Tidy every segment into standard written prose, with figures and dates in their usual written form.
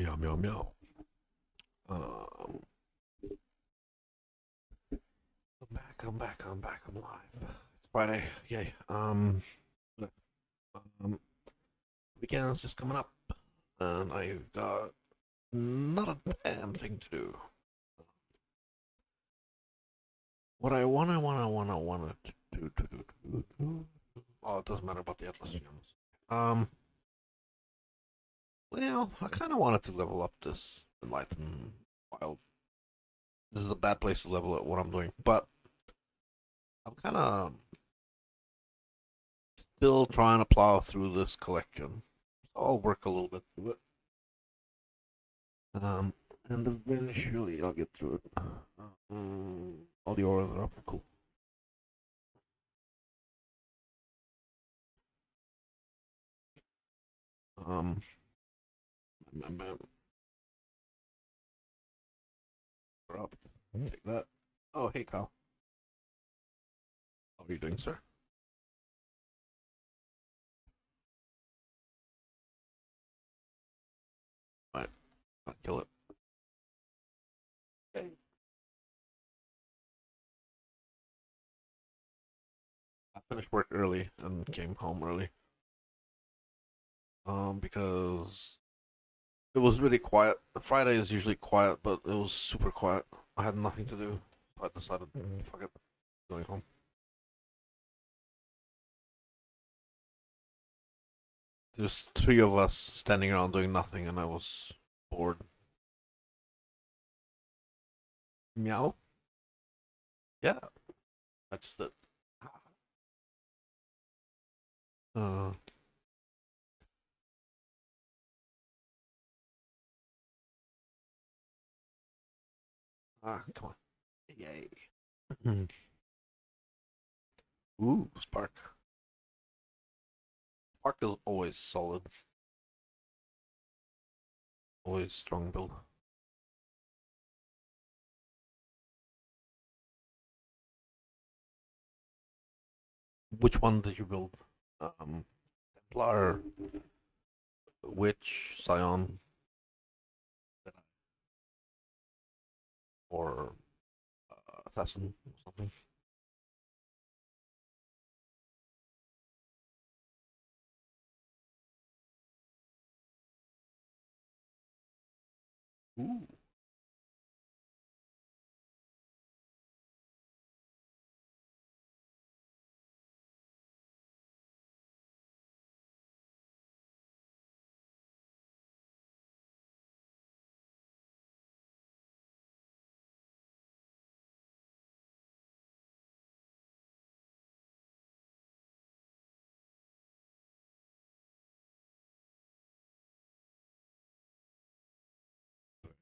Meow, meow, meow. Um, I'm alive. It's Friday. Yay. Um, Weekend's just coming up, and I've got not a damn thing to do. What I wanna do. Oh, it doesn't matter about the Atlas gems. Um, well, I kind of wanted to level up this Enlighten Wild. This is a bad place to level at what I'm doing, but I'm kind of still trying to plow through this collection. I'll work a little bit through it. Um, and eventually I'll get through it. All the auras are up. Cool. Um, we're up. Take that. Oh, hey, Kyle. How are you doing, sir? Alright, I'll kill it. Okay. I finished work early and came home early. Because it was really quiet. Friday is usually quiet, but it was super quiet. I had nothing to do. So I decided, fuck it, going home. There's three of us standing around doing nothing, and I was bored. Meow? Yeah, that's the. Uh, come on. Yay. Ooh, Spark. Spark is always solid. Always strong build. Which one did you build? Templar, Witch, Scion, or Assassin or something? Ooh.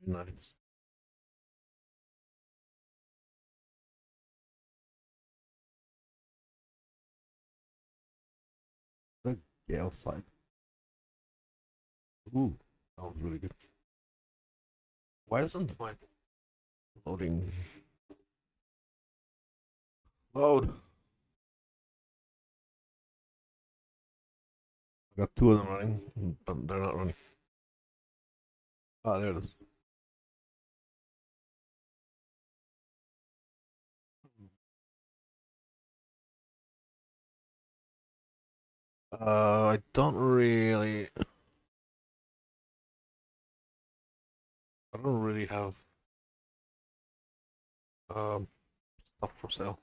Nice. The Gale side. Ooh, sounds really good. Why isn't my loading load? I got two of them running, but they're not running. Ah, there it is. I don't really. I don't really have um stuff for sale.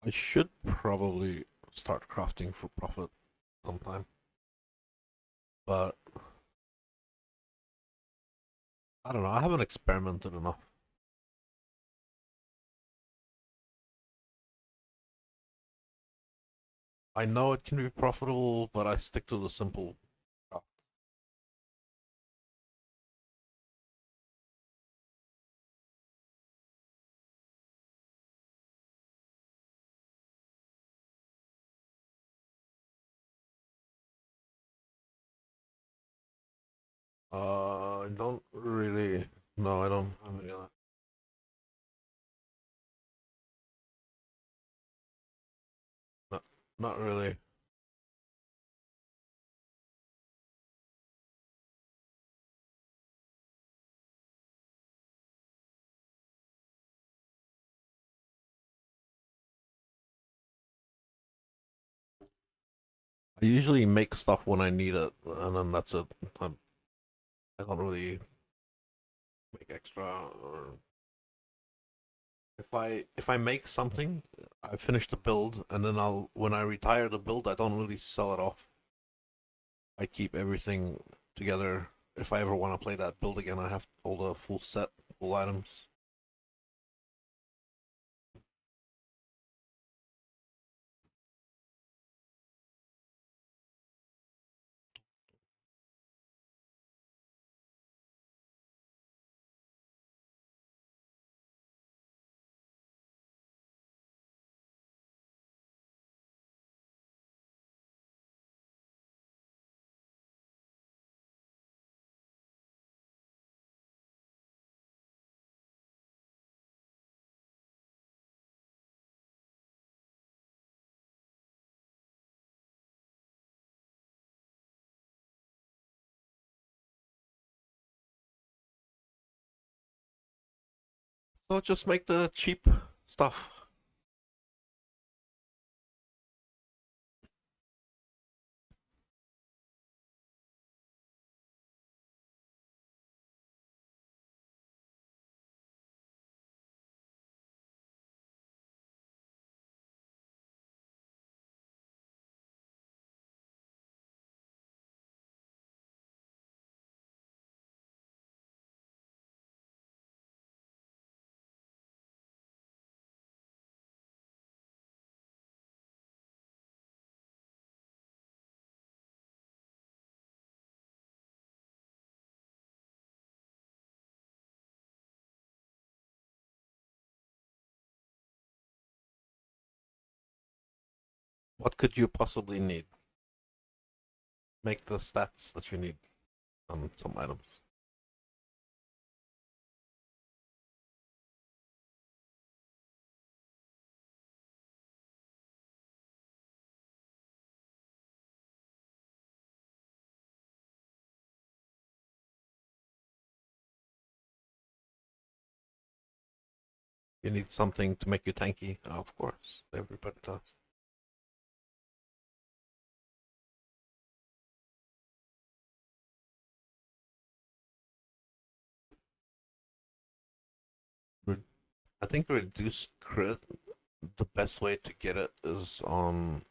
I should probably start crafting for profit sometime, but I don't know. I haven't experimented enough. I know it can be profitable, but I stick to the simple craft. I don't really. No, I don't have any of that. Not, not really. I usually make stuff when I need it, and then that's it. I don't really make extra. Or if I make something, I finish the build, and then when I retire the build, I don't really sell it off. I keep everything together. If I ever want to play that build again, I have all the full set, full items. So just make the cheap stuff. What could you possibly need? Make the stats that you need on some items. You need something to make you tanky. Of course, everybody does. I think reduced crit, the best way to get it is on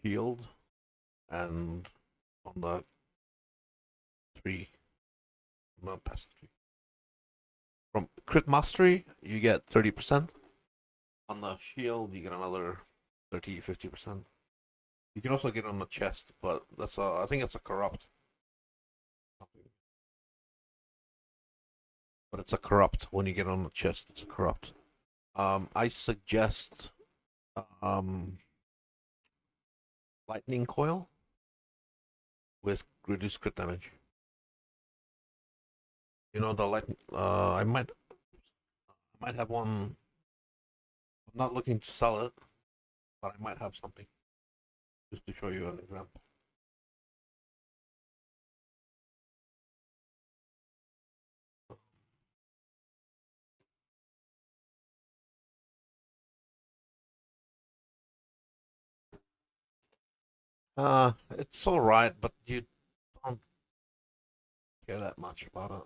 shield and on the tree, not passive tree. From crit mastery, you get 30%. On the shield, you get another 50%. You can also get on the chest, but I think it's a corrupt. But it's a corrupt. When you get on the chest, it's a corrupt. I suggest um, lightning coil with reduced crit damage. You know the light. I might have one. I'm not looking to sell it, but I might have something just to show you an example. It's all right, but you don't care that much about it.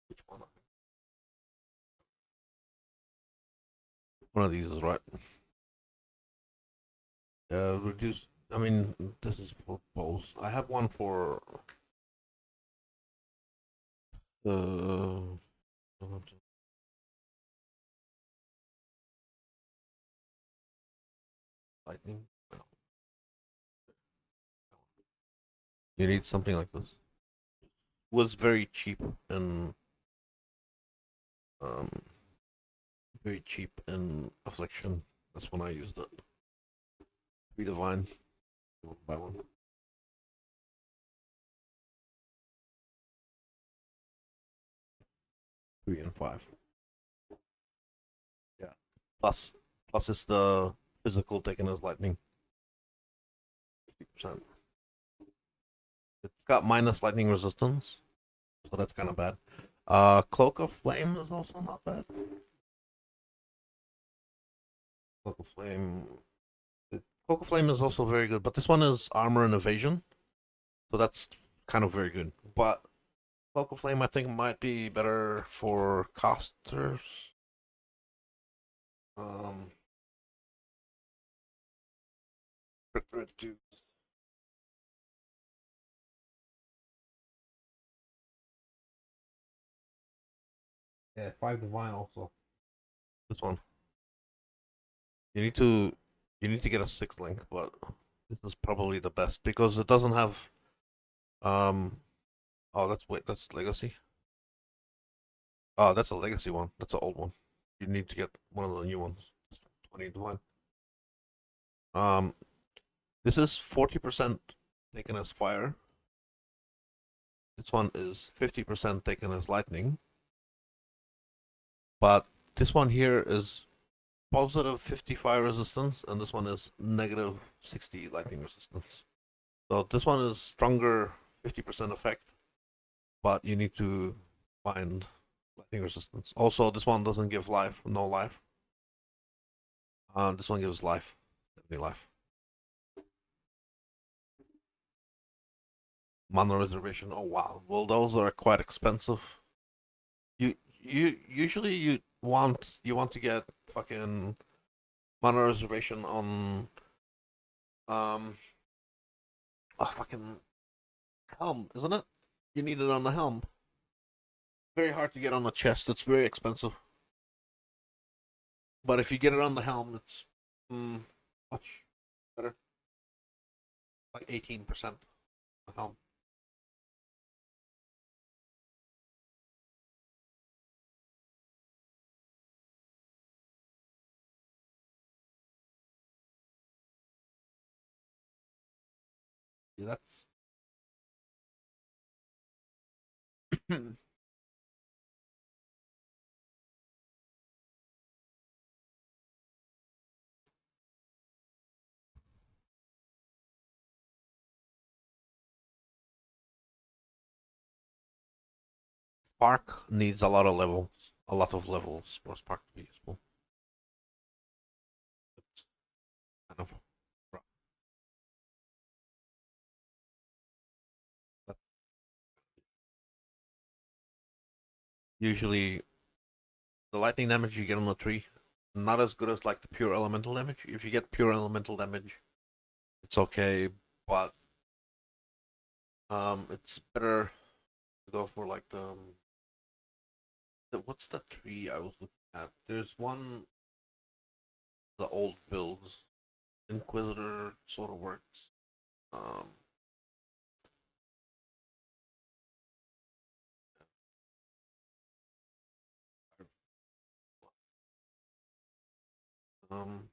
Which one? One of these is right. Reduce. I mean, this is for bows. I have one for the lightning. You need something like this. Was very cheap and um very cheap in affliction. That's when I used it. Be divine. Buy one. 3 and 5. Yeah. Plus it's the physical taken as lightning. 50%. It's got minus lightning resistance, so that's kind of bad. Cloak of Flame is also not bad. Cloak of Flame. Coco Flame is also very good, but this one is armor and evasion, so that's kind of very good. But Coco Flame, I think, might be better for casters. Um, reduce. Yeah, 5 divine also. This one. You need to get a 6 link, but this is probably the best because it doesn't have oh that's legacy. Oh, that's a legacy one. That's an old one. You need to get one of the new ones. 20 divine. Um this is 40% taken as fire. This one is 50% taken as lightning. But this one here is positive 50 fire resistance, and this one is negative 60 lightning resistance. So this one is stronger 50% effect, but you need to find lightning resistance. Also, this one doesn't give life, no life. This one gives life, 70 life. Mana reservation. Oh wow. Well, those are quite expensive. You usually you want to get fucking mana reservation on a fucking helm, isn't it? You need it on the helm. Very hard to get on the chest. It's very expensive. But if you get it on the helm, it's much better. Like 18% the helm. Yeah, that's Spark needs a lot of levels for Spark to be useful. It's kind of rough. But usually, the lightning damage you get on the tree not as good as like the pure elemental damage. If you get pure elemental damage, it's okay, but it's better to go for like the what's the tree I was looking at? There's one the old builds. Inquisitor sort of works. Um, um,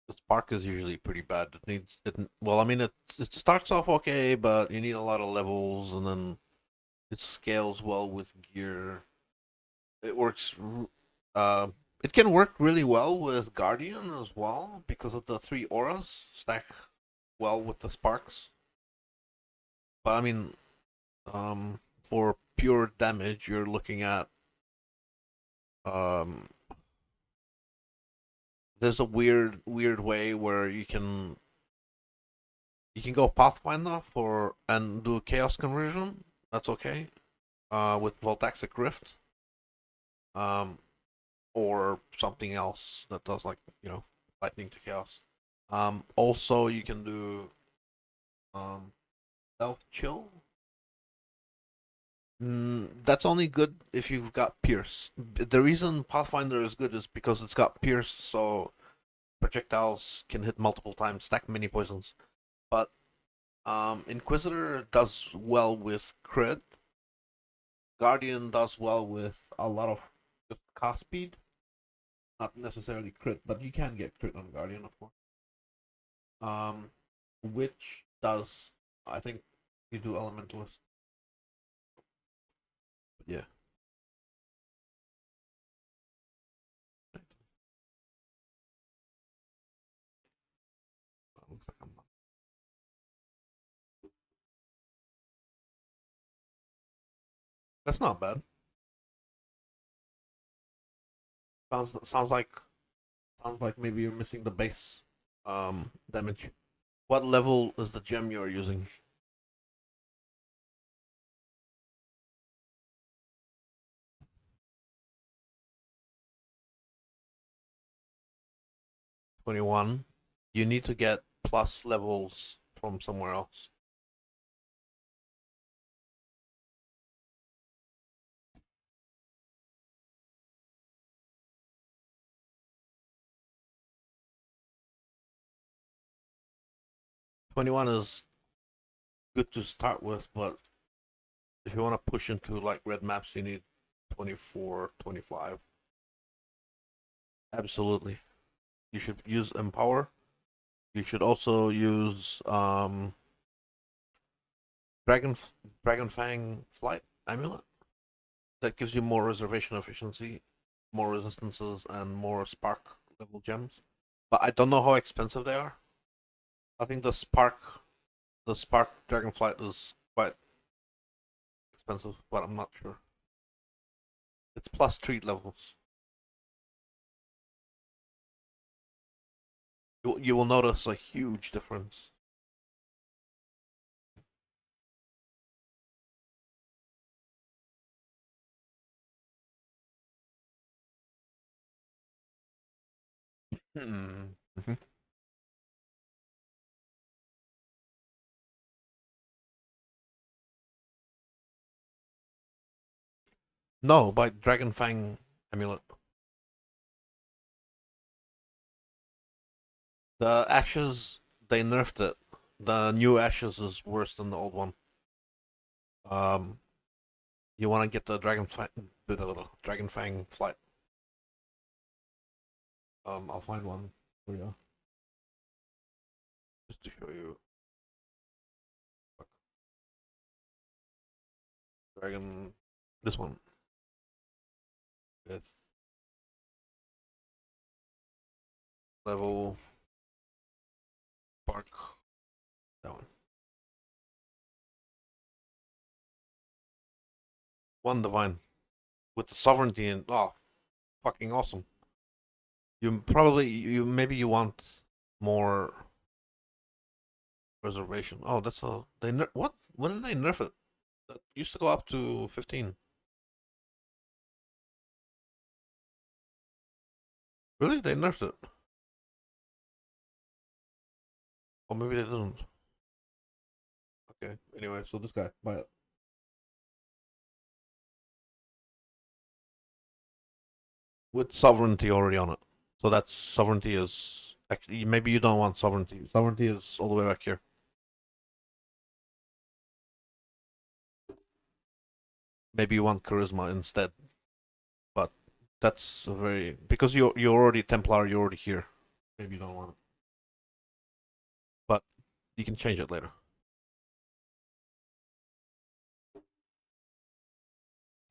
the spark is usually pretty bad. It needs it. Well, I mean, it starts off okay, but you need a lot of levels, and then it scales well with gear. It works. Uh, it can work really well with Guardian as well because of the 3 auras stack well with the sparks. But I mean, for pure damage, you're looking at um, there's a weird way where you can go Pathfinder for and do Chaos Conversion. That's okay. With Voltaxic Rift. Um, or something else that does like lightning to chaos. Also you can do self chill. That's only good if you've got Pierce. The reason Pathfinder is good is because it's got Pierce, so projectiles can hit multiple times, stack many poisons. But Inquisitor does well with crit. Guardian does well with a lot of just cast speed, not necessarily crit, but you can get crit on Guardian, of course. Um, which does I think you do Elementalist. Yeah. Looks like I'm That's not bad. Sounds like maybe you're missing the base damage. What level is the gem you're using? 21. You need to get plus levels from somewhere else. Twenty-one is good to start with, but if you want to push into like red maps, you need 24, 25. Absolutely. You should use Empower. You should also use Dragon Dragon Fang Flight Amulet. That gives you more reservation efficiency, more resistances, and more spark level gems. But I don't know how expensive they are. I think the spark Dragonflight is quite expensive, but I'm not sure. It's plus 3 levels. You will notice a huge difference. Hmm. Mhm. No, by Dragon Fang Amulet. The Ashes, they nerfed it. The new Ashes is worse than the old one. Um, you want to get the Dragon Fang Flight. I'll find one for you just to show you. Dragon, this one. It's level Park. That one. One divine with the sovereignty and fucking awesome. You maybe you want more reservation. Oh, that's a what? When did they nerf it? That used to go up to 15. Really? They nerfed it? Or maybe they didn't. Okay. Anyway, so this guy, buy it with sovereignty already on it. So that sovereignty is actually maybe you don't want sovereignty. Sovereignty is all the way back here. Maybe you want charisma instead. But that's a very because you're already Templar, you're already here. Maybe you don't want it, but you can change it later.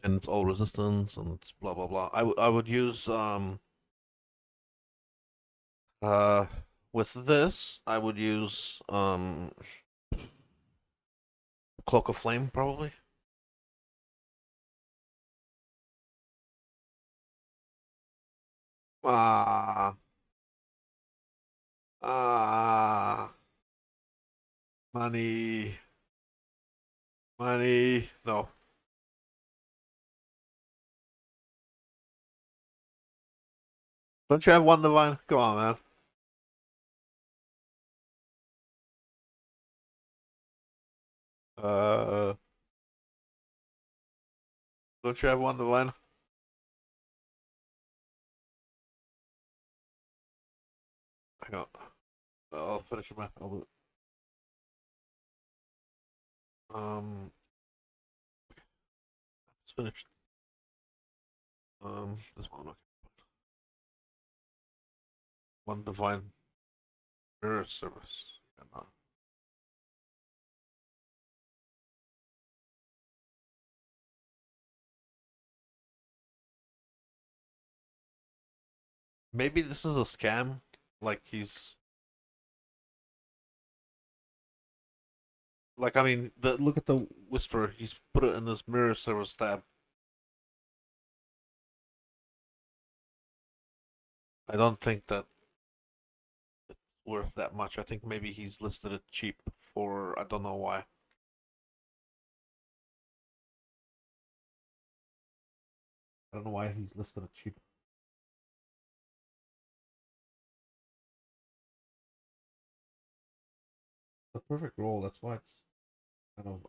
And it's all resistance and it's blah blah blah. I would use uh with this I would use Cloak of Flame probably. Ah ah money money no. Don't you have one divine? Come on, man. Uh, don't you have one divine? Hang on. I'll finish my. I'll do it. It's finished. This one. Okay. One divine mirror service. Yeah, no. Maybe this is a scam. Like he's like I mean, look at the whisper. He's put it in this mirror service tab. I don't think that it's worth that much. I think maybe he's listed it cheap for I don't know why. I don't know why he's listed it cheap. It's a perfect roll. That's why it's kind of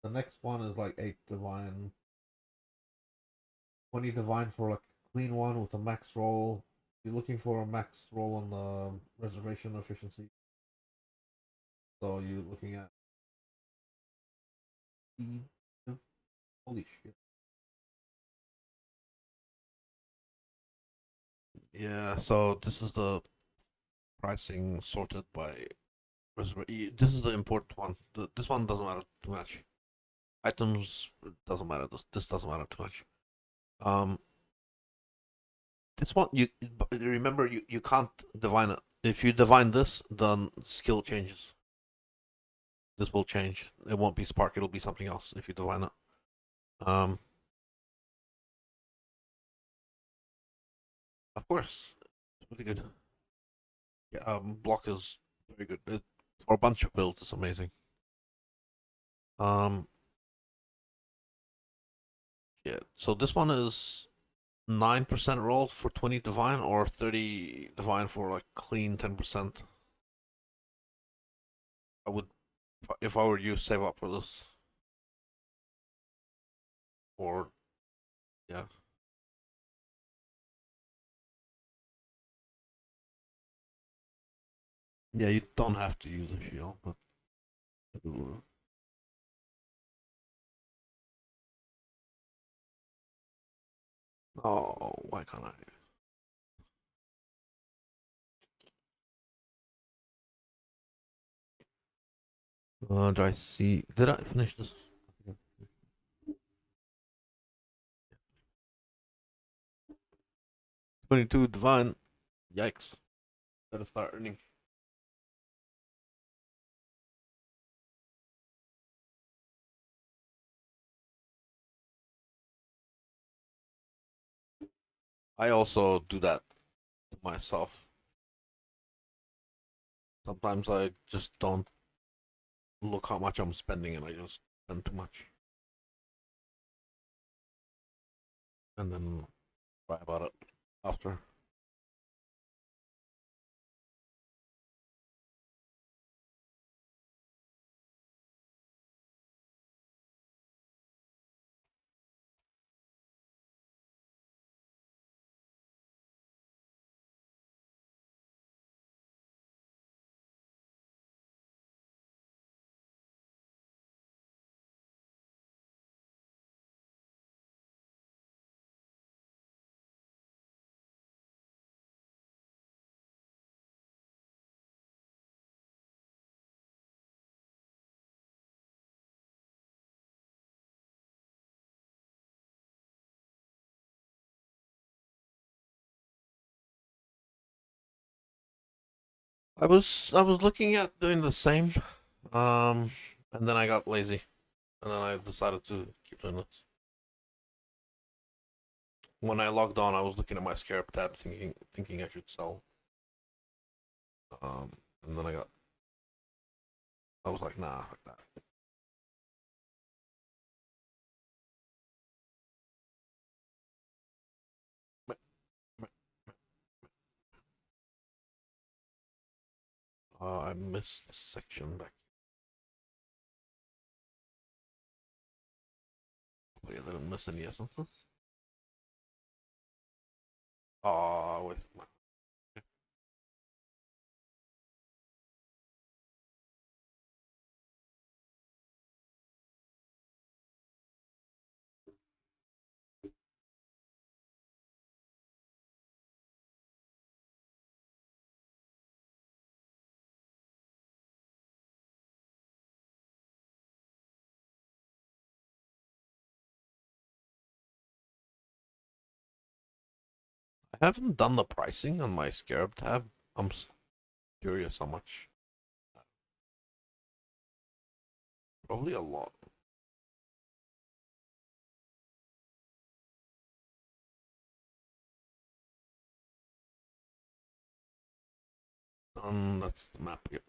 the next one is like 8 divine, 20 divine for like a clean one with a max roll. You're looking for a max roll on the reservation efficiency. So you're looking at holy shit. Yeah, so this is the pricing sorted by reservation. This is the important one. This one doesn't matter too much. Items doesn't matter. This doesn't matter too much. Um, this one you remember you can't divine it. If you divine this, then skill changes. This will change. It won't be spark. It'll be something else if you divine it. Um, of course, it's really good. Yeah, block is very good. For a bunch of builds, it's amazing. Um, yeah. So this one is 9% roll for 20 divine or 30 divine for like clean 10%. I would, if I were you, save up for this. Or yeah, yeah. You don't have to use a shield, but oh, why can't I? Do I see? Did I finish this? 22 divine. Yikes. Gotta start earning. I also do that to myself. Sometimes I just don't look how much I'm spending and I just spend too much. And then cry about it after. I was looking at doing the same. Um and then I got lazy. And then I decided to keep doing this. When I logged on I was looking at my Scarab tab thinking I should sell. And then I was like, nah, fuck that. I missed a section back. Wait, I didn't miss any essences. Oh, wait. I haven't done the pricing on my Scarab tab. Curious how much. Probably a lot. That's the map. Yep.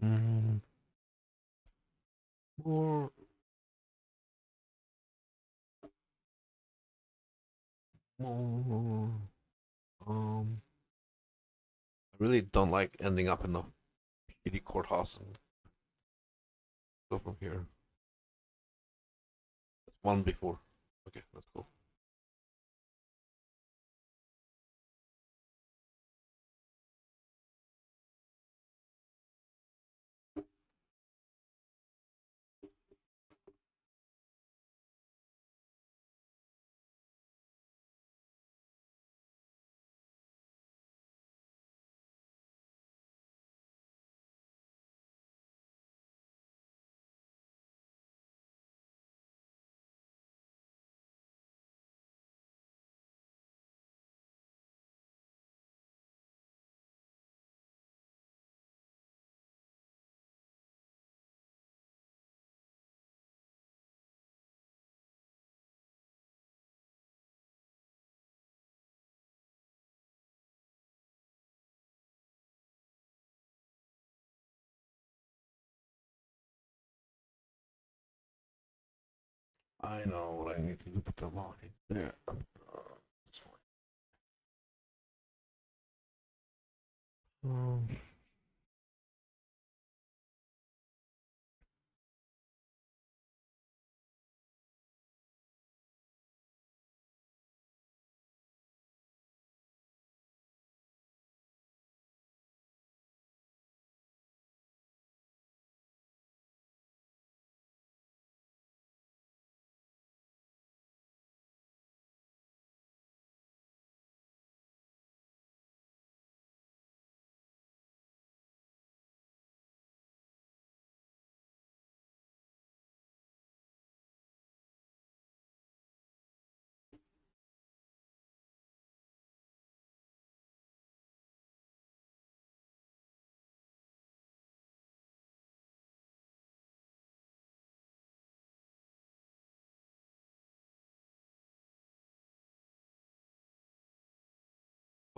Mm, more, more. I really don't like ending up in the shitty courthouse and go from here. That's one before. Okay, that's cool. I know what I need to do. Put them all there. That's fine. Um,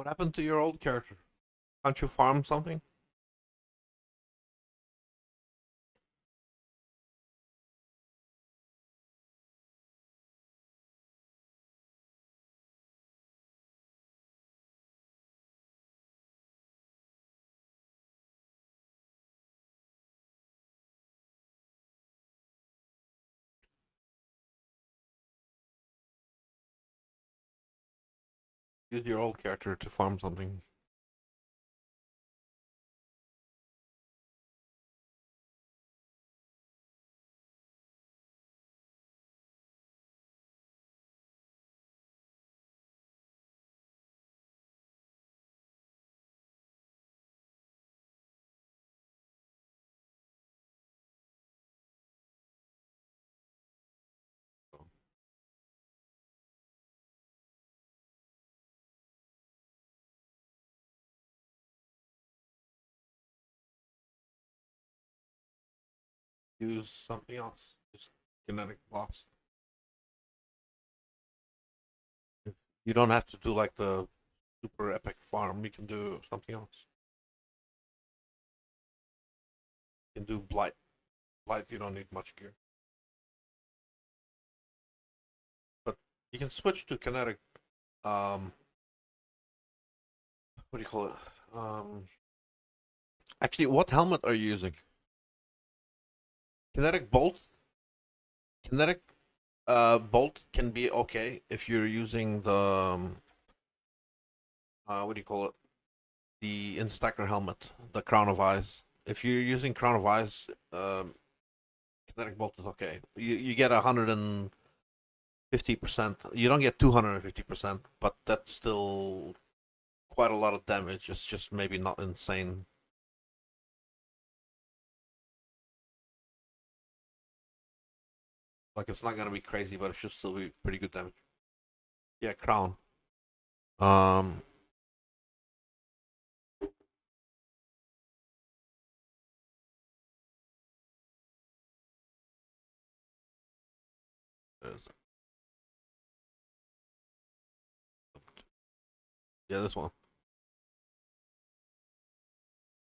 what happened to your old character? Can't you farm something? Use your old character to farm something. Use something else. Use kinetic blocks. You don't have to do like the super epic farm. You can do something else. You can do blight. Blight, you don't need much gear. But you can switch to kinetic. Um, what do you call it? Actually, what helmet are you using? Kinetic bolt. Kinetic bolt can be okay if you're using the what do you call it? The Instacker helmet, the Crown of Eyes. If you're using Crown of Eyes, kinetic bolt is okay. You get 150%. You don't get 250%, but that's still quite a lot of damage. It's just maybe not insane. Like it's not gonna be crazy, but it should still be pretty good damage. Yeah, crown. Um, yeah, this one.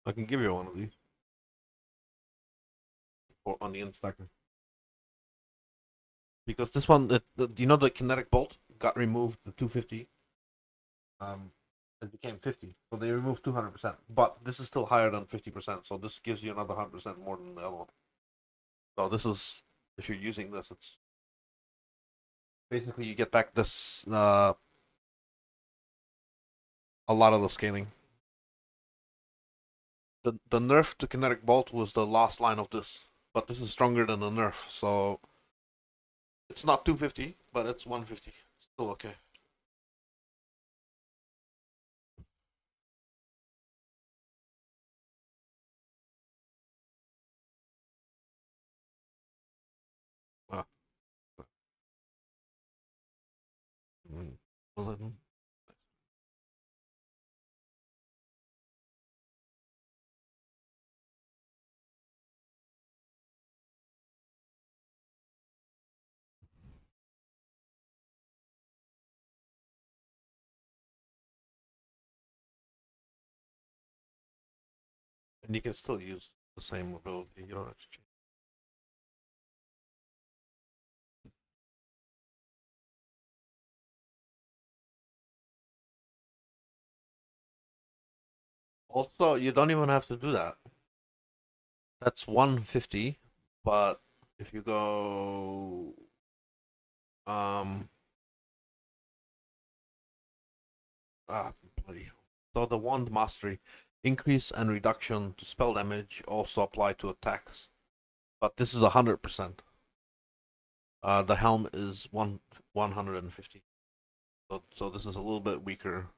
I can give you one of these for on the instacker because this one, you know, the kinetic bolt got removed. The 250, it became 50, so they removed 200%. But this is still higher than 50%, so this gives you another 100% more than the other one. So this is if you're using this, it's basically you get back this a lot of the scaling. The nerf to kinetic bolt was the last line of this, but this is stronger than the nerf, so it's not 250, but it's 150. It's still okay. Ah, mm, well, and you can still use the same ability. You don't have to change. Also, you don't even have to do that. That's 150, but if you go um ah bloody hell. So the wand mastery increase and reduction to spell damage also apply to attacks, but this is 100%. The helm is 150. So this is a little bit weaker.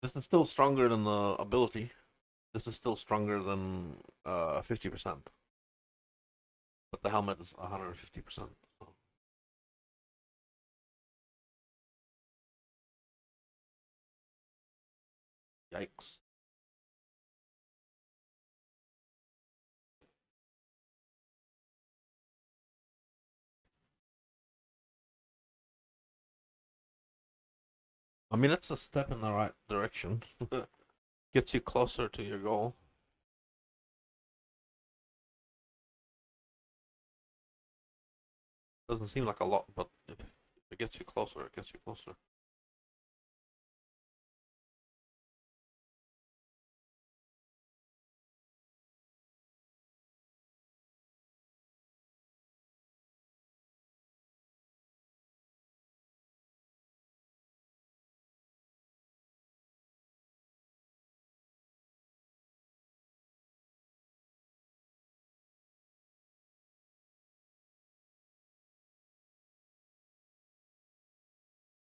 This is still stronger than the ability. This is still stronger than 50%, but the helmet is 150%. So, yikes. I mean, it's a step in the right direction. Gets you closer to your goal. Doesn't seem like a lot, but if it gets you closer, it gets you closer.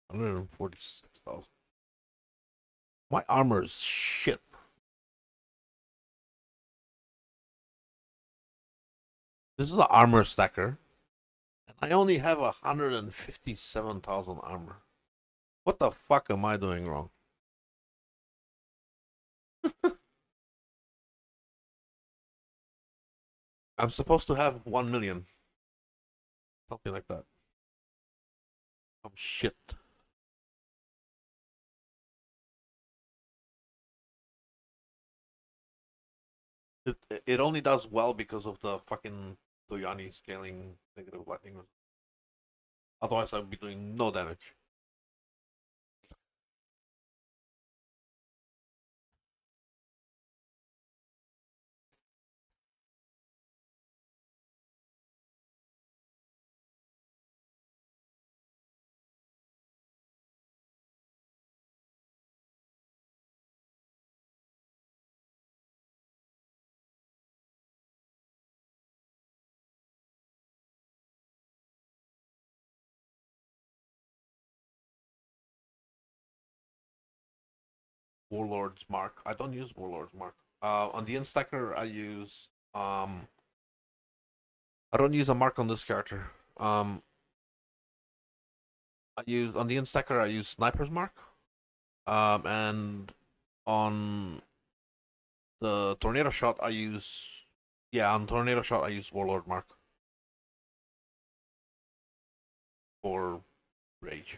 146,000. My armor is shit. This is an armor stacker, and I only have 157,000 armor. What the fuck am I doing wrong? I'm supposed to have 1 million. Something like that. I'm shit. It only does well because of the fucking Doyani scaling negative lightning. Otherwise, I would be doing no damage. Warlord's Mark. I don't use Warlord's Mark. On the instacker, I use I don't use a mark on this character. I use on the instacker. I use sniper's mark. And on the tornado shot, I use on tornado shot I use warlord mark for rage.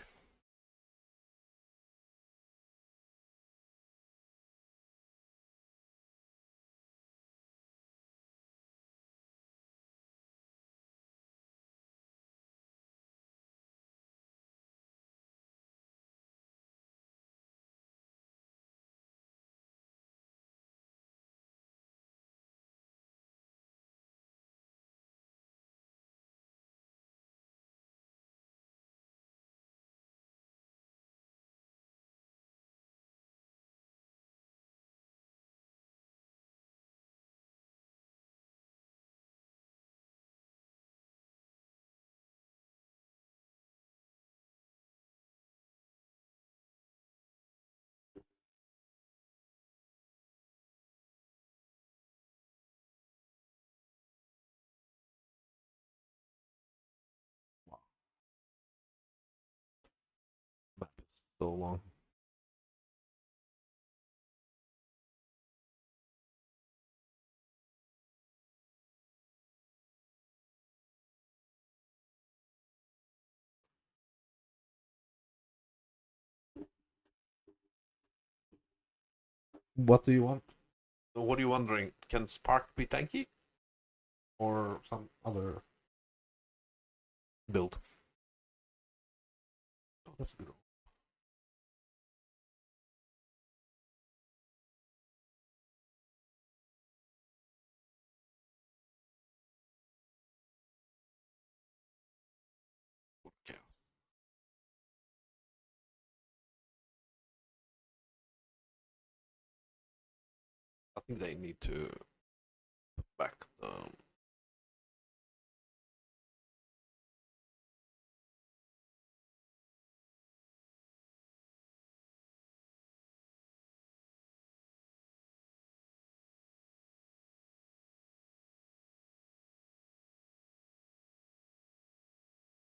Map is so long. What do you want? What are you wondering? Can Spark be tanky or some other build? Oh, that's a good one. Okay. I think they need to put back the.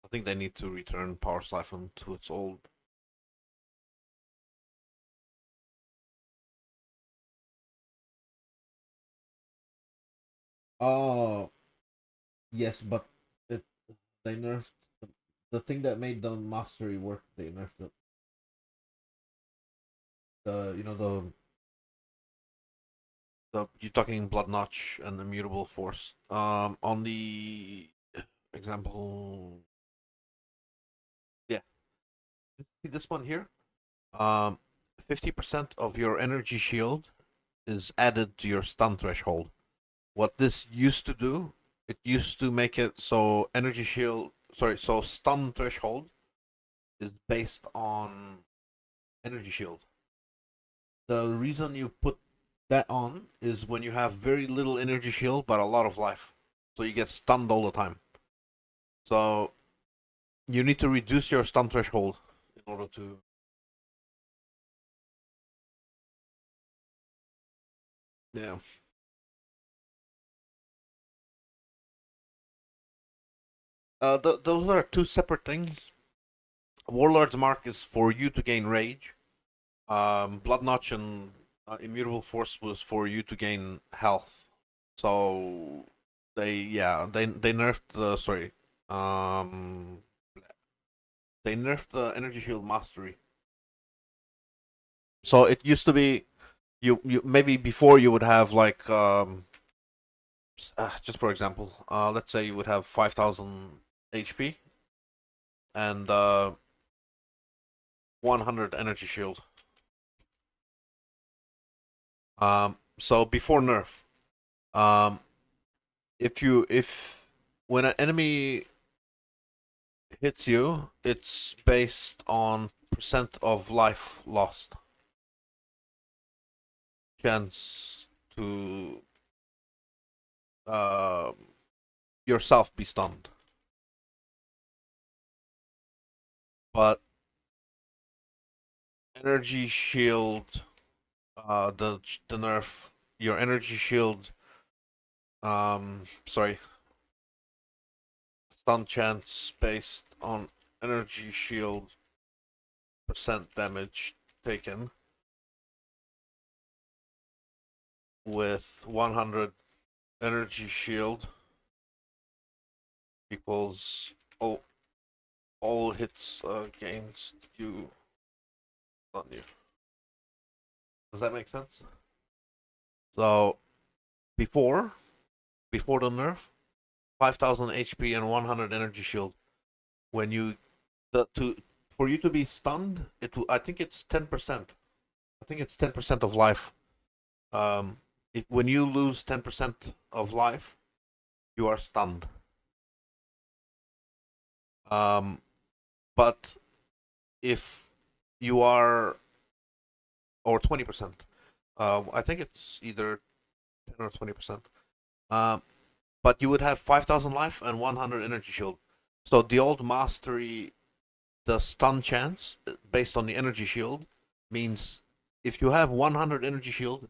I think they need to return Power Siphon to its old. Oh, yes, but it they nerfed the thing that made the mastery work. They nerfed it. The the you're talking Blood Notch and Immutable Force. On the example, yeah, see this one here. 50% of your energy shield is added to your stun threshold. What this used to do, it used to make it so energy shield, sorry, so stun threshold is based on energy shield. The reason you put that on is when you have very little energy shield but a lot of life, so you get stunned all the time. So you need to reduce your stun threshold in order to. Yeah. Those are two separate things. Warlord's Mark is for you to gain rage. Blood Notch and Immutable Force was for you to gain health. So they nerfed the um they nerfed the Energy Shield Mastery. So it used to be you maybe before you would have like just for example, let's say you would have 5,000 HP and 100 energy shield. So before nerf, um, if when an enemy hits you, it's based on percent of life lost, chance to uh, yourself be stunned. But energy shield, the nerf, your energy shield, sorry, stun chance based on energy shield percent damage taken with 100 energy shield equals all hits against you on you. Does that make sense? So before the nerf, 5,000 HP and 100 energy shield. When you for you to be stunned, I think it's 10%. I think it's 10% of life. If when you lose 10% of life, you are stunned. But if you are or 20%, I think it's either 10 or 20%. But you would have 5,000 life and 100 energy shield. So the old mastery, the stun chance based on the energy shield means if you have 100 energy shield,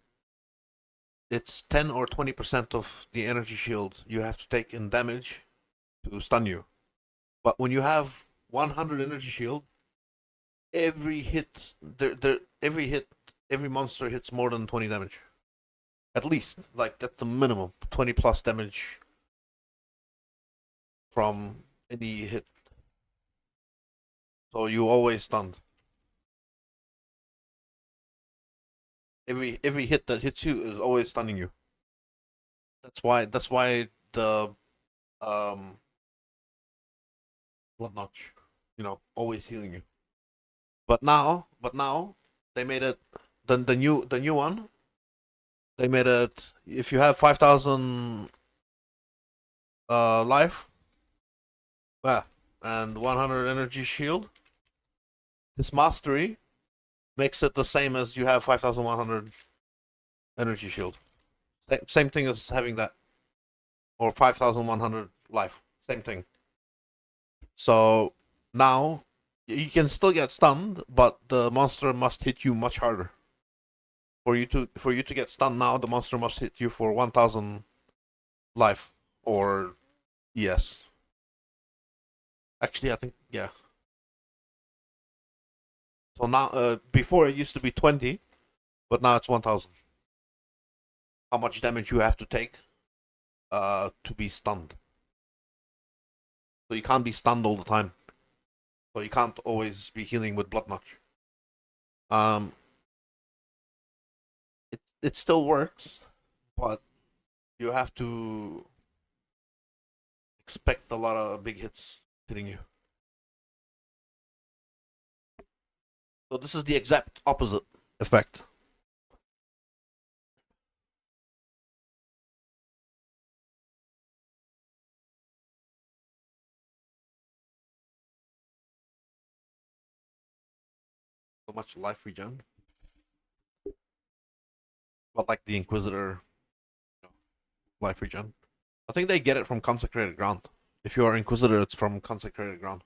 it's 10 or 20% of the energy shield you have to take in damage to stun you. But when you have 100 energy shield, every hit, every monster hits more than 20 damage. At least, like that's the minimum, 20 plus damage from any hit. So you always stunned. Every hit that hits you is always stunning you. That's why the um blood notch, always healing you. But now they made it the new one. They made it if you have 5,000 life, yeah, and 100 energy shield. This mastery makes it the same as you have 5,100 energy shield. Same thing as having that, or 5,100 life. Same thing. So now you can still get stunned, but the monster must hit you much harder. For you to get stunned now, the monster must hit you for 1,000 life, or yes. Actually, I think yeah. So now, before it used to be 20, but now it's 1,000. How much damage you have to take, to be stunned. So you can't be stunned all the time. So you can't always be healing with blood notch. Um, it still works, but you have to expect a lot of big hits hitting you. So this is the exact opposite effect. So much life regen, but like the Inquisitor life regen. I think they get it from Consecrated Ground. If you are Inquisitor, it's from Consecrated Ground.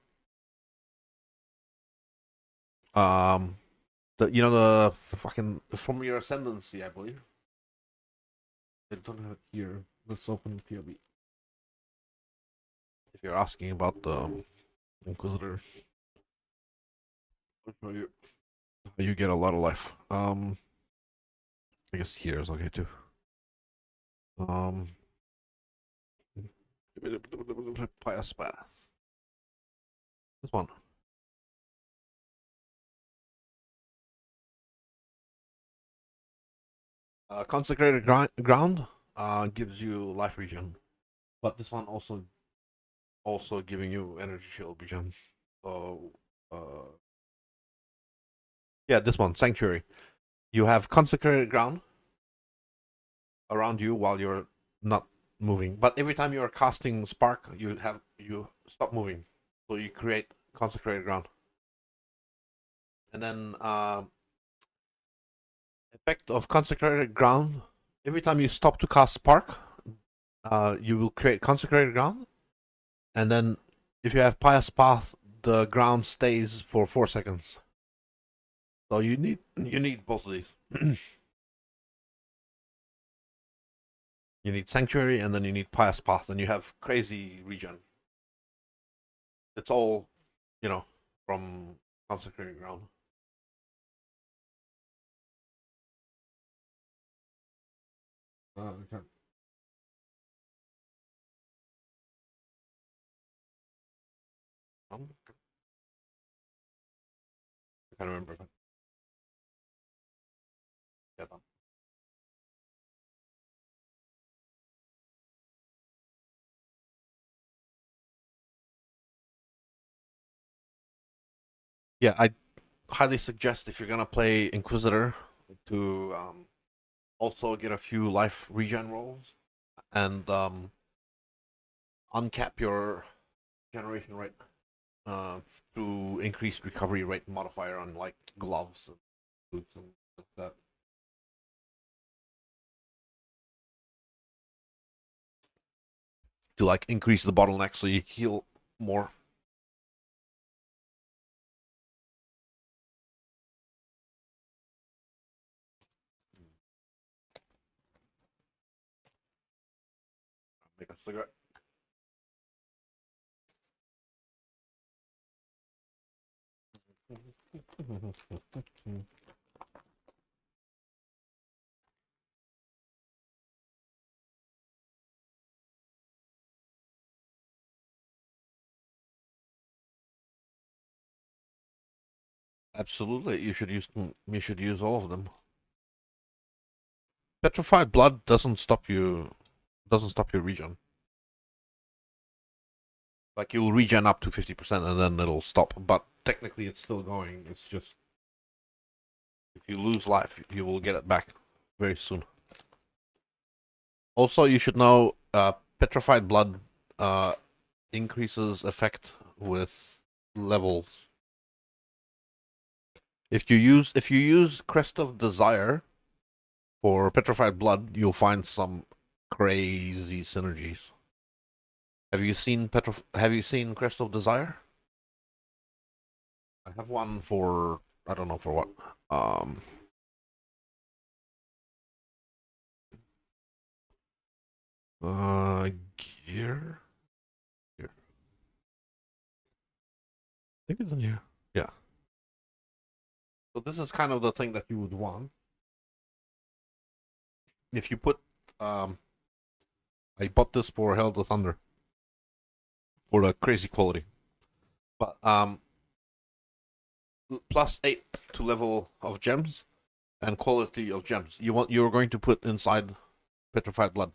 Um, the fucking from your ascendancy, I believe. I don't have it here. Let's open POB. If you're asking about the Inquisitor, I'll show you how you get a lot of life. I guess here is okay too. Um, Pious Path. This one. Consecrated Ground gives you life regen, but this one also giving you energy shield regen. So yeah, this one Sanctuary. You have Consecrated Ground around you while you're not moving, but every time you are casting Spark, you stop moving, so you create Consecrated Ground, and then effect of Consecrated Ground. Every time you stop to cast Spark, you will create Consecrated Ground, and then if you have Pious Path, the ground stays for 4 seconds. So you need both of these. You need Sanctuary, and then you need Pious Path, and you have crazy regen. It's all, from consecrated ground. Okay. I can't remember if I get them. Yeah, I highly suggest if you're gonna play Inquisitor to also get a few life regen rolls and uncap your generation rate uh, through increased recovery rate modifier on like gloves and boots and that. To like increase the bottleneck so you heal more. Make a cigarette. Absolutely, You should use all of them. Petrified blood doesn't stop you. Doesn't stop your regen. Like you'll regen up to 50% and then it'll stop. But technically, it's still going. It's just if you lose life, you will get it back very soon. Also, you should know petrified blood increases effect with levels. If you use Crest of Desire for petrified blood, you'll find some crazy synergies. Have you seen Crest of Desire? I have one for I don't know for what. Um uh gear. Here. I think it's in here. Yeah. So this is kind of the thing that you would want. If you put I bought this for Hell to Thunder for the crazy quality. But +8 to level of gems and quality of gems. You're going to put inside petrified blood.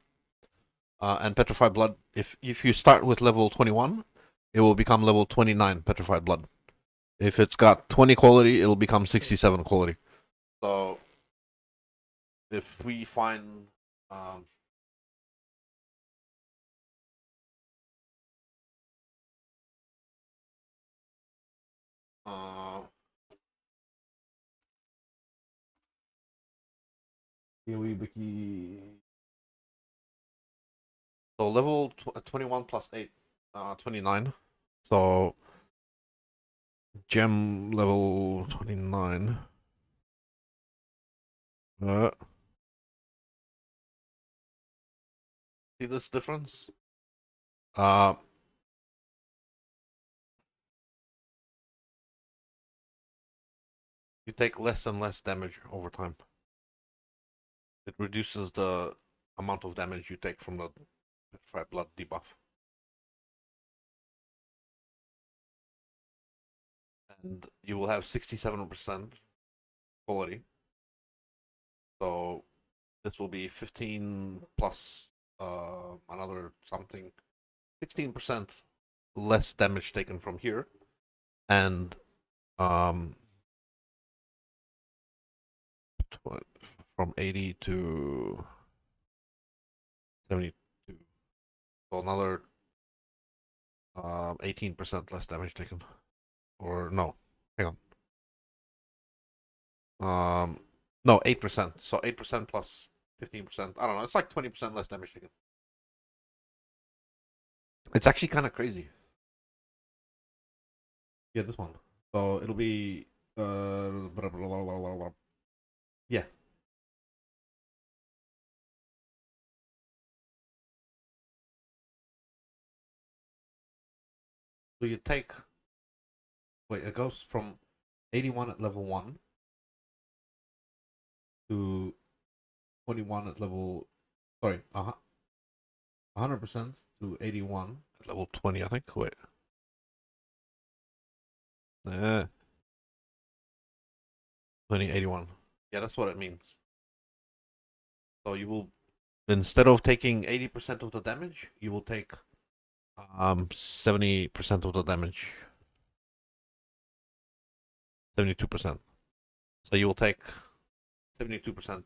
And petrified blood, if you start with level 21, it will become level 29 petrified blood. If it's got 20 quality, it'll become 67 quality. So if we find uh so level 21 plus 8 29. So gem level 29. See this difference? Uh you take less and less damage over time. It reduces the amount of damage you take from the petrified blood debuff. And you will have 67% quality. So this will be 15 plus another something, 16% less damage taken from here, and um, from 80 to 72. So another 18% less damage taken. Or no, hang on. No, 8%. So 8% plus 15%. I don't know. It's like 20% less damage taken. It's actually kind of crazy. Yeah, this one. So it'll be blah, blah, blah, yeah. So you take. Wait, it goes from 81 at level 1 to 21 at level. Sorry, 100% to 81 at level 20, I think. Wait. Yeah. 2081. Yeah, that's what it means. So you will, instead of taking 80% of the damage, you will take 70% of the damage. 72%. So you will take 72%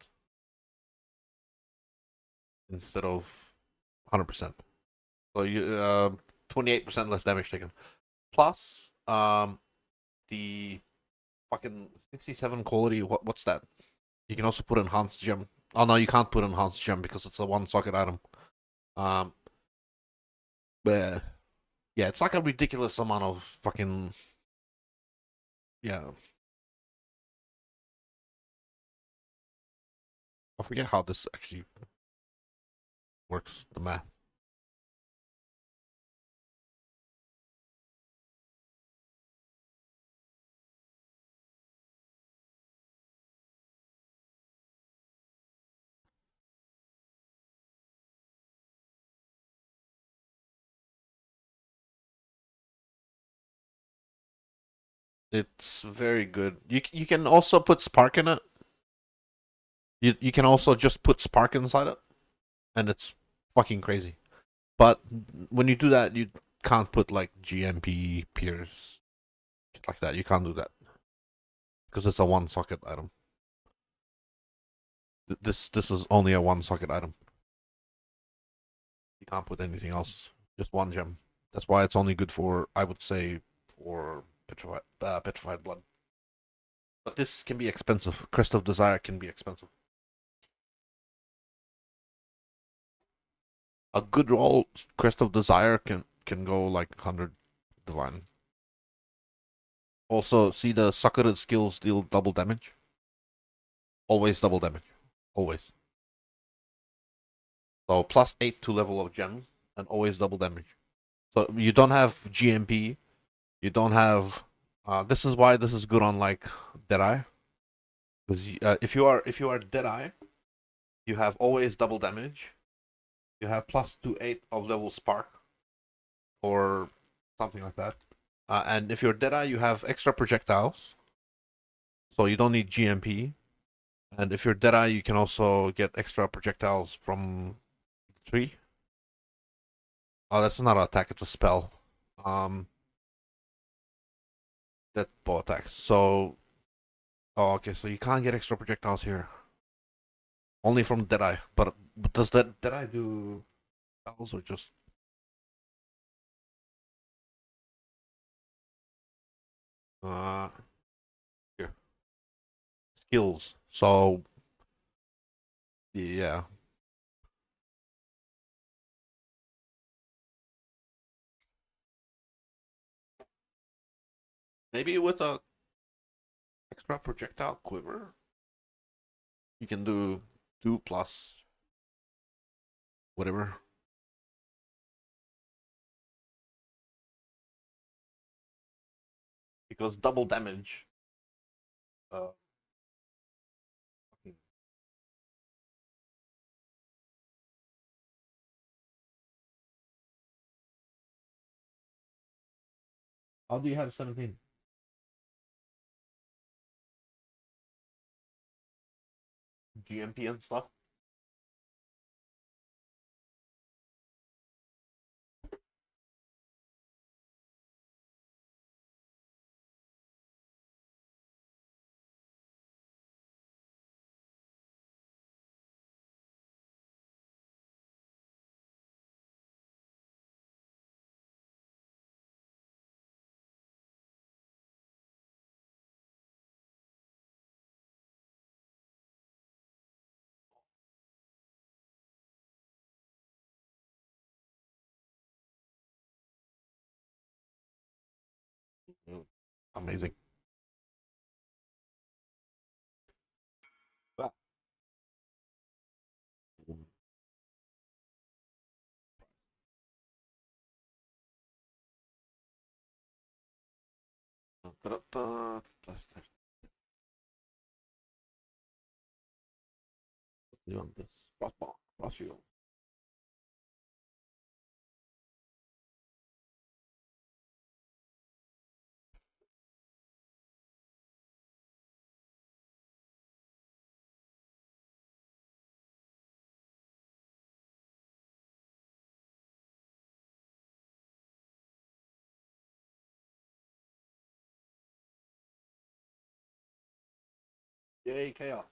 instead of 100%. So you 28% less damage taken. Plus the fucking 67 quality. What's that? You can also put enhanced gem. Oh no, you can't put enhanced gem because it's a one socket item. Um, but yeah, it's like a ridiculous amount of fucking yeah. I forget how this actually works. The math. It's very good. You can also put spark in it. You can also just put spark inside it, and it's fucking crazy. But when you do that, you can't put like GMP peers like that. You can't do that because it's a one socket item. This is only a one socket item. You can't put anything else. Just one gem. That's why it's only good for, I would say, for petrified blood. But this can be expensive. Crest of Desire can be expensive. A good roll, Crest of Desire can go like 100 divine. Also, see the suckered skills deal double damage. Always double damage. Always. So +8 to level of gems and always double damage. So you don't have GMP. You don't have. This is why this is good on like Deadeye. Because if you are Deadeye, you have always double damage. You have +2/8 of level spark, or something like that. And if you're Deadeye, you have extra projectiles, so you don't need GMP. And if you're Deadeye, you can also get extra projectiles from tree. Oh, that's not an attack; it's a spell. Um, that bow attacks. So, oh, okay. So you can't get extra projectiles here. Only from Deadeye. But does that Deadeye do spells or just uh here skills? So yeah, maybe with a extra projectile quiver, you can do 2 plus whatever. Because double damage. Uh, how do you have 17? GMP and stuff. Mm, amazing. Ah. Da-da-da. You on this crossbar, cross you. Yay, chaos.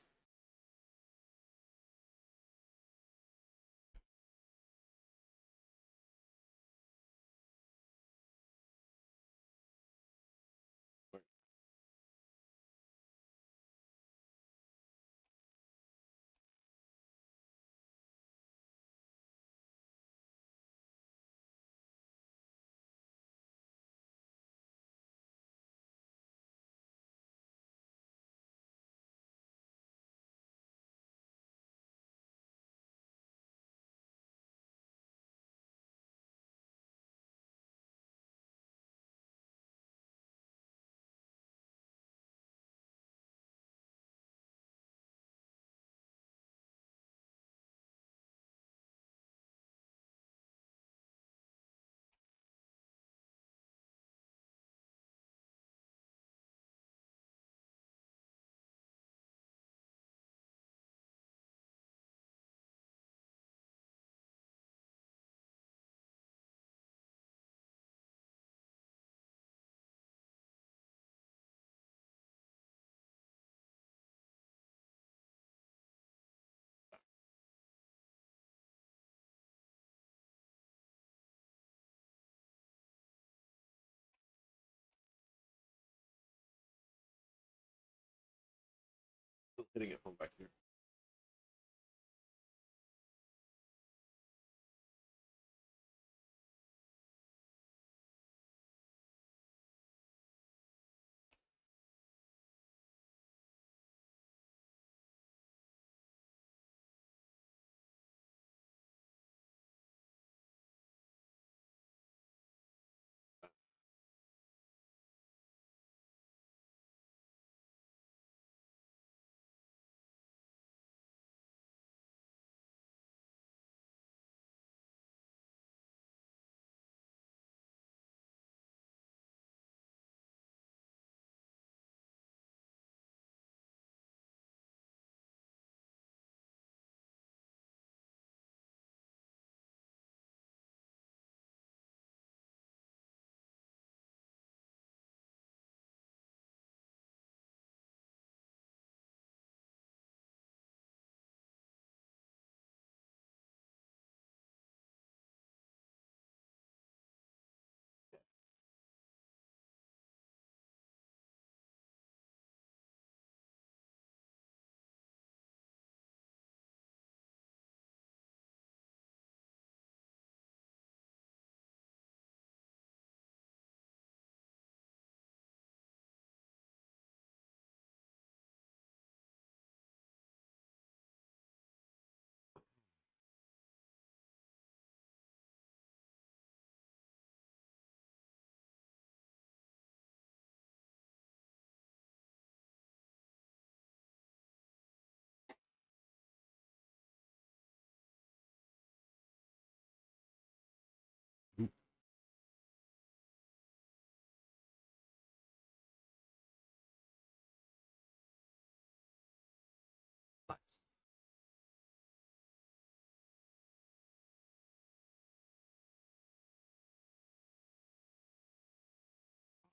Still hitting it from back here.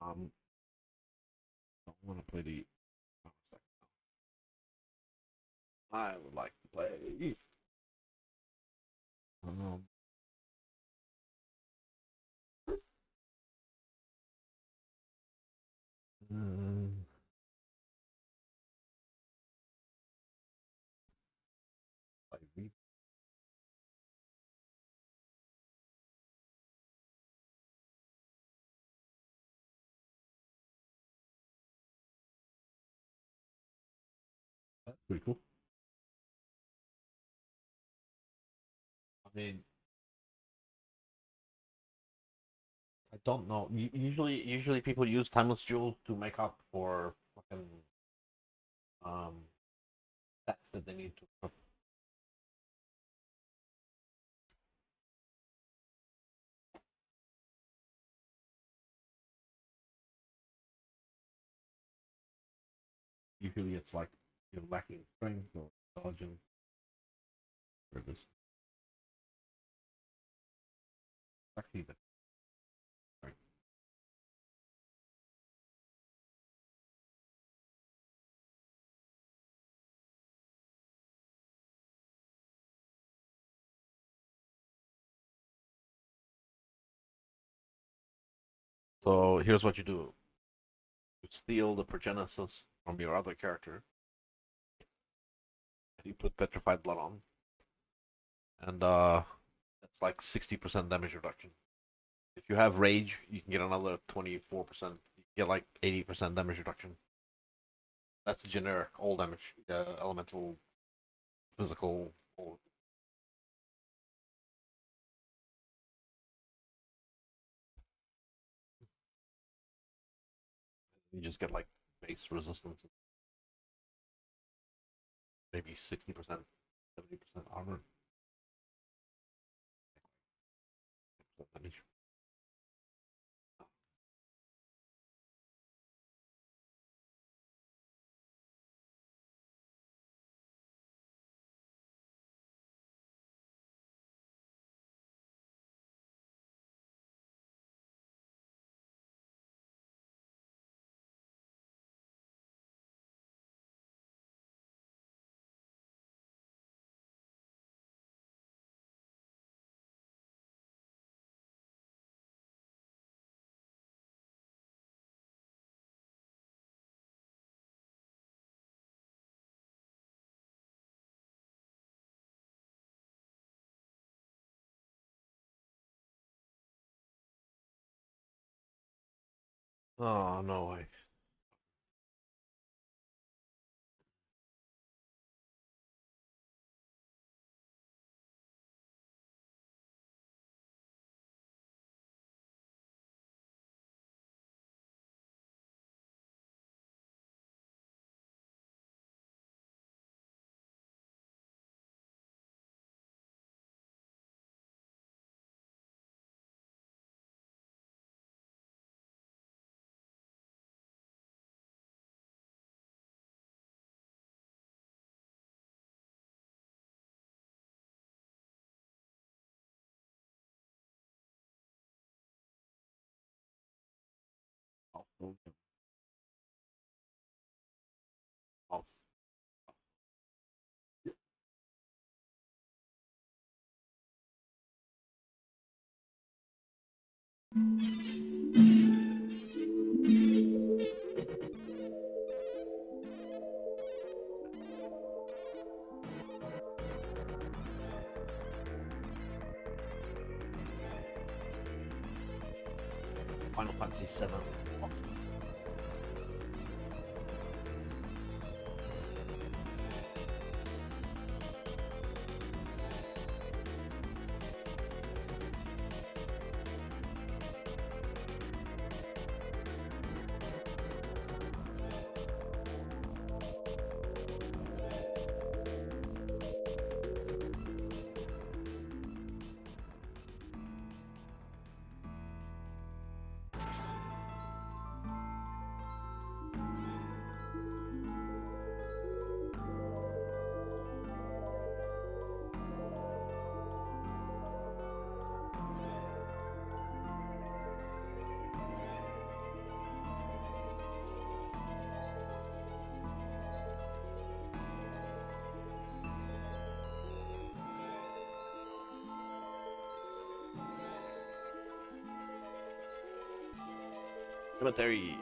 Nice. I want to play the. I would like to play. Um, uh, like that's pretty cool. I mean, I don't know. Usually people use timeless jewels to make up for fucking um stats that they need to. Usually it's like you're lacking strength or intelligence or this. Actually, the strength. So here's what you do: you steal the progenesis from your other character, and you put petrified blood on, and it's like 60% damage reduction. If you have rage, you can get another 24%. You get like 80% damage reduction. That's generic, all damage. Elemental, physical, all. You just get like base resistance, maybe 60%, 70% armor. Damage. Oh no way. Off. Off. 7. Off. Cemetery.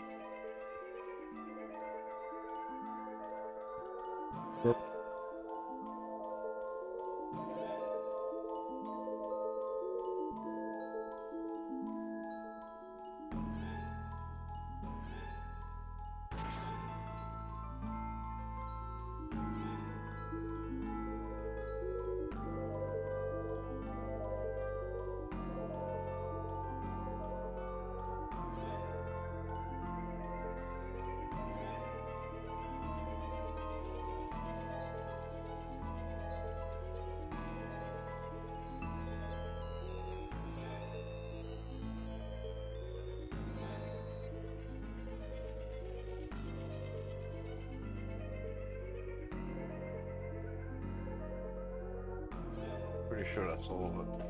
Pretty sure that's all of it.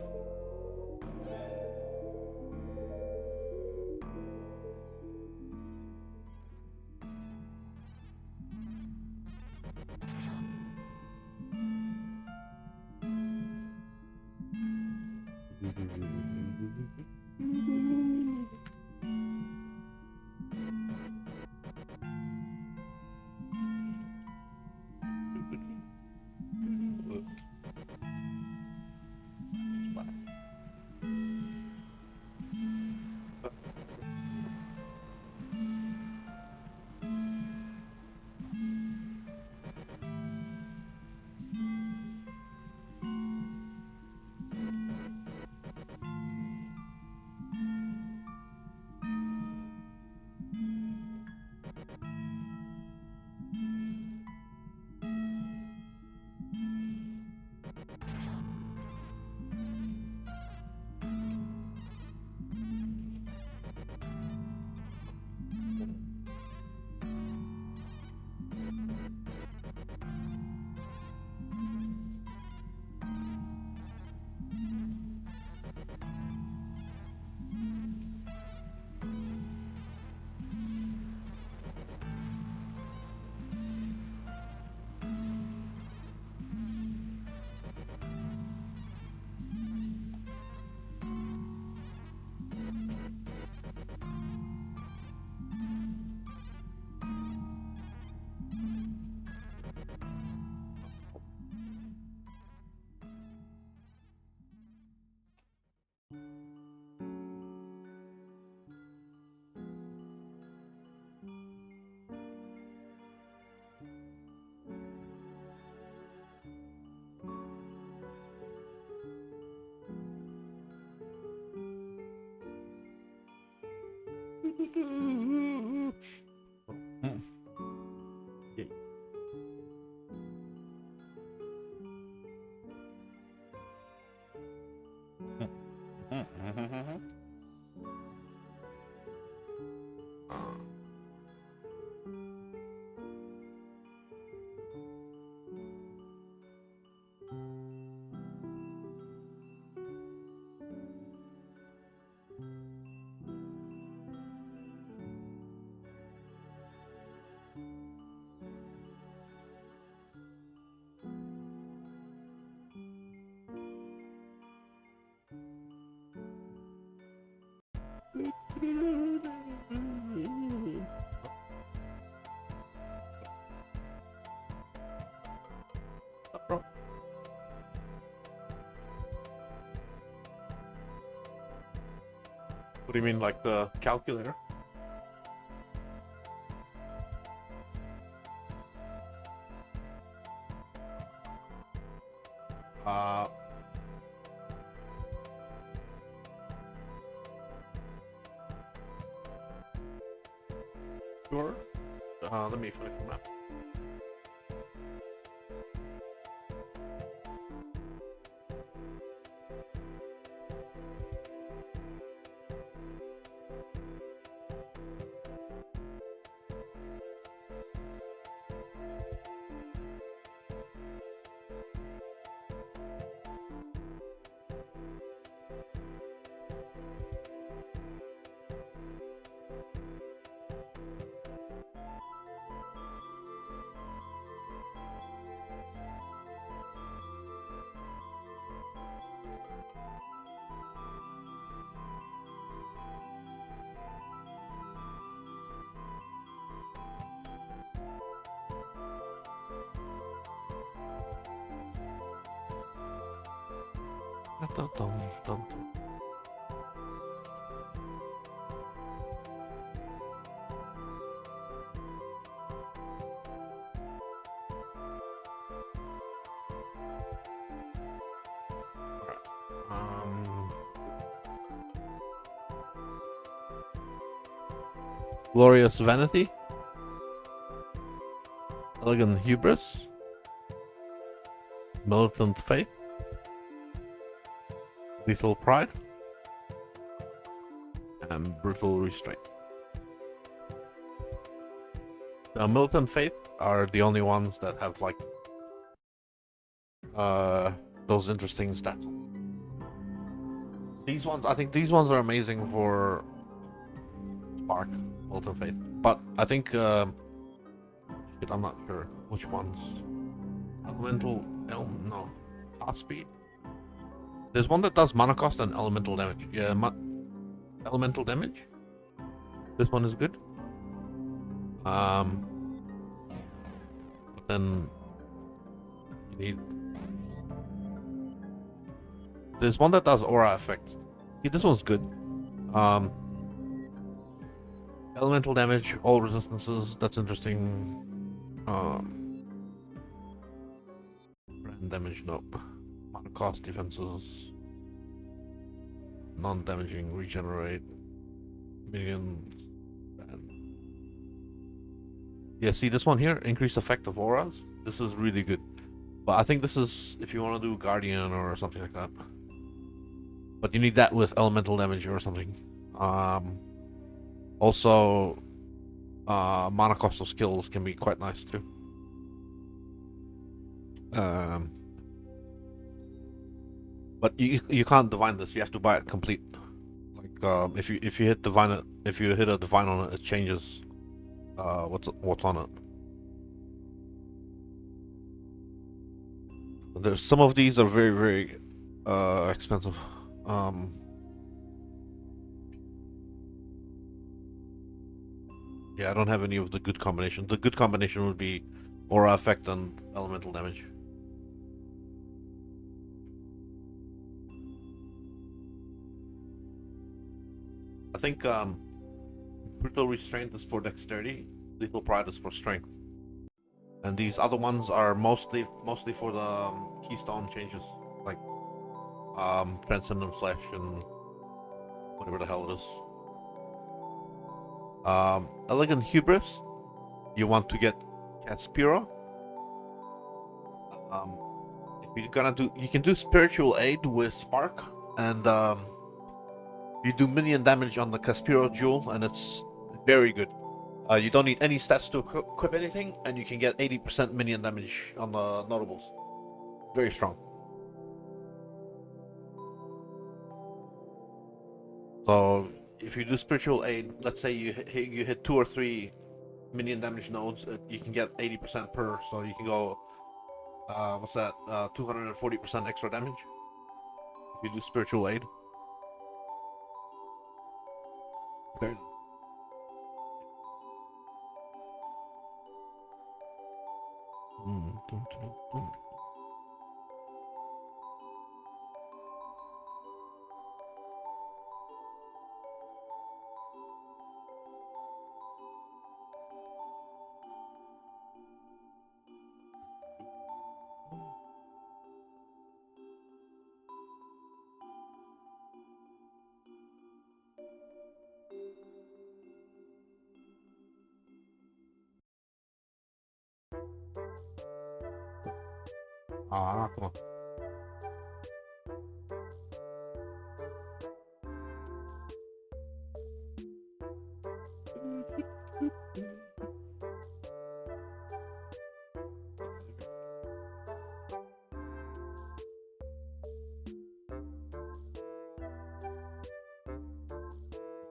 Bro. What do you mean, like the calculator? Sure. Let me find the map. Dun, dun, dun, dun. Glorious Vanity, Elegant Hubris, Militant Faith, Lethal Pride, and Brutal Restraint. The Militant Faith are the only ones that have like those interesting stats. These ones, I think these ones are amazing for Spark, Ultimate Fate. But I think, shit, I'm not sure which ones. Elemental, no, Cast Speed. There's one that does mana cost and elemental damage. Yeah, elemental damage. This one is good. But then you need. There's one that does aura effect. Yeah, this one's good. Elemental damage, all resistances. That's interesting. Brand damage, nope. Mana cost, defenses, non-damaging, regenerate, minions. Yeah, see this one here, increased effect of auras. This is really good. But I think this is if you want to do Guardian or something like that. But you need that with elemental damage or something. Also, mana cost of skills can be quite nice too. But you can't divine this. You have to buy it complete. Like if you hit divine it, if you hit a divine on it, it changes what's on it. There's some of these are very, very expensive. Yeah, I don't have any of the good combination. The good combination would be aura effect and elemental damage. I think brutal restraint is for dexterity, lethal pride is for strength, and these other ones are mostly for the keystone changes, like transcendent flesh and whatever the hell it is. Elegant hubris, you want to get Caspiro. If you're gonna do, you can do spiritual aid with spark, and you do minion damage on the Caspiro jewel, and it's very good. You don't need any stats to equip anything, and you can get 80% minion damage on the notables. Very strong. So if you do spiritual aid, let's say you hit 2 or 3 minion damage nodes, you can get 80% per. So you can go, what's that? 240% extra damage if you do spiritual aid. Very. Come on.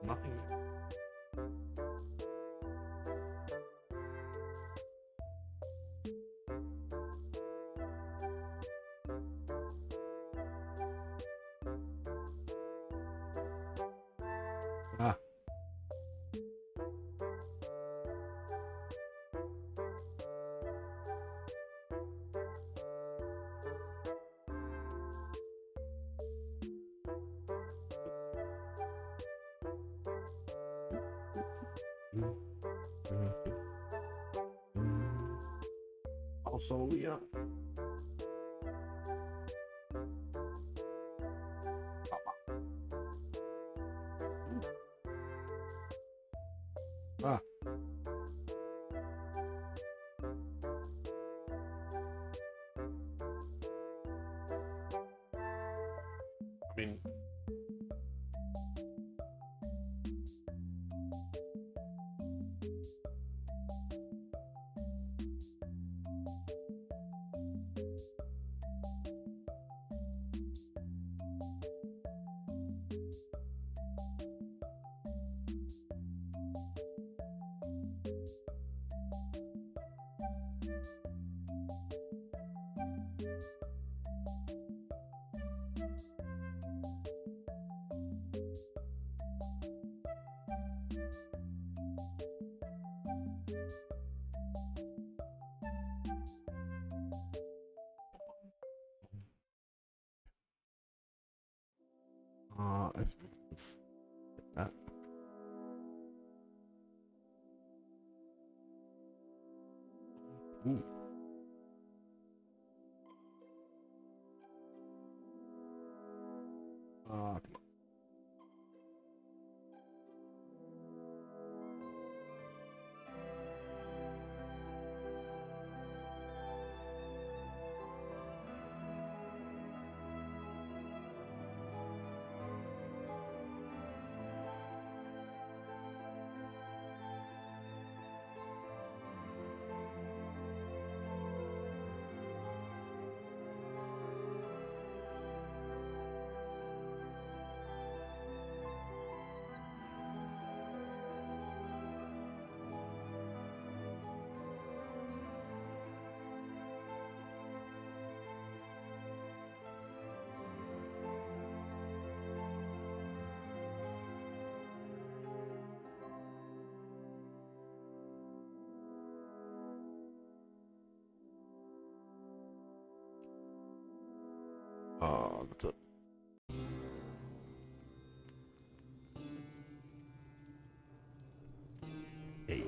Nothing. Ah. Also, yeah. Ah. I mean, Nice. Uh, ooh. Okay. That's it. Hey.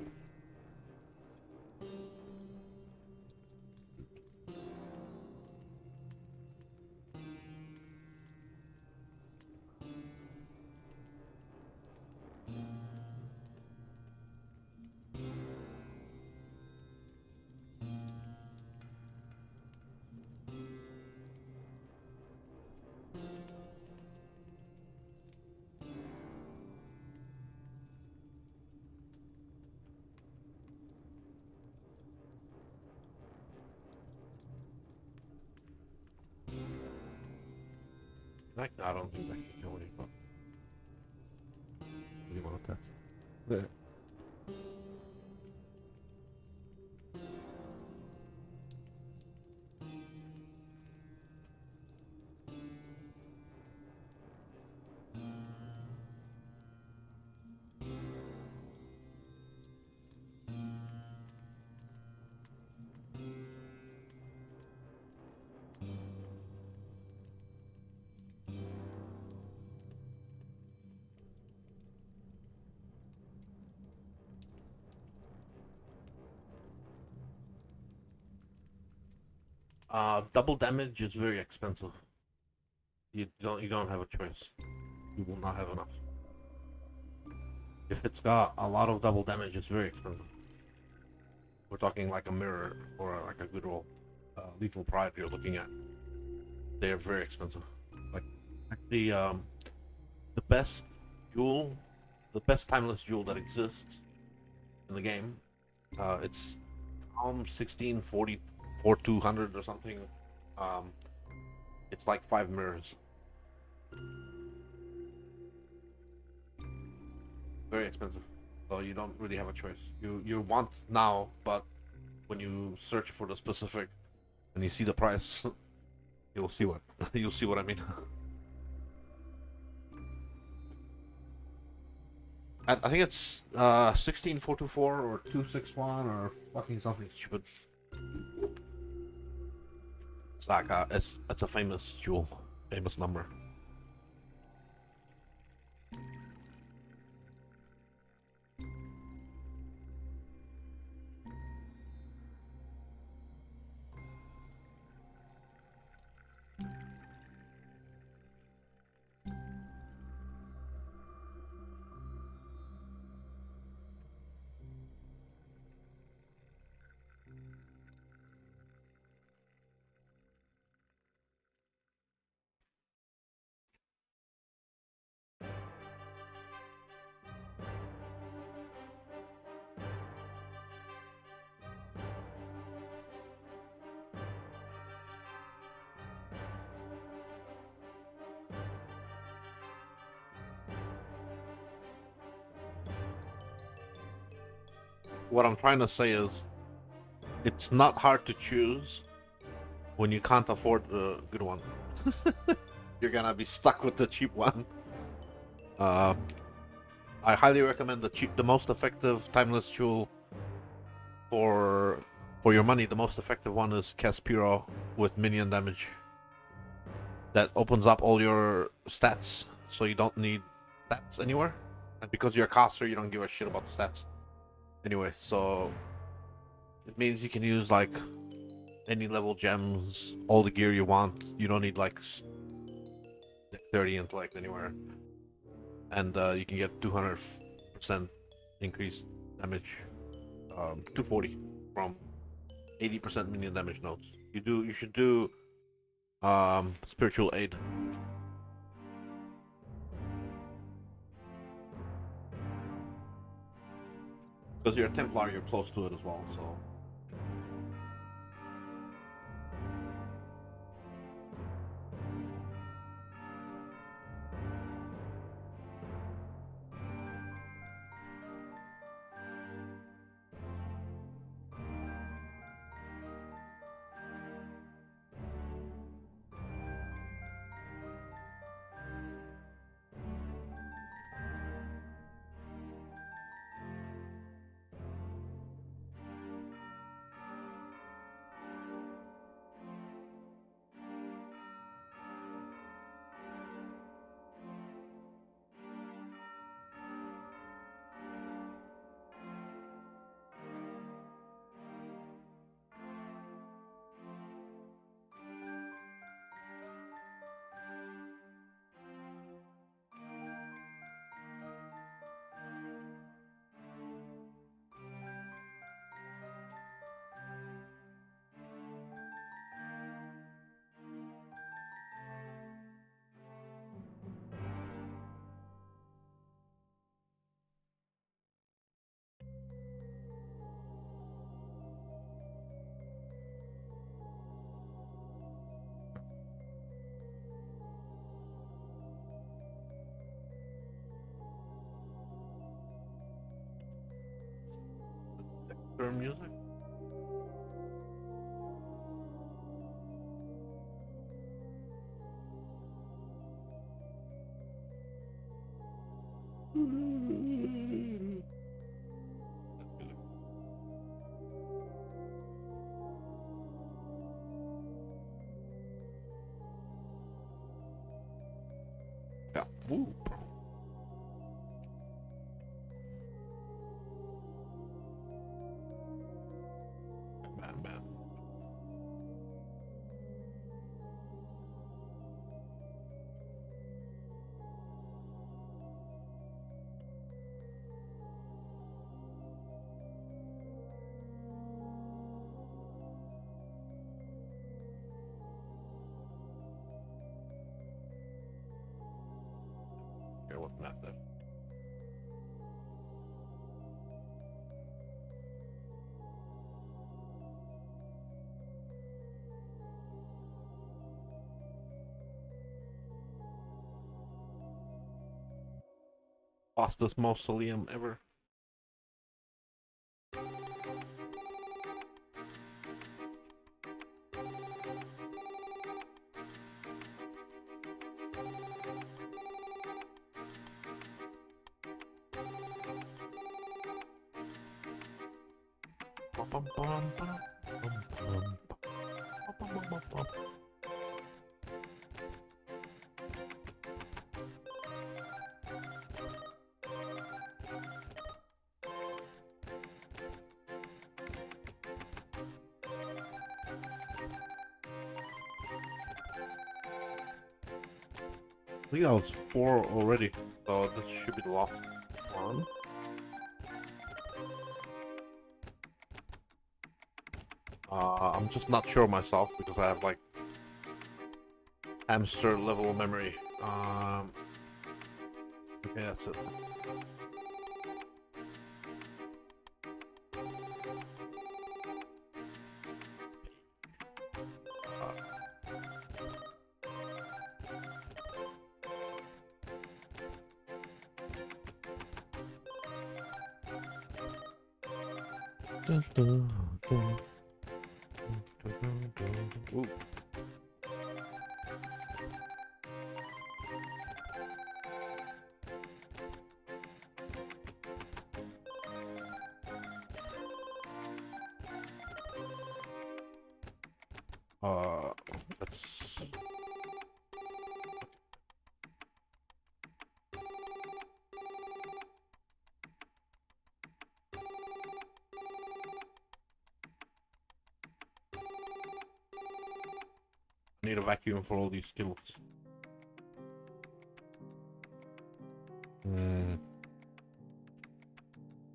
I don't think that can kill me, but what do you want to test? Yeah. Double damage is very expensive. You don't have a choice. You will not have enough. If it's got a lot of double damage, it's very expensive. We're talking like a mirror or like a good old lethal pride you're looking at. They're very expensive. Like the best jewel, the best timeless jewel that exists in the game. It's 1644 200 or something. Um, it's like 5 mirrors. Very expensive. So you don't really have a choice. You want now, but when you search for the specific and you see the price, you'll see what you'll see what I mean. I think it's 16424 or 261 or fucking something stupid. It's like it's a famous jewel, famous number. What I'm trying to say is, it's not hard to choose when you can't afford a good one. You're gonna be stuck with the cheap one. Uh, I highly recommend the most effective timeless jewel for your money. The most effective one is Caspiro with minion damage. That opens up all your stats. so you don't need stats anywhere. And because you're a caster, you don't give a shit about the stats. Anyway, so it means you can use like any level gems, all the gear you want. You don't need like 30 intellect anywhere. And you can get 200% increased damage, 240 from 80% minion damage nodes. You should do spiritual aid. Because you're a Templar, you're close to it as well, so. Music. Yeah. Woo. Man. Here, what map that? Fastest mausoleum ever. I think that was 4 already, so this should be the last one. I'm just not sure myself because I have like hamster level memory. Okay, that's it. Ooh. Let's Need a vacuum for all these skills. Hmm.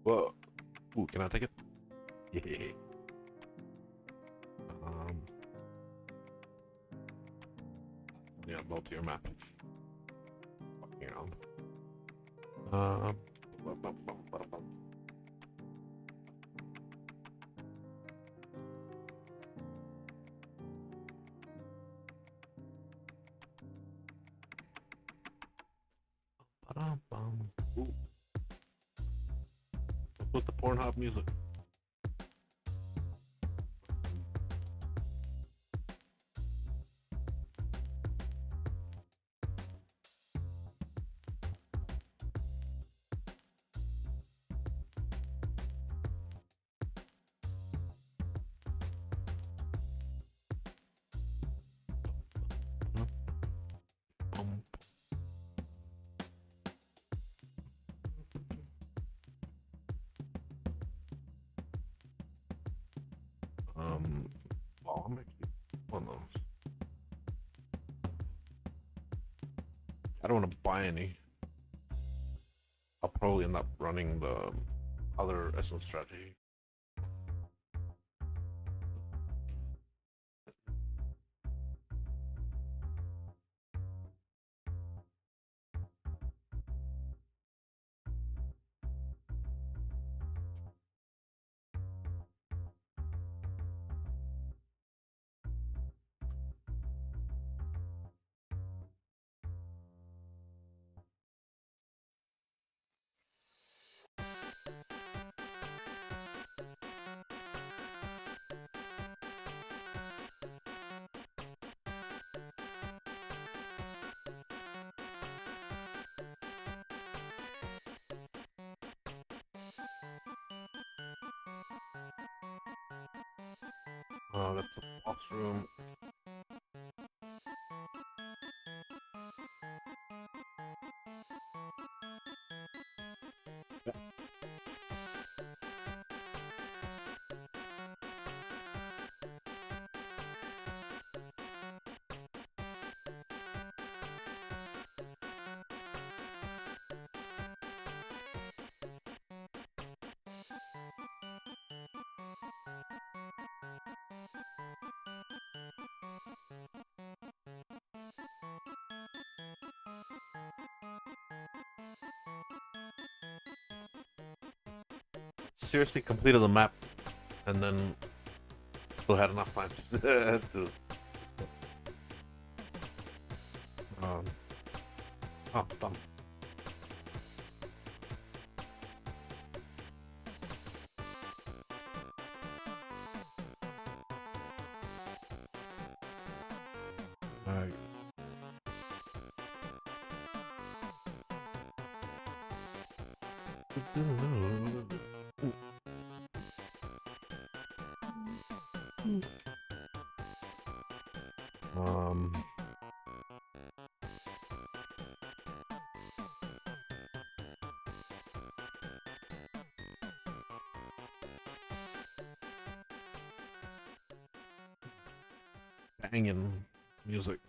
Whoa. Ooh, can I take it? Yeah. Yeah, both your map. Fucking around. Um. Ooh. Let's put the Pornhub music. Um, well, I'm actually one of those. I don't want to buy any. I'll probably end up running the other essence strategy. That's the boss room. Seriously completed the map and then still had enough time to um oh done. Alright. Um Banging music.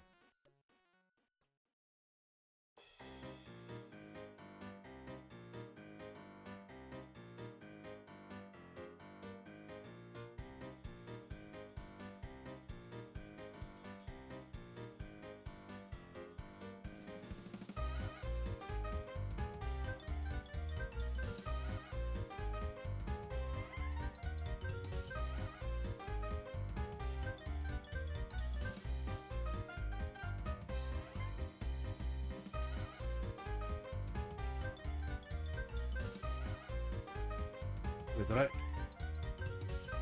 Wait, did I?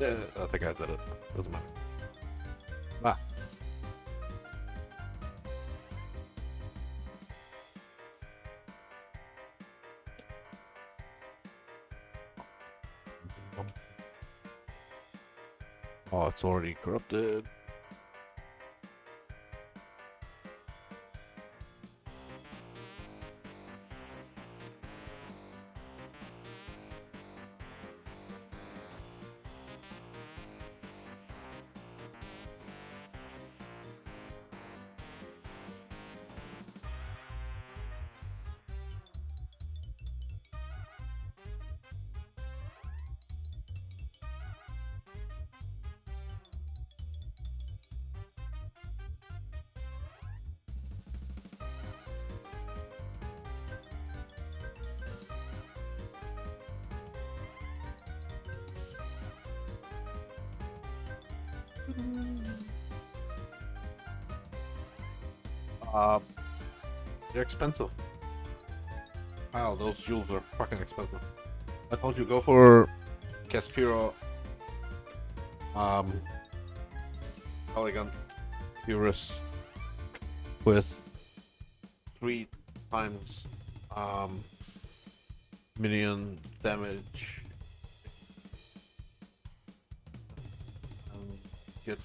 Yeah, I think I did it. Doesn't matter. Ah. Oh, it's already corrupted. Uh, they're expensive. Wow, those jewels are fucking expensive. I told you go for Caspiro, Elegant, Purus with 3 times minion damage and get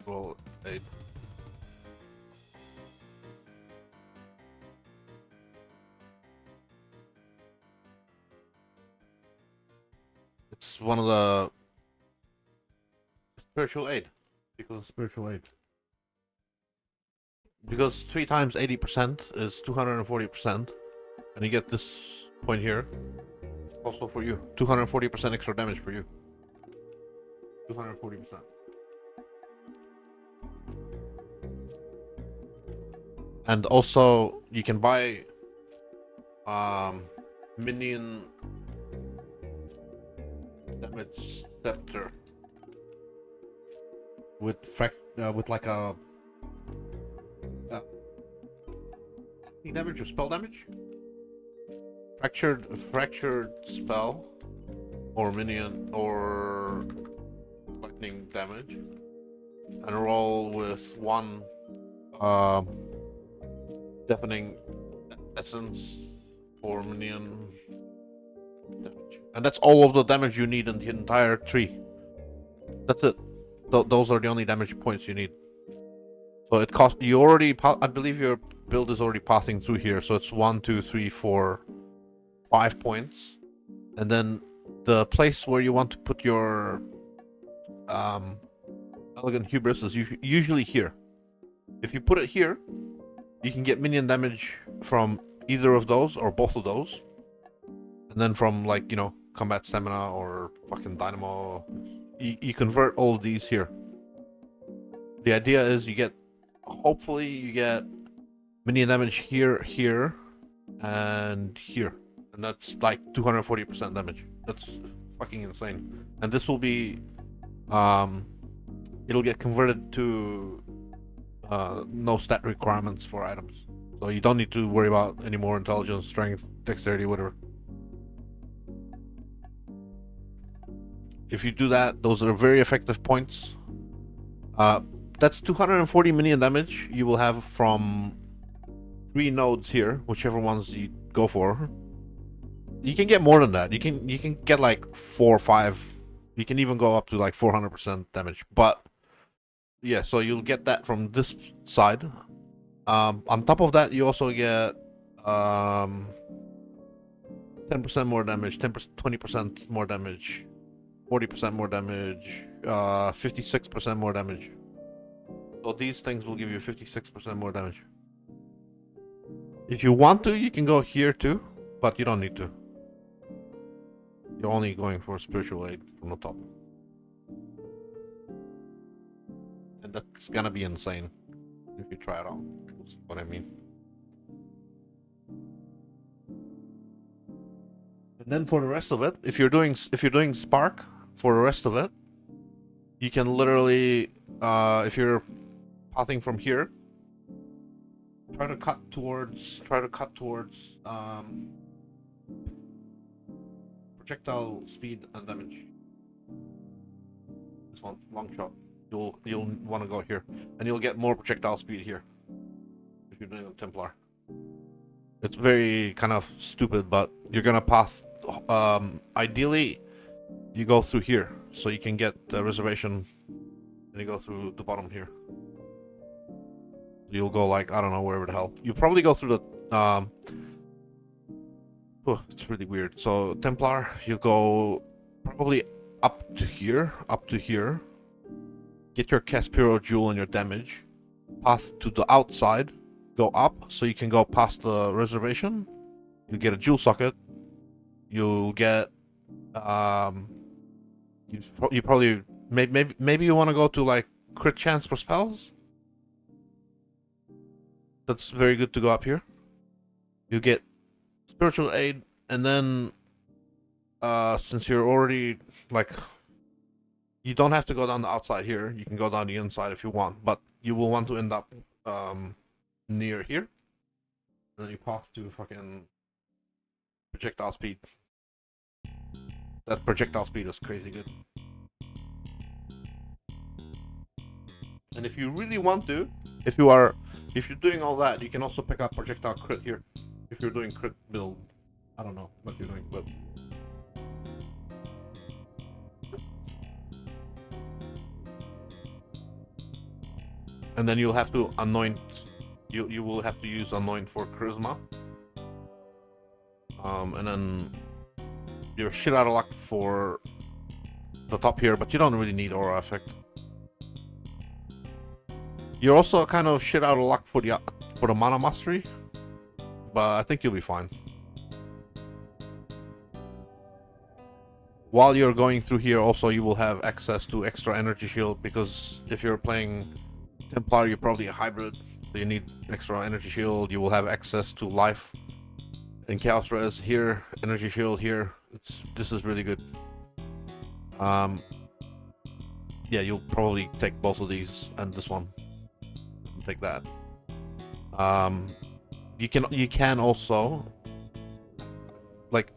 well 8. It's one of the spiritual aid because of spiritual aid. Because 3 times 80% is 240%, and you get this point here. Also for you, 240% extra damage for you. 240%. And also, you can buy minion damage scepter with like a damage or spell damage. Fractured spell or minion or lightning damage, and roll with 1 deafening essence for minion damage, and that's all of the damage you need in the entire tree. That's it. Those are the only damage points you need. So it costs you already. I believe your build is already passing through here, so it's 1, 2, 3, 4, 5 points, and then the place where you want to put your elegant hubris is usually here. If you put it here, you can get minion damage from either of those or both of those, and then from, like, you know, combat stamina or fucking dynamo, you convert all of these here. The idea is hopefully you get minion damage here, here, and here. And that's like 240% damage. That's fucking insane. And this will be, it'll get converted to no stat requirements for items. So you don't need to worry about any more intelligence, strength, dexterity, whatever. If you do that, those are very effective points. That's 240 minion damage you will have from 3 nodes here, whichever ones you go for. You can get more than that. You can get like 4 or 5. You can even go up to like 400% damage. But yeah, so you'll get that from this side. On top of that, you also get 10% more damage, 20% more damage, 40% more damage, 56% more damage. So these things will give you 56% more damage. If you want to, you can go here too, but you don't need to. You're only going for spiritual aid from the top. And that's gonna be insane if you try it out. That's what I mean. And then for the rest of it, if you're doing Spark, for the rest of it, you can literally, if you're pathing from here, try to cut towards projectile speed and damage. This one, long shot. You'll want to go here, and you'll get more projectile speed here if you're doing a Templar. It's very kind of stupid, but you're gonna path. Ideally, you go through here, so you can get the reservation, and you go through the bottom here. You'll go, like, I don't know, wherever the hell. You probably go through the it's really weird. So Templar, you go probably up to here, get your Caspiro jewel and your damage, path to the outside, go up so you can go past the reservation. You get a jewel socket. You'll get you probably maybe you want to go to, like, crit chance for spells. That's very good to go up here. You get spiritual aid, and then since you're already, like, You don't have to go down the outside here. You can go down the inside if you want, but you will want to end up near here. And then you pass to fucking projectile speed. That projectile speed is crazy good. And if you really want to, if you're doing all that, you can also pick up projectile crit here. If you're doing crit build, I don't know what you're doing, but and then you'll have to anoint. You will have to use anoint for charisma. And then you're shit out of luck for the top here, but you don't really need aura effect. You're also kind of shit out of luck for the mana mastery, but I think you'll be fine. While you're going through here, also you will have access to extra energy shield, because if you're playing Templar, you're probably a hybrid, so you need extra energy shield. You will have access to life and chaos res here, energy shield here. This is really good. Yeah, you'll probably take both of these and this one. Take that. You can also, like,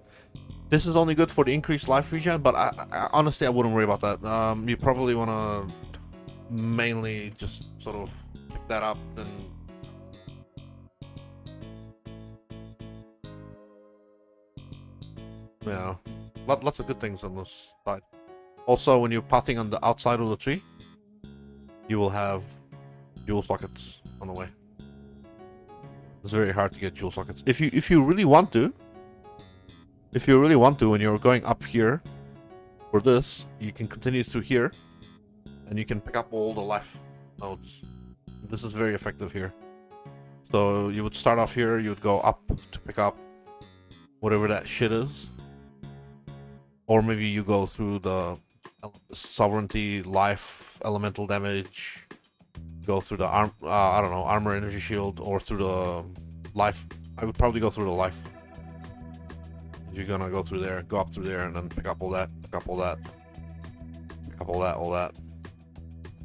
this is only good for the increased life regen, but I honestly I wouldn't worry about that. You probably want to mainly just sort of pick that up and yeah, lots of good things on this side. Also, when you're pathing on the outside of the tree, you will have jewel sockets on the way. It's very hard to get jewel sockets. If you really want to, when you're going up here for this, you can continue through here, and you can pick up all the life nodes. This is very effective here. So you would start off here, you would go up to pick up whatever that shit is, or maybe you go through the sovereignty, life, elemental damage. Go through the I don't know, armor, energy shield, or through the life. I would probably go through the life. If you're gonna go through there, go up through there, and then pick up all that, pick up all that, pick up all that, all that.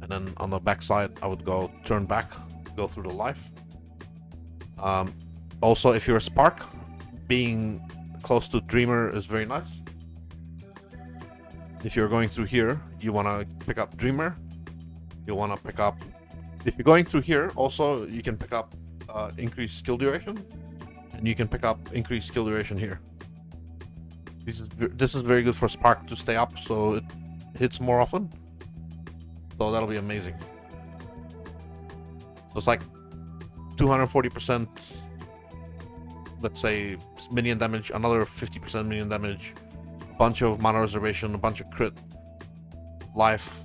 And then on the back side, I would go turn back, go through the life. Also, if you're a spark, being close to Dreamer is very nice. If you're going through here, you wanna pick up Dreamer. You wanna pick up. If you're going through here, also you can pick up increased skill duration, and you can pick up increased skill duration here. This is very good for Spark to stay up, so it hits more often. So that'll be amazing. So it's like 240%, let's say, minion damage, another 50% minion damage, a bunch of mana reservation, a bunch of crit, life.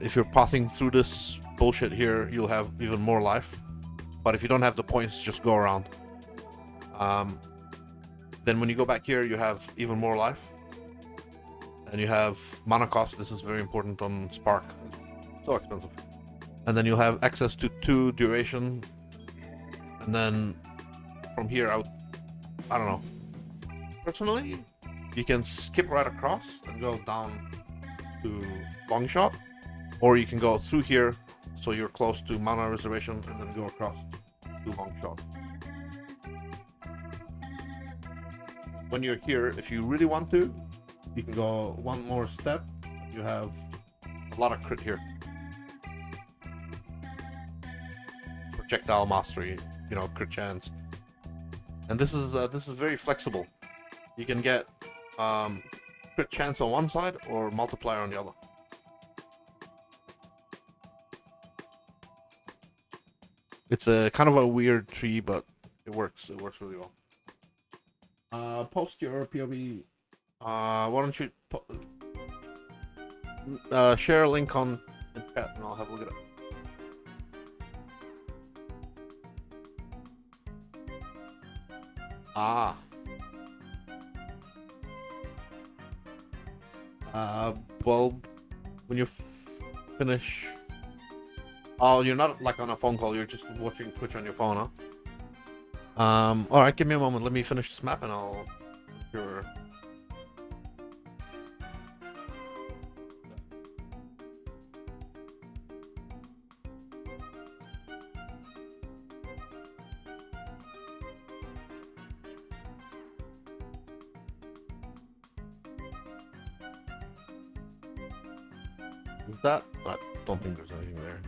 If you're pathing through this bullshit here, you'll have even more life. But if you don't have the points, just go around. Then when you go back here, you have even more life. And you have mana cost. This is very important on Spark. It's so expensive. And then you'll have access to 2 duration. And then from here, I don't know. Personally, you can skip right across and go down to long shot. Or you can go through here, so you're close to mana reservation, and then go across to long shot. When you're here, if you really want to, you can go one more step. You have a lot of crit here. Projectile mastery, you know, crit chance. And this is very flexible. You can get crit chance on one side or multiplier on the other. It's a kind of a weird tree, but it works. It works really well. Post your POV. Why don't you share a link on in chat, and I'll have a look at it. Well, when you finish. Oh, you're not like on a phone call, you're just watching Twitch on your phone, huh? Alright, give me a moment. Let me finish this map and I'll... Sure. Is that? I don't think there's anything there.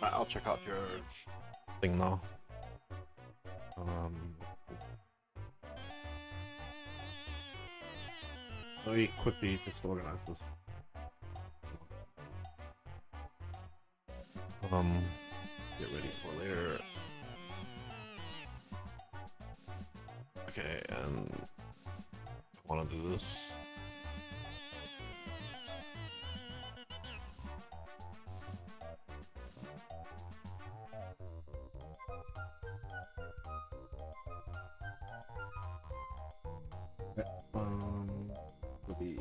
I'll check out your thing now. Let me quickly just organize this. Get ready for later. Okay, and I want to do this. Would be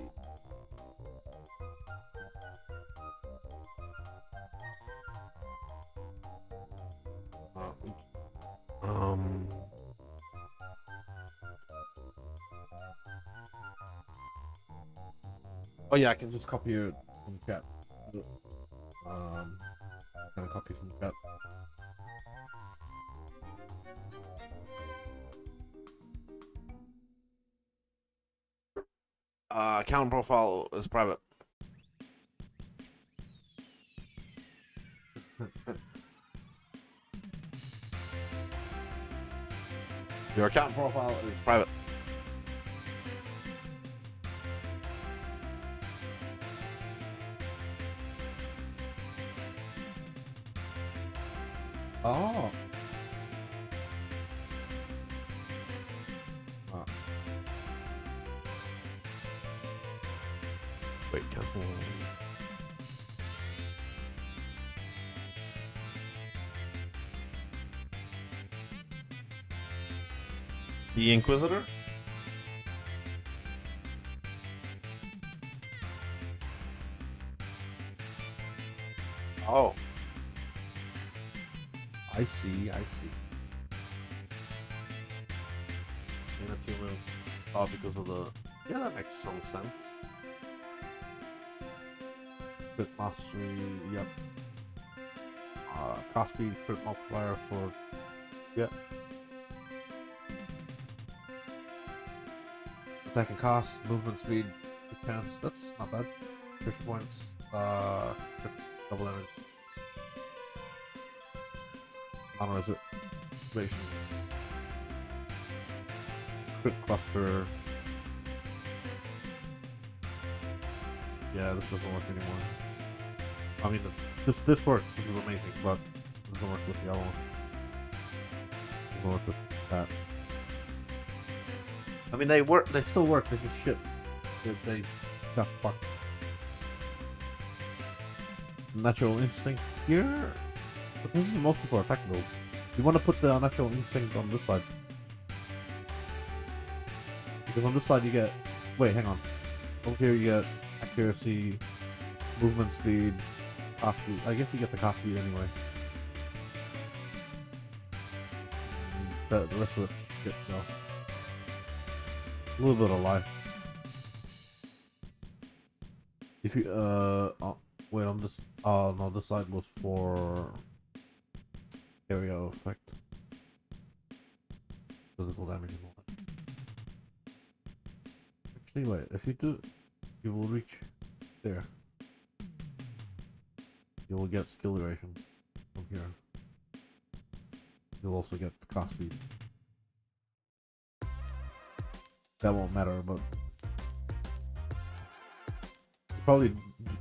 oh yeah, I can just copy it from chat. Gonna copy from chat. Account profile is private. Your account profile is private. Oh. Wait, cancel. The Inquisitor? Oh. I see. In a human. Oh, because of the... Yeah, that makes some sense. Crit mastery, yep. Cost speed, crit multiplier for... Yep. Attack and cost, movement speed, chance. That's not bad. 50 points. Crits, double damage. Non-reservation. Crit cluster. Yeah, this doesn't work anymore. I mean, this works. This is amazing, but it doesn't work with the other one. It doesn't work with that. I mean, they work. They still work. They just shit. They got fucked. Natural instinct here, but this is mostly for attack build. You want to put the natural instinct on this side, because on this side you get. Wait, hang on. Over here you get accuracy, movement speed, cost speed. I guess you get the cost speed anyway. The rest of it's shit though. A little bit of life. If you wait on this. Oh no, this side was for area effect, physical damage and all that. Actually, wait. If you do, you will reach there. You will get skill duration from here. You'll also get the cost speed. That won't matter, but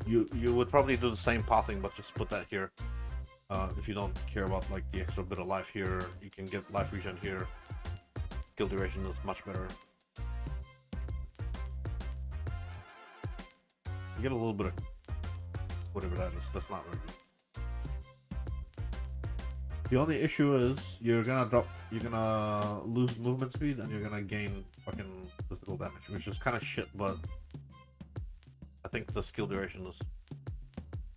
you would probably do the same pathing, but just put that here. If you don't care about like the extra bit of life here, you can get life regen here. Skill duration is much better. You get a little bit of whatever that is. That's not very good. The only issue is you're gonna lose movement speed and you're gonna gain fucking physical damage, which is kind of shit, but I think the skill duration is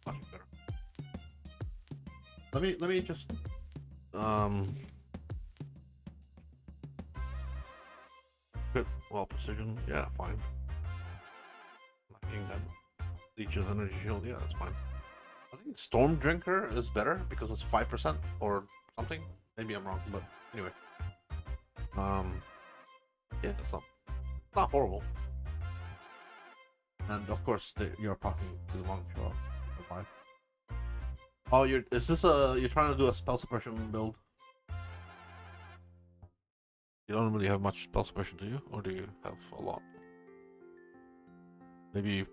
much better. Let me just Crit, well, precision, yeah, fine. Lacking that leeches energy shield, yeah, that's fine. I think Storm Drinker is better because it's 5% or something. Maybe I'm wrong, but anyway. Um, yeah, it's not horrible. And of course, you're talking to the long shot. Why? Oh, you're trying to do a spell suppression build? You don't really have much spell suppression, do you? Or do you have a lot? Maybe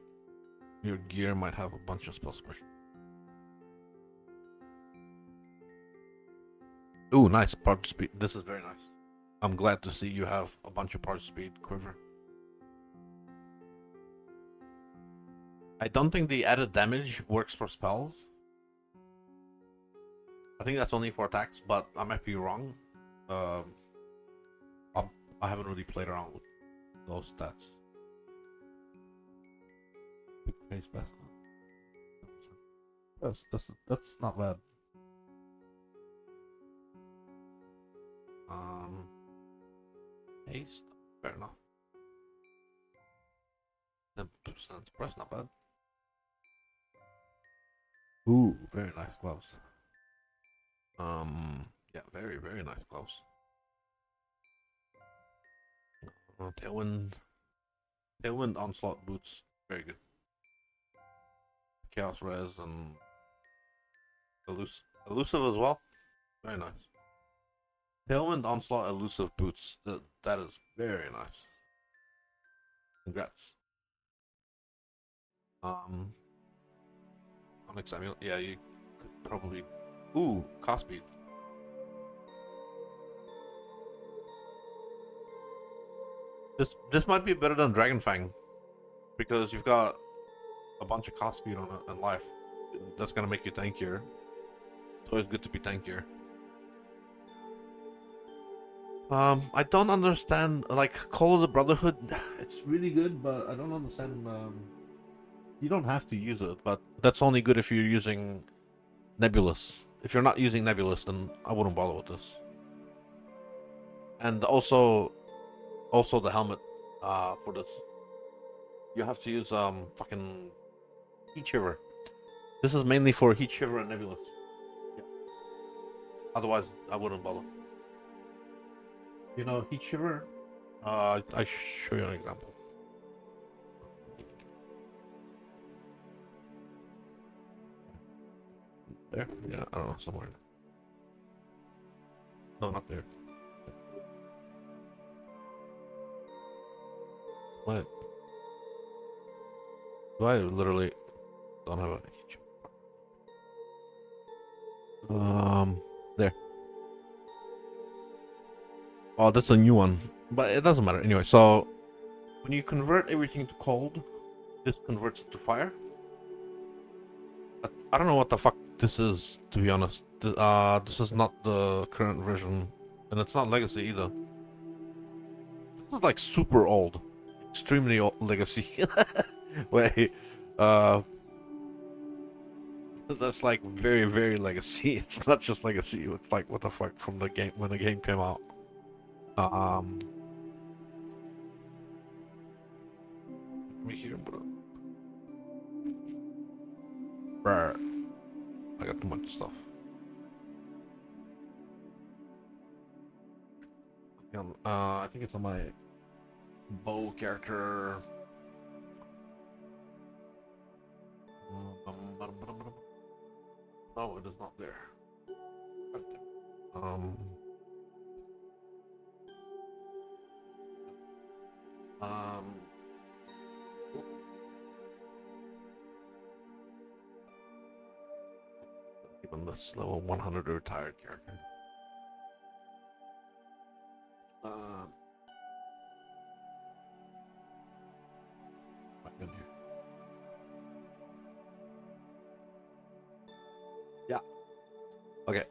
your gear might have a bunch of spell suppression. Ooh, nice. Part speed. This is very nice. I'm glad to see you have a bunch of part speed quiver. I don't think the added damage works for spells. I think that's only for attacks, but I might be wrong. Um, I haven't really played around with those stats. Pace best. That's not bad. Haste, fair enough. 10% press, not bad. Ooh, very nice gloves. Yeah, very, very nice gloves. Tailwind onslaught boots, very good. Chaos res and elusive as well, very nice. Tailwind onslaught elusive boots, that is very nice. Congrats. On Exile, yeah, you could probably. Ooh, cost speed. This might be better than Dragonfang because you've got a bunch of cost speed on it and life. That's gonna make you tankier. It's always good to be tankier. I don't understand. Like Call of the Brotherhood, it's really good, but I don't understand. You don't have to use it, but that's only good if you're using Nebulous. If you're not using Nebulous, then I wouldn't bother with this. And also the helmet for this. You have to use fucking Heat Shiver. This is mainly for Heat Shiver and Nebulous. Yeah. Otherwise, I wouldn't bother. You know, Heat Shiver. I show you an example. There? Yeah, I don't know, somewhere. No, not there. What? I literally don't have a Heat Shiver. There. Oh, that's a new one, but it doesn't matter anyway. So when you convert everything to cold, this converts it to fire. I don't know what the fuck this is, to be honest. This is not the current version, and it's not Legacy either. This is like super old, extremely old Legacy. Wait, uh, that's like very, very Legacy. It's not just Legacy. It's like what the fuck from the game when the game came out. Um, Let me hear, bro. Bruh. I got too much stuff. I think it's on my bow character. No, it is not there. Um. Even this level 100 retired character. Back in here. Yeah. Okay.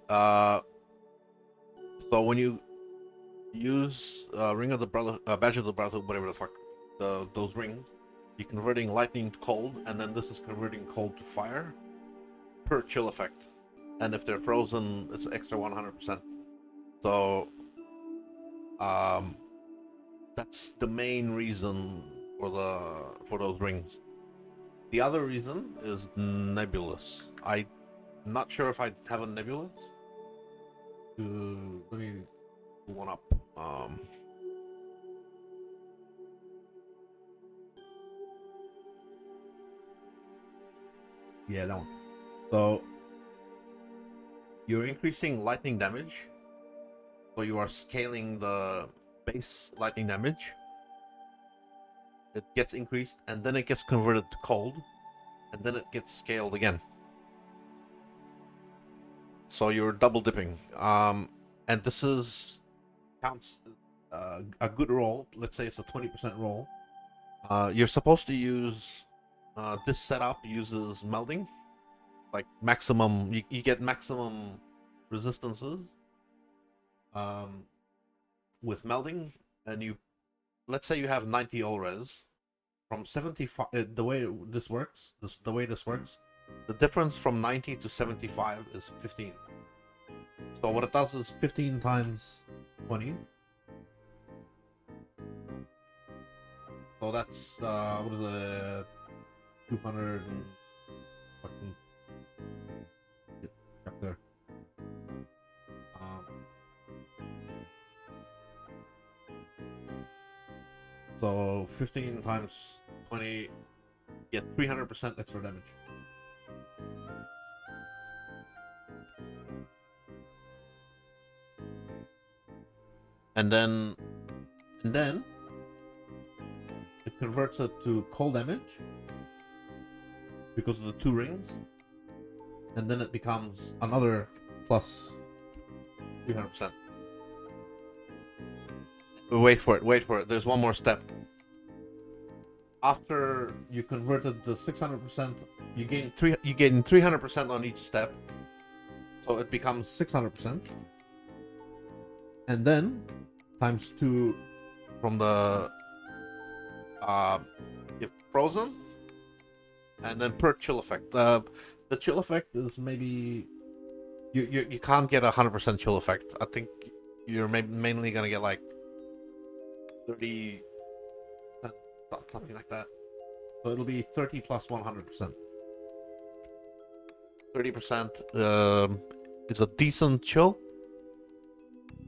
So when you use Ring of the Brother, Badge of the Brotherhood, whatever the fuck, those rings, you're converting lightning to cold, and then this is converting cold to fire per chill effect. And if they're frozen, it's extra 100%. So, um, That's the main reason for those rings. The other reason is nebulous. I'm not sure if I have a nebulous. Let me pull one up. Yeah, that one. So you're increasing lightning damage. So you are scaling the base lightning damage. It gets increased, and then it gets converted to cold, and then it gets scaled again. So you're double dipping. And this is counts a good roll. Let's say it's a 20% roll. You're supposed to use this setup uses melding, like maximum. You get maximum resistances with melding, and let's say you have 90 all res from 75. The way this works, the difference from 90 to 75 is 15. So what it does is 15 times 20. So that's what is it? 200 and fucking up there. So 15 times 20, get 300% extra damage. And then it converts it to cold damage because of the 2 rings, and then it becomes another plus 300%. Wait for it. There's one more step. After you converted the 600%, you gain 300% on each step, so it becomes 600%, and then times 2 from the if frozen, and then per chill effect. The chill effect is maybe you can't get 100% chill effect. I think you're mainly gonna get like 30, something like that. So it'll be 30 plus 100%. 30% is a decent chill,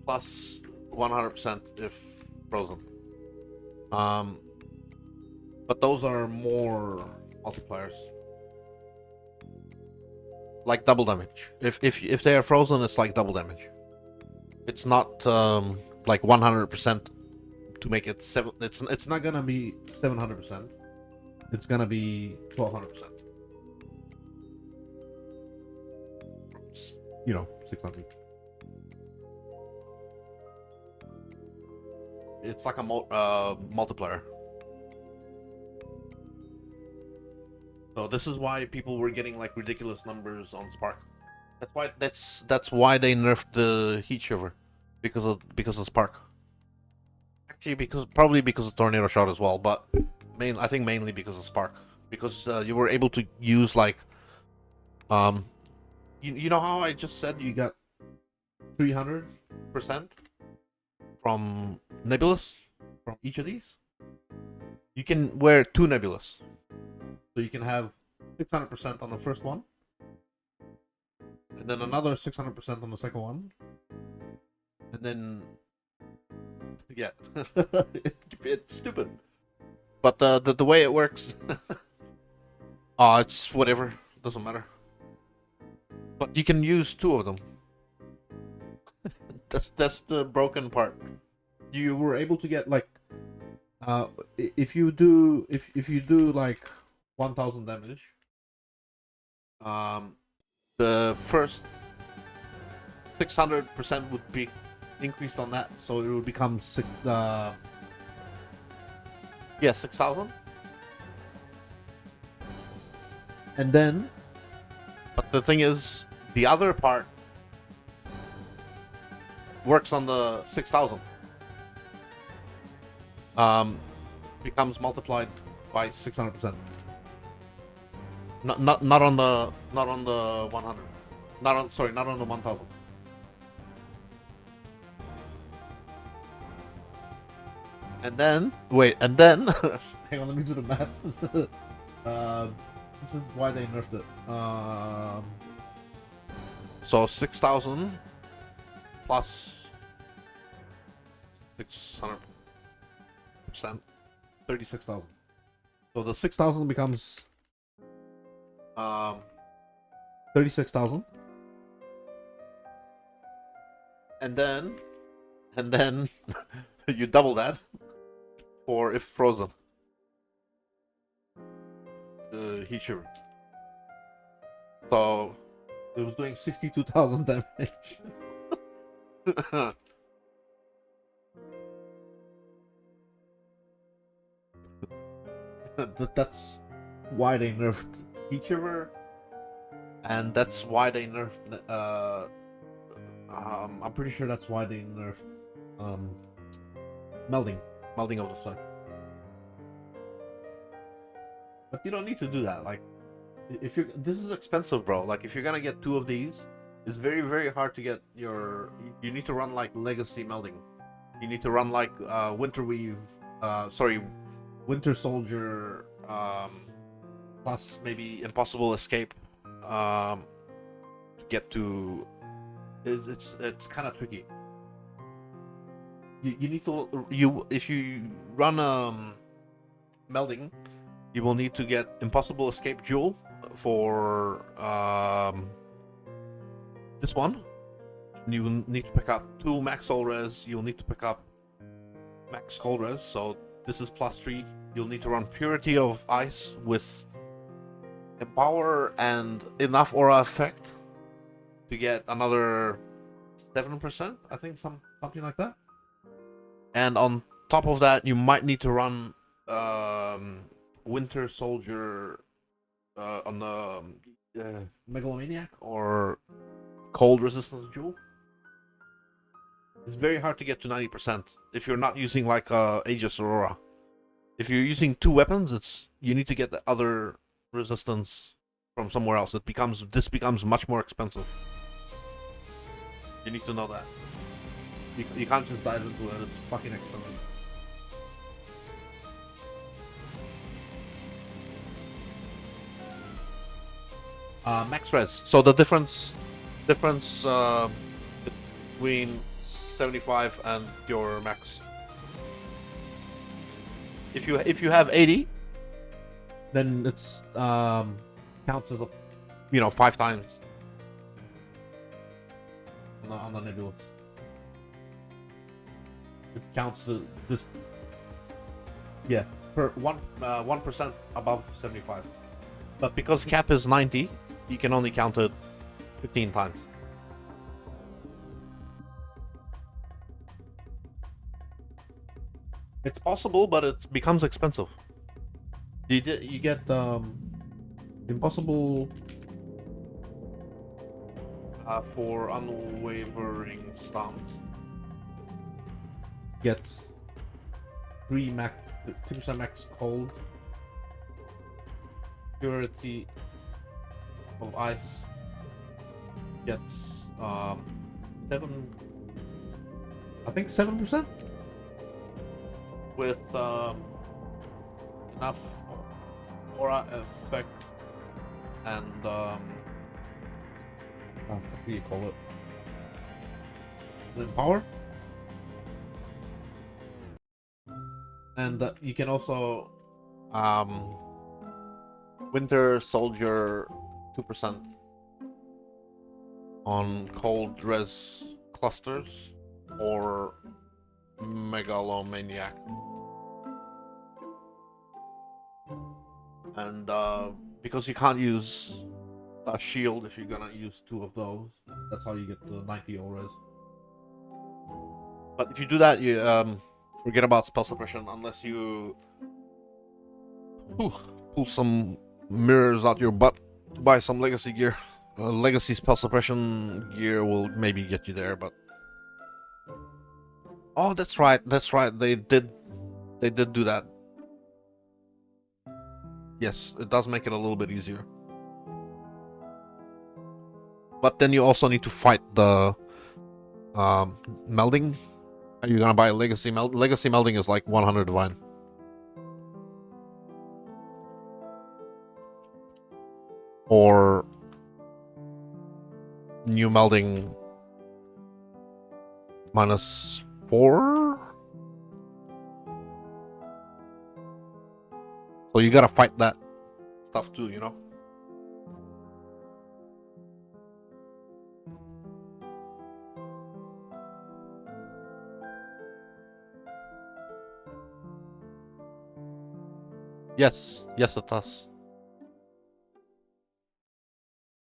plus 100% if frozen. But those are more multipliers, like double damage. If they are frozen, it's like double damage. It's not like 100% to make it 7. It's not gonna be 700%. It's gonna be 1200%. 600. It's like a multiplier. So this is why people were getting like ridiculous numbers on Spark. That's why they nerfed the Heat Shiver, because of Spark. Actually, probably because of Tornado Shot as well, but I think mainly because of Spark, because you were able to use like you know how I just said you got 300% from Nebulous from each of these. You can wear 2 Nebulous. So you can have 600% on the first one, and then another 600% on the second one, and then yeah, it's stupid. But the way it works, it's whatever, doesn't matter. But you can use 2 of them. That's the broken part. You were able to get like, if you do like 1000 damage, the first 600% would be increased on that, so it would become 6,000. And then, but the thing is, the other part works on the 6,000. Becomes multiplied by 600%. Not on the 100. Not on the 1000. And then wait, and then hang on, let me do the math. This is why they nerfed it. So 6,000 plus 600%, 36,000. So the 6,000 becomes 36,000, and then you double that for if frozen. Heat shiver. So it was doing 62,000 damage. That's why they nerfed heat shiver, and that's why they nerfed. I'm pretty sure that's why they nerfed melding of the side. But you don't need to do that. Like, if you this is expensive, bro. Like, if you're gonna get 2 of these, it's very, very hard to get your. You need to run like legacy melding. You need to run like winter weave. Winter soldier. Plus maybe impossible escape. To get to. It's kind of tricky. You need to if you run melding. You will need to get Impossible Escape Jewel for this one. You will need to pick up 2 Max Soul Res. You'll need to pick up Max Cold Res. So this is +3. You'll need to run Purity of Ice with Empower and enough Aura Effect to get another 7%. I think something like that. And on top of that, you might need to run Winter Soldier on the Megalomaniac or Cold Resistance Jewel. It's very hard to get to 90% if you're not using like Aegis Aurora. If you're using 2 weapons, you need to get the other resistance from somewhere else. This becomes much more expensive. You need to know that. You can't just dive into it. It's fucking expensive. Max res. So the difference between 75 and your max. If you have 80, then it's counts as 5 times on the nebulas. It counts this per 1% above 75. But because cap is 90. You can only count it 15 times. It's possible, but it becomes expensive. You get impossible for unwavering stance. Get 3% max cold. Purity of Ice gets 7% with enough aura effect and what do you call it? Power. And you can also Winter Soldier 2% on Cold Res clusters or Megalomaniac. And because you can't use a shield if you're gonna use 2 of those, that's how you get the 90 auras. But if you do that, you forget about spell suppression unless you pull some mirrors out your butt to buy some legacy gear. Legacy spell suppression gear will maybe get you there, but oh, that's right. They did do that. Yes, it does make it a little bit easier. But then you also need to fight the melding Are you gonna buy legacy meld? Legacy melding is like 100 divine. Or new melding -4. So you gotta fight that stuff too, you know? Yes, yes it does.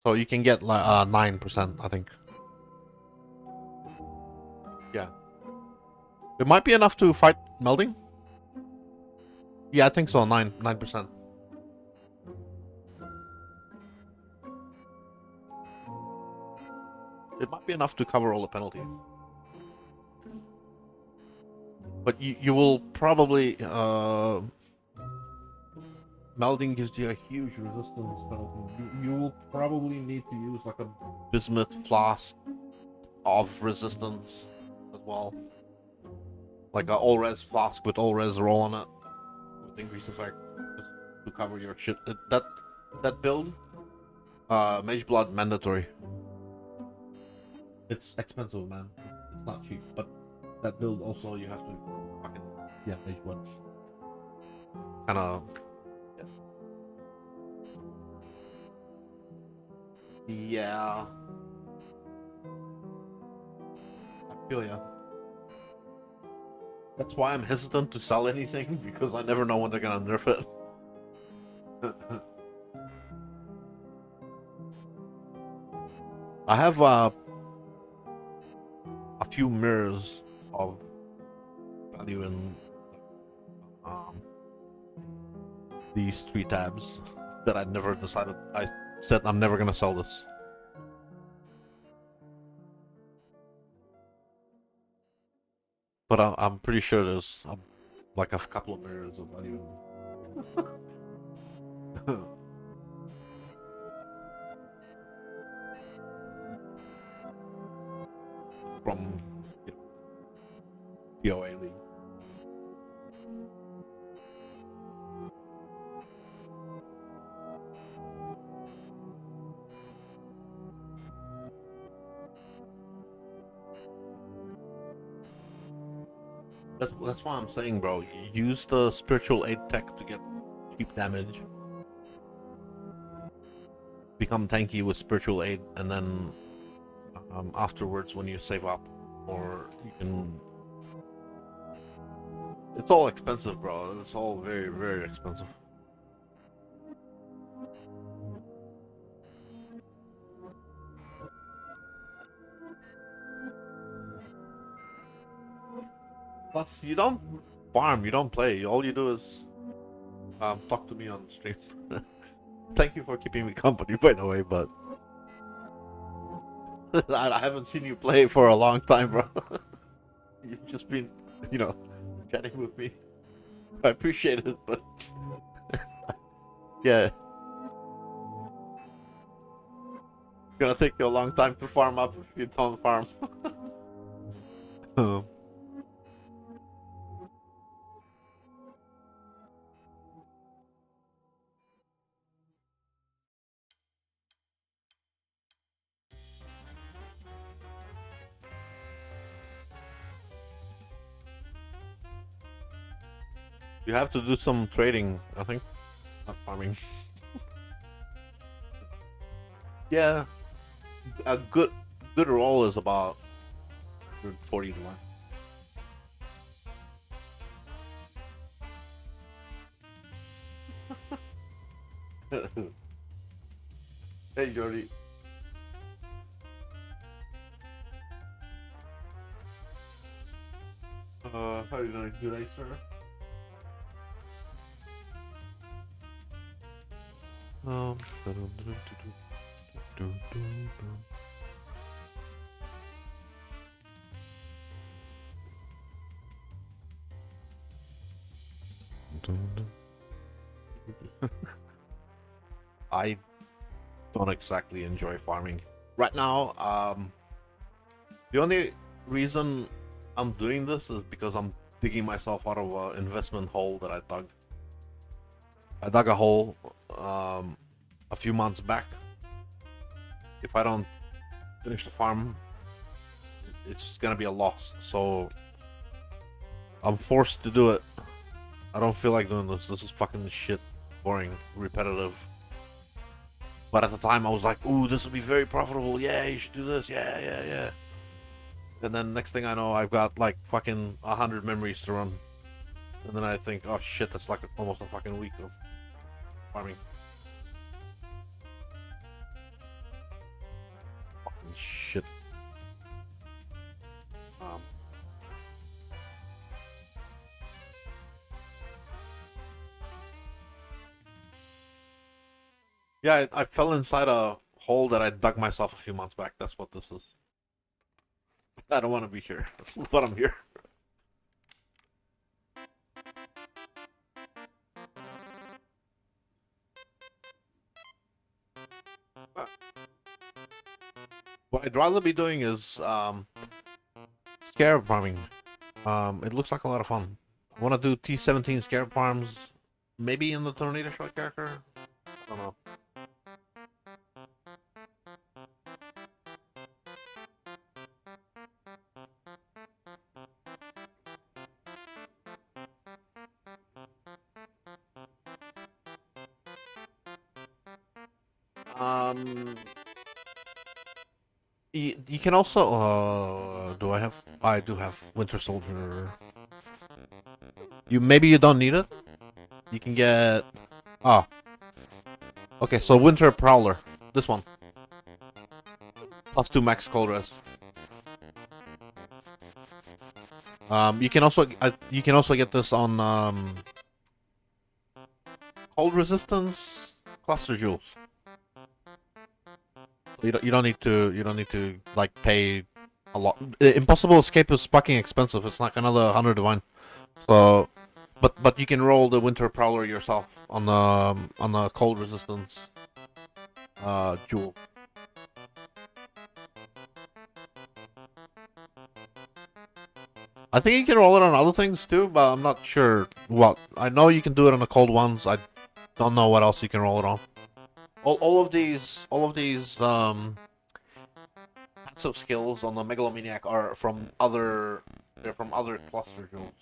So you can get like 9%, I think. Yeah. It might be enough to fight melding. Yeah, I think so. 9%. It might be enough to cover all the penalties. But you will probably melding gives you a huge resistance penalty. You will probably need to use like a bismuth flask of resistance as well. Like a all res flask with all res roll on it with increased effect just to cover your shit. That build, Mage Blood mandatory. It's expensive, man. It's not cheap, but that build also you have to fucking Mage Blood. Kind of. Yeah. I feel ya. That's why I'm hesitant to sell anything, because I never know when they're gonna nerf it. I have a few mirrors of value in these 3 tabs that I never decided. I said I'm never gonna sell this. But I'm pretty sure there's like a couple of mirrors of value. From POA League. That's why I'm saying, bro. Use the spiritual aid tech to get cheap damage. Become tanky with spiritual aid, and then afterwards, when you save up, or you can. It's all expensive, bro. It's all very, very expensive. Plus, you don't farm, you don't play. All you do is talk to me on stream. Thank you for keeping me company, by the way, but I haven't seen you play for a long time, bro. You've just been, chatting with me. I appreciate it, but yeah. It's gonna take you a long time to farm up if you don't farm. You have to do some trading, I think. Not farming. Yeah. A good roll is about 140 to 1. Hey, Jordy. How are you doing today, sir? I don't exactly enjoy farming right now. The only reason I'm doing this is because I'm digging myself out of an investment hole that I dug. I dug a hole a few months back. If I don't finish the farm, it's gonna be a loss. So I'm forced to do it. I don't feel like doing this. This is fucking shit, boring, repetitive. But at the time, I was like, "Ooh, this will be very profitable. Yeah, you should do this. Yeah, yeah, yeah." And then next thing I know, I've got like fucking 100 memories to run. And then I think, "Oh shit, that's like almost a fucking week of farming." Fucking shit. Um, yeah, I fell inside a hole that I dug myself a few months back. That's what this is. I don't want to be here, but I'm here. What I'd rather be doing is scarab farming. It looks like a lot of fun. I want to do T17 scarab farms, maybe in the tornado short character. I don't know. Um, you can also do I have? I do have Winter Soldier. You don't need it. You can get ah okay. So Winter Prowler, this one +2 max cold res. You can also get this on cold resistance cluster jewels. You don't need to like pay a lot. Impossible Escape is fucking expensive. It's like another 100 divine. So, but you can roll the Winter Prowler yourself on the cold resistance jewel. I think you can roll it on other things too, but I'm not sure what. I know you can do it on the cold ones. I don't know what else you can roll it on. All of these passive skills on the Megalomaniac are from other cluster jewels.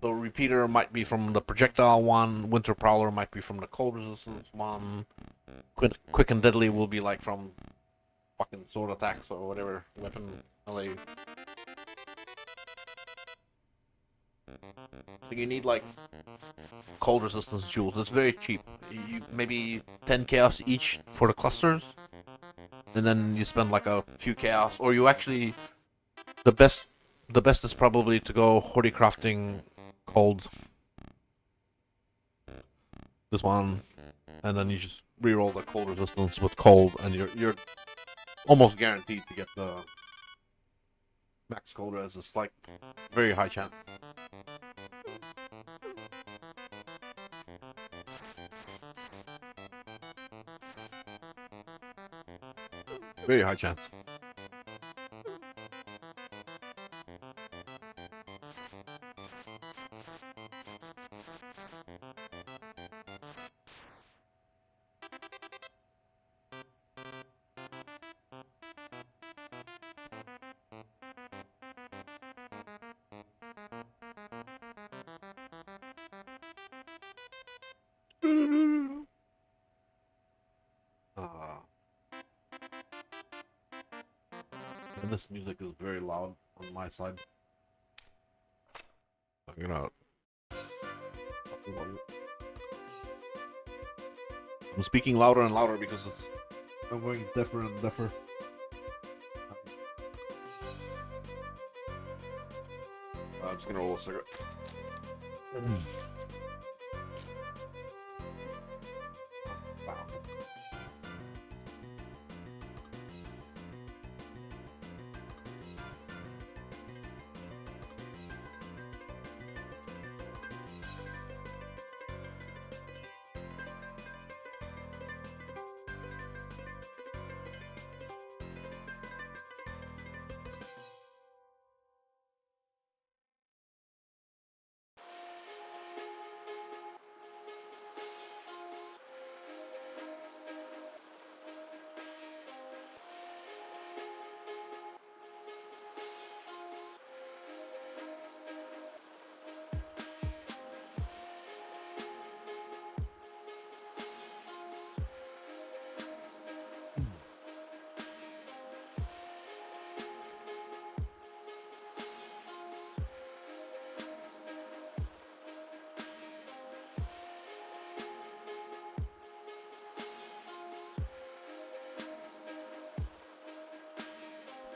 So Repeater might be from the projectile one, Winter Prowler might be from the cold resistance one, Quick and Deadly will be like from fucking sword attacks or whatever weapon they. So you need like cold resistance jewels. It's very cheap. Maybe 10 chaos each for the clusters, and then you spend like a few chaos, or you actually the best is probably to go Horde crafting cold. This one, and then you just reroll the cold resistance with cold, and you're almost guaranteed to get the max cold res. It's like very high chance. Very high chance. And this music is very loud on my side. I'm gonna. I'm speaking louder and louder because I'm going deafer and deafer. I'm just gonna roll a cigarette. Wow.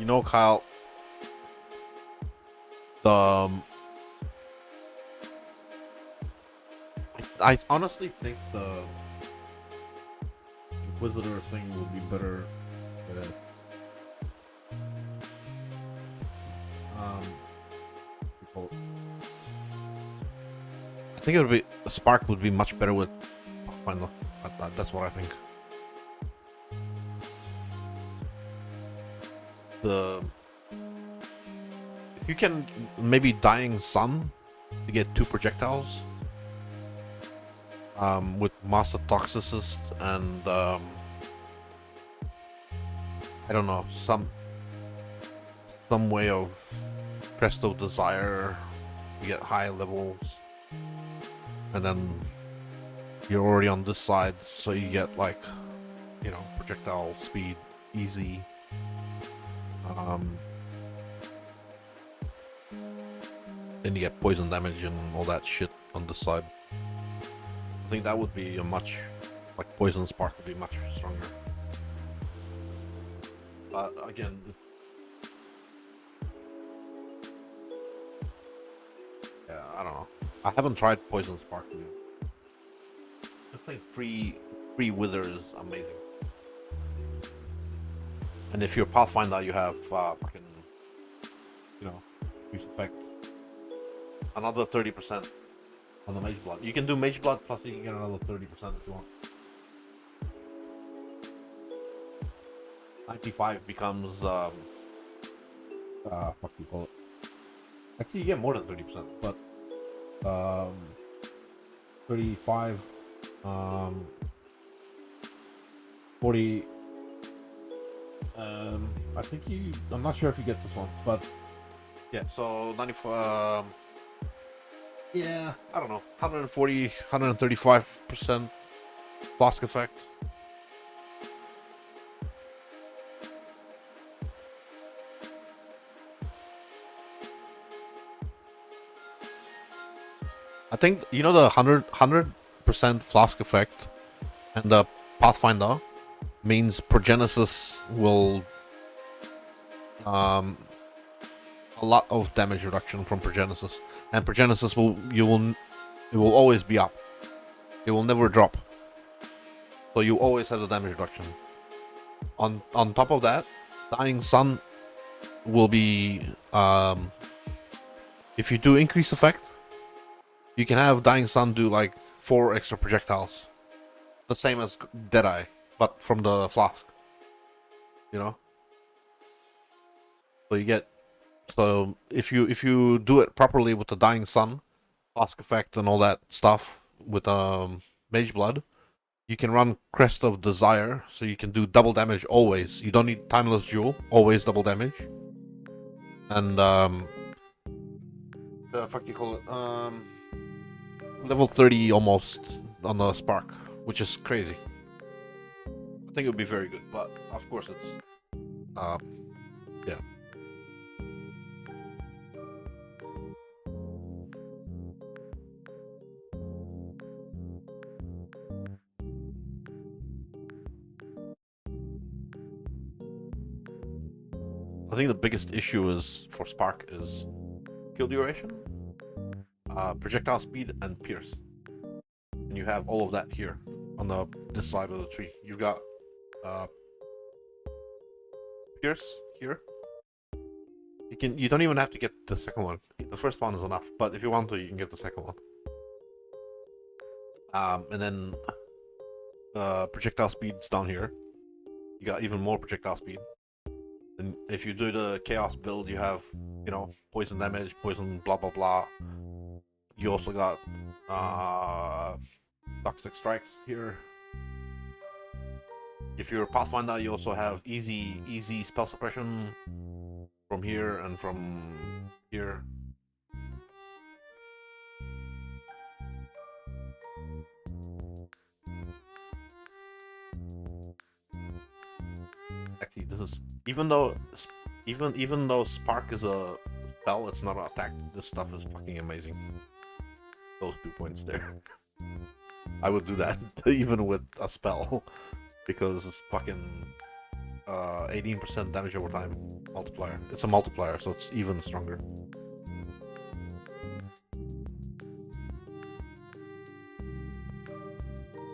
You know, Kyle, the I honestly think the Inquisitor thing would be better with people. I think it would be Spark would be much better with Pathfinder. That's what I think. The if you can maybe Dying Sun to get 2 projectiles with Master Toxicist and I don't know, some way of Presto Desire to get high levels, and then you're already on this side, so you get like, you know, projectile speed easy. Then you get poison damage and all that shit on this side. I think that would be a much, like Poison Spark would be much stronger. But again, yeah, I don't know. I haven't tried Poison Spark yet. I think free Wither is amazing. And if you're Pathfinder, you have fucking, you know, use effect. Another 30% on the Mage Blood. You can do Mage Blood plus you can get another 30% if you want. 95 becomes what do you call it? Actually, you get more than 30%, but 35, 40. I think I'm not sure if you get this one, but yeah. So 95. Yeah, I don't know. 140, 135% flask effect. I think, you know, the 100% flask effect and the Pathfinder means Progenesis will a lot of damage reduction from Progenesis, and Progenesis it will always be up. It will never drop. So you always have the damage reduction. On top of that, Dying Sun will be if you do increase effect, you can have Dying Sun do like 4 extra projectiles. The same as Deadeye, but from the flask. You know? So you get, so if you do it properly with the Dying Sun, flask effect and all that stuff with Mage Blood, you can run Crest of Desire, so you can do double damage always. You don't need Timeless Jewel, always double damage. And fuck you call it? Level 30 almost on the Spark, which is crazy. I think it would be very good, but of course it's yeah. I think the biggest issue is for Spark is kill duration, projectile speed, and pierce. And you have all of that here on this side of the tree. You've got pierce here. You don't even have to get the second one. The first one is enough, but if you want to, you can get the second one. And then projectile speed's down here. You got even more projectile speed. And if you do the chaos build, you have, you know, poison damage, poison blah blah blah. You also got toxic strikes here. If you're a Pathfinder, you also have easy spell suppression from here and from here. Actually, this is even though Spark is a spell, it's not an attack. This stuff is fucking amazing. Those 2 points there. I would do that even with a spell because it's fucking 18% damage over time multiplier. It's a multiplier, so it's even stronger.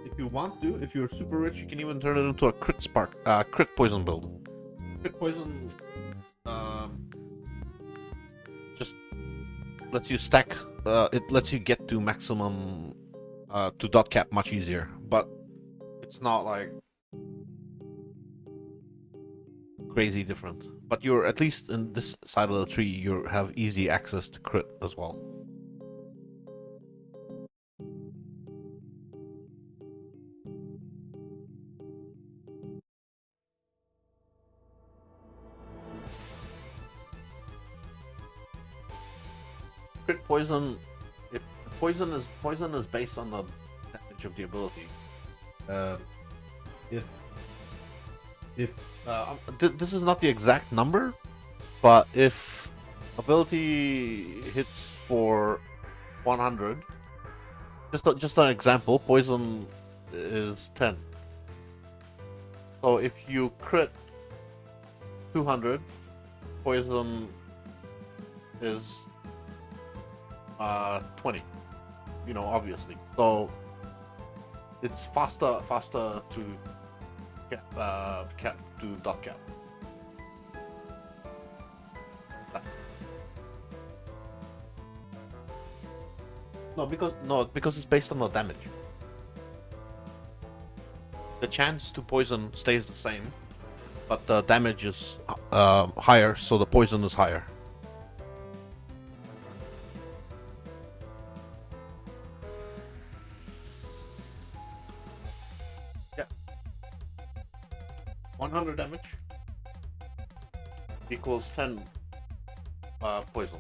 If you want to, if you're super rich, you can even turn it into a crit poison build. Crit poison just lets you stack. It lets you get to maximum to dot cap much easier, but it's not like crazy different. But you're at least in this side of the tree, you have easy access to crit as well. Crit poison, if poison is based on the damage of the ability. Uh, if this is not the exact number, but if ability hits for 100, just an example, poison is 10. So if you crit 200, poison is 20. You know, obviously. So it's faster to cap to dot cap. Because it's based on the damage. The chance to poison stays the same, but the damage is higher, so the poison is higher. Yeah. 100 damage equals 10 poison.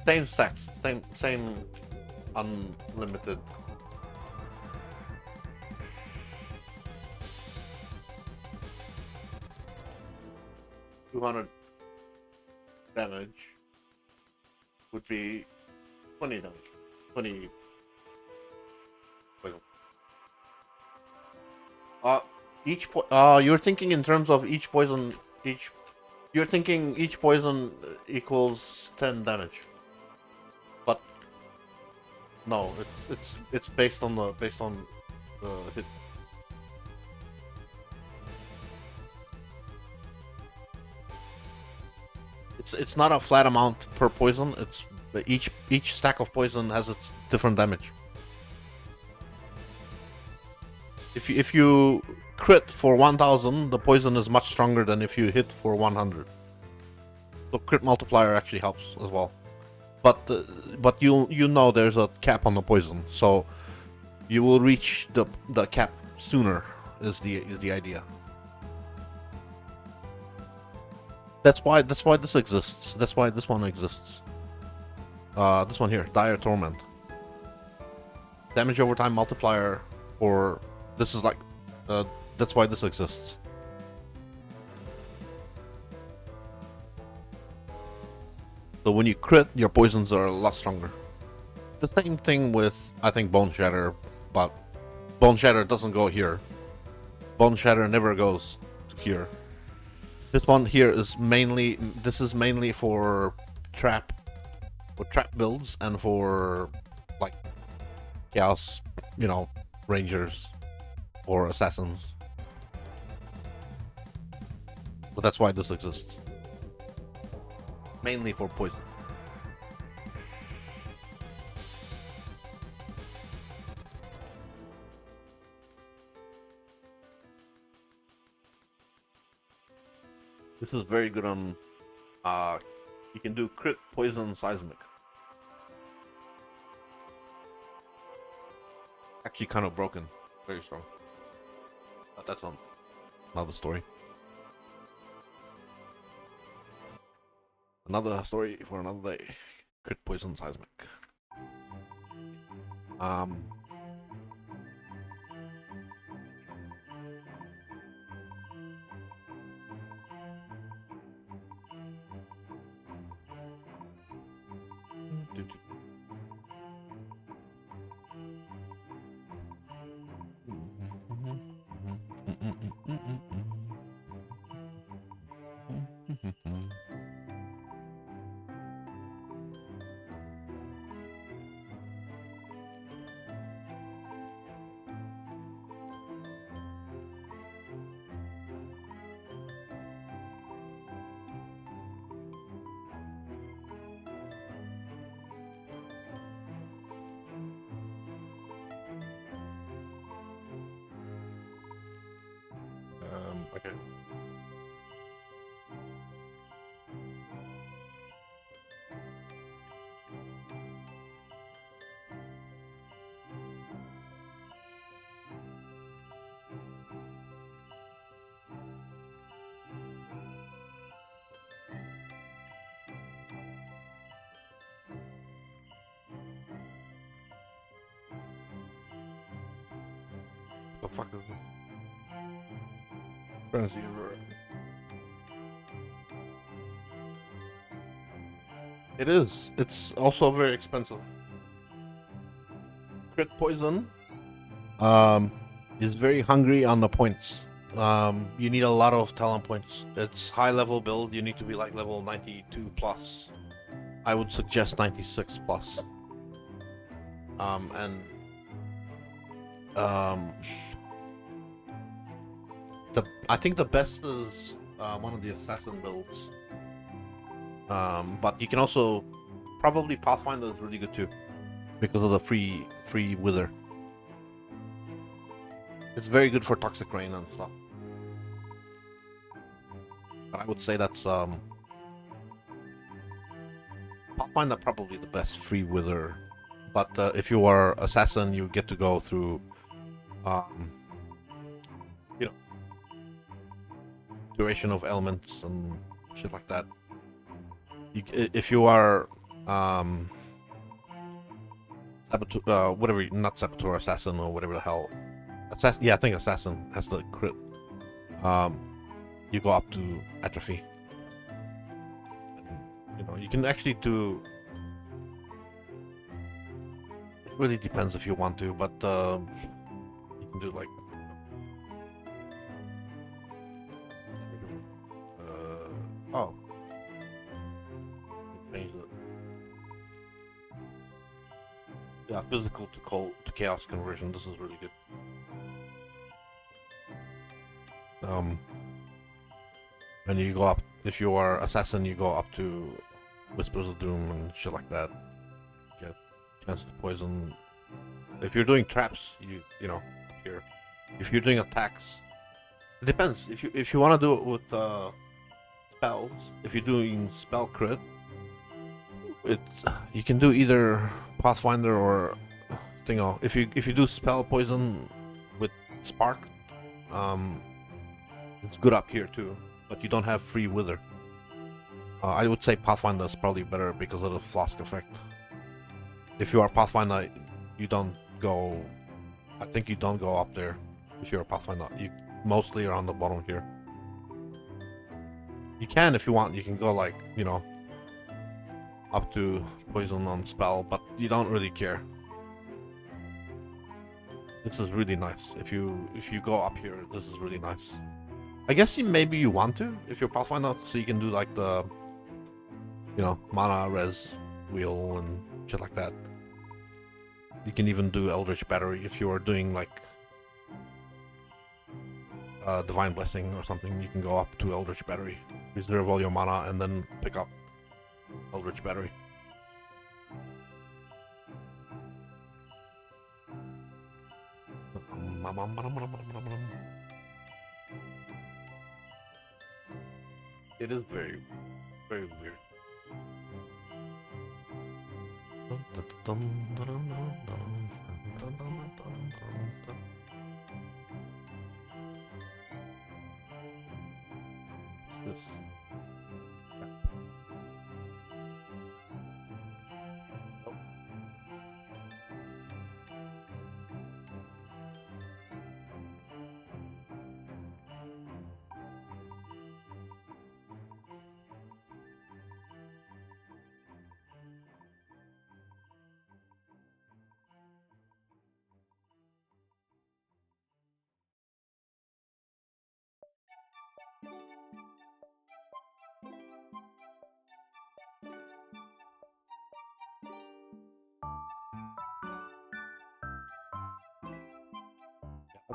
Same stacks, same unlimited. $200 damage would be 20 damage. 20 poison. You're thinking in terms of each poison. You're thinking each poison equals 10 damage. But no, it's based on the hit. It's not a flat amount per poison. It's each stack of poison has its different damage. If you crit for 1000, the poison is much stronger than if you hit for 100. So crit multiplier actually helps as well. But you know there's a cap on the poison, so you will reach the cap sooner. Is the idea. That's why this exists. That's why this one exists. This one here, Dire Torment. Damage over time multiplier, or this is like, that's why this exists. So when you crit, your poisons are a lot stronger. The same thing with, I think, Bone Shatter, but Bone Shatter doesn't go here. Bone Shatter never goes to here. This one here is mainly for trap builds and for like chaos, rangers or assassins. But that's why this exists. Mainly for poison. This is very good on you can do crit, poison, seismic. Actually kind of broken. Very strong. But that's another story. Another story for another day. Crit, poison, seismic. Okay. The fuck is this? Frenzy. It is. It's also very expensive. Crit poison. Um, is very hungry on the points. You need a lot of talent points. It's high level build. You need to be like level 92 plus. I would suggest 96 plus. And I think the best is one of the assassin builds. But you can also probably Pathfinder is really good too, because of the free wither. It's very good for toxic rain and stuff. But I would say that's Pathfinder probably the best free wither. But if you are assassin, you get to go through, you know, duration of elements and shit like that. If you are whatever, not saboteur, assassin or whatever the hell. Yeah, I think assassin has the crit. You go up to atrophy. You know, you can actually do. It really depends if you want to, but you can do like. Oh. Change it. Yeah, physical to chaos conversion. This is really good. And you go up. If you are assassin, you go up to Whispers of Doom and shit like that. Get chance to poison. If you're doing traps, you know here. If you're doing attacks, it depends. If you want to do it with spells, if you're doing spell crit, you can do either Pathfinder or Thingo. If you do spell poison with spark, it's good up here too. But you don't have free wither. I would say Pathfinder is probably better because of the flask effect. If you are Pathfinder, you don't go. I think you don't go up there. If you're a Pathfinder, you mostly are on the bottom here. You can if you want. You can go like, you know, up to poison on spell, but you don't really care. This is really nice. If you go up here, this is really nice. I guess maybe you want to if you're Pathfinder, so you can do like the, you know, mana res wheel and shit like that. You can even do Eldritch Battery if you are doing like Divine Blessing or something. You can go up to Eldritch Battery, reserve all your mana, and then pick up Eldritch Battery. It is very, very weird. What's this?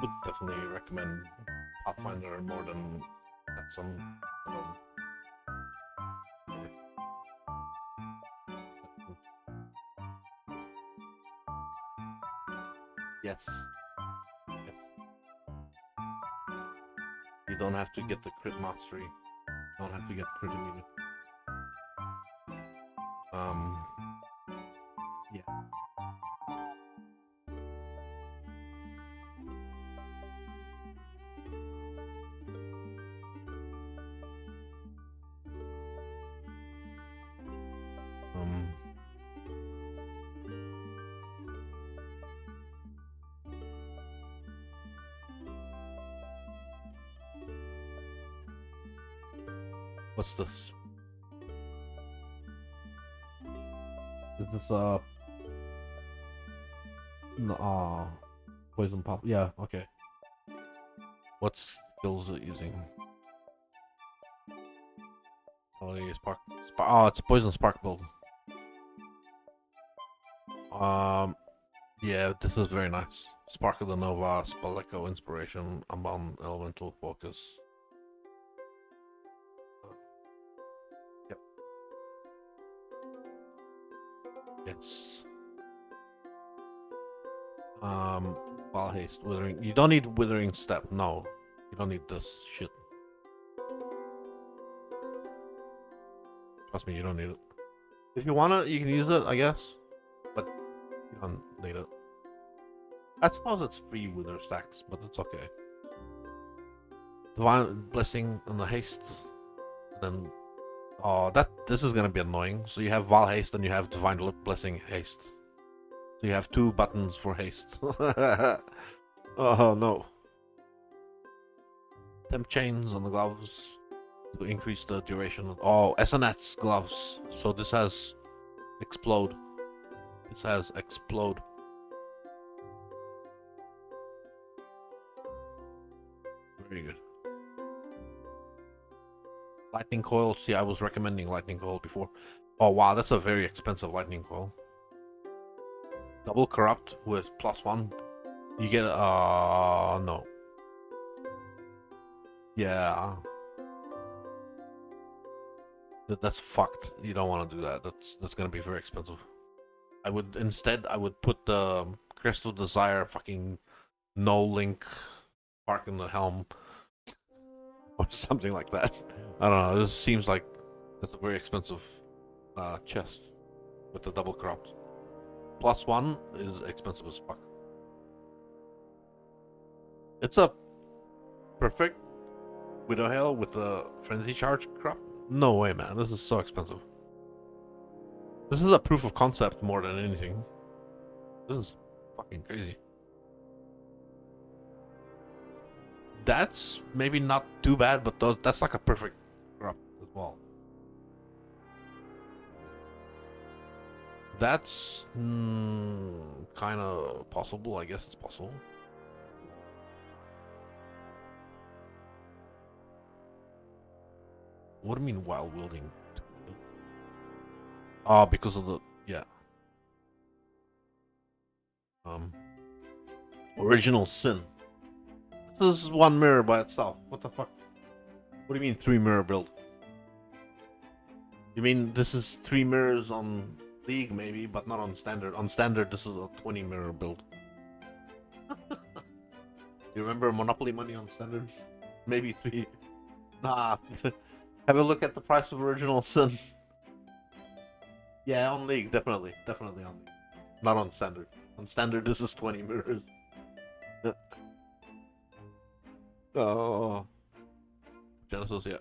would definitely recommend Pathfinder more than some. Yes. Yes. You don't have to get the crit mastery. You don't have to get crit immunity. Yeah. Um. What's this? Is this no, poison pop? Yeah. Okay. What skills is it using? Oh, yeah, spark. Oh, it's a poison spark build. Yeah, this is very nice. Spark of the Nova, Spell Echo, Inspiration, Unbound Elemental Focus. Yep. Yes. Wild Haste, Withering. You don't need Withering Step, no. You don't need this shit. Trust me, you don't need it. If you want it, you can use it, I guess. But you don't need it. I suppose it's free Wither stacks, but it's okay. Divine Blessing and the Haste. And then... Oh, this is gonna be annoying. So you have Val Haste and you have Divine Blessing Haste. So you have 2 buttons for haste. Oh no. Temp chains on the gloves to increase the duration of... Oh, SNX gloves. So this has explode. This has explode. Very good. Lightning coil. See, I was recommending lightning coil before. Oh wow, that's a very expensive lightning coil. Double corrupt with +1. You get no. Yeah. That's fucked. You don't want to do that. That's gonna be very expensive. I would put the Crystal Desire fucking no link Park in the Helm or something like that. I don't know. This seems like it's a very expensive chest with the double corrupt. +1 is expensive as fuck. It's a perfect Widow Hail with a Frenzy Charge crop. No way, man. This is so expensive. This is a proof of concept more than anything. This is fucking crazy. That's maybe not too bad, but that's like a perfect crop as well. That's kind of possible. I guess it's possible. What do you mean while wielding? Oh, because of the... Yeah. Original Sin. This is 1 mirror by itself. What the fuck? What do you mean 3 mirror build? You mean this is 3 mirrors on League maybe, but not on Standard. On Standard this is a 20 mirror build. You remember Monopoly money on Standard? Maybe 3. Nah. Have a look at the price of Original Sin. Yeah, on League, definitely. Definitely on League. Not on Standard. On Standard, this is 20 mirrors. Oh. Genesis, yeah.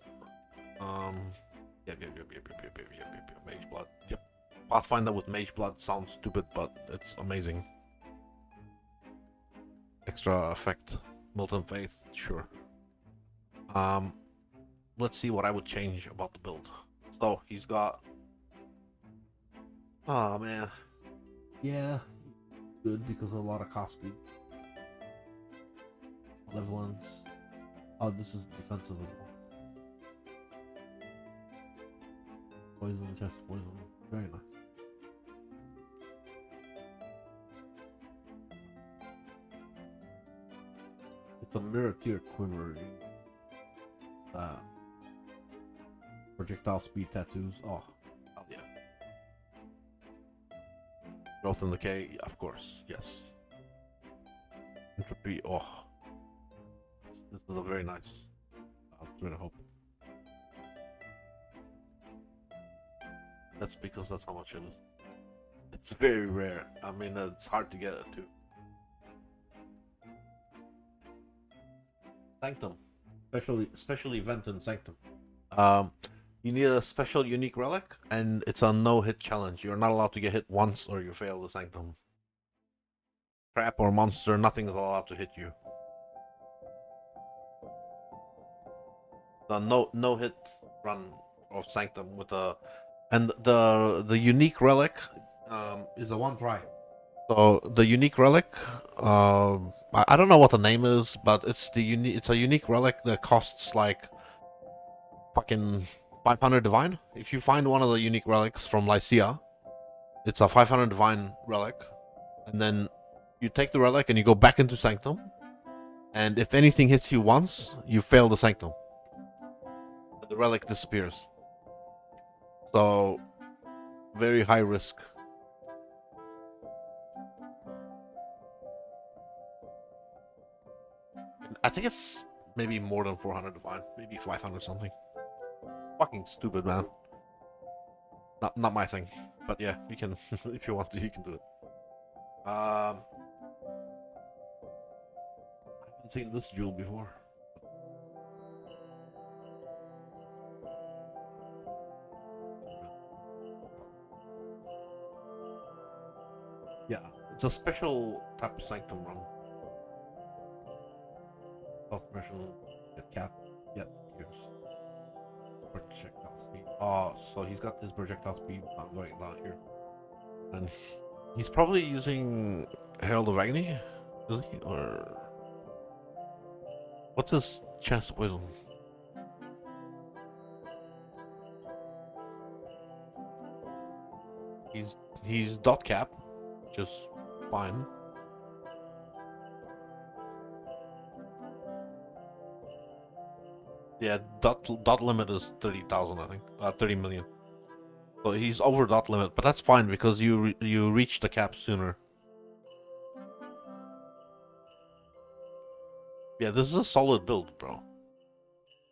Yep. Mage Blood. Yep. Pathfinder with Mage Blood sounds stupid, but it's amazing. Extra effect. Molten Faith, sure. Let's see what I would change about the build. So he's got... Oh man. Yeah. Good because of a lot of cost speed. Malevolence. Oh, this is defensive as well. Poison, chest poison. Very nice. It's a mirror tier quiver. Projectile speed tattoos. Oh, hell yeah. Growth and decay, of course, yes. Entropy, oh. This is a very nice. I'm gonna hope. That's because that's how much it is. It's very rare. I mean, it's hard to get it too. Sanctum. Special event in Sanctum. You need a special unique relic, and it's a no-hit challenge. You're not allowed to get hit once, or you fail the Sanctum. Trap or monster, nothing is allowed to hit you. The no-hit run of Sanctum with a, and the unique relic is a one try. So the unique relic, I don't know what the name is, but it's a unique relic that costs like fucking 500 divine. If you find one of the unique relics from Lycia, it's a 500 divine relic, and then you take the relic and you go back into Sanctum, and if anything hits you once, you fail the Sanctum. The relic disappears. So very high risk. I think it's maybe more than 400 divine, maybe 500 something. Fucking stupid, man. Not my thing, but yeah, you can if you want to, you can do it. I haven't seen this jewel before. Yeah, it's a special type of Sanctum run. Self-mission, get cap, yeah, here's projectile speed. Oh, so he's got his projectile speed going down here. And he's probably using Herald of Agony, is he? Or what's his chance of poison? He's dot cap, which is fine. Yeah, dot limit is 30,000, I think. 30 million. So he's over dot limit, but that's fine because you reach the cap sooner. Yeah, this is a solid build, bro.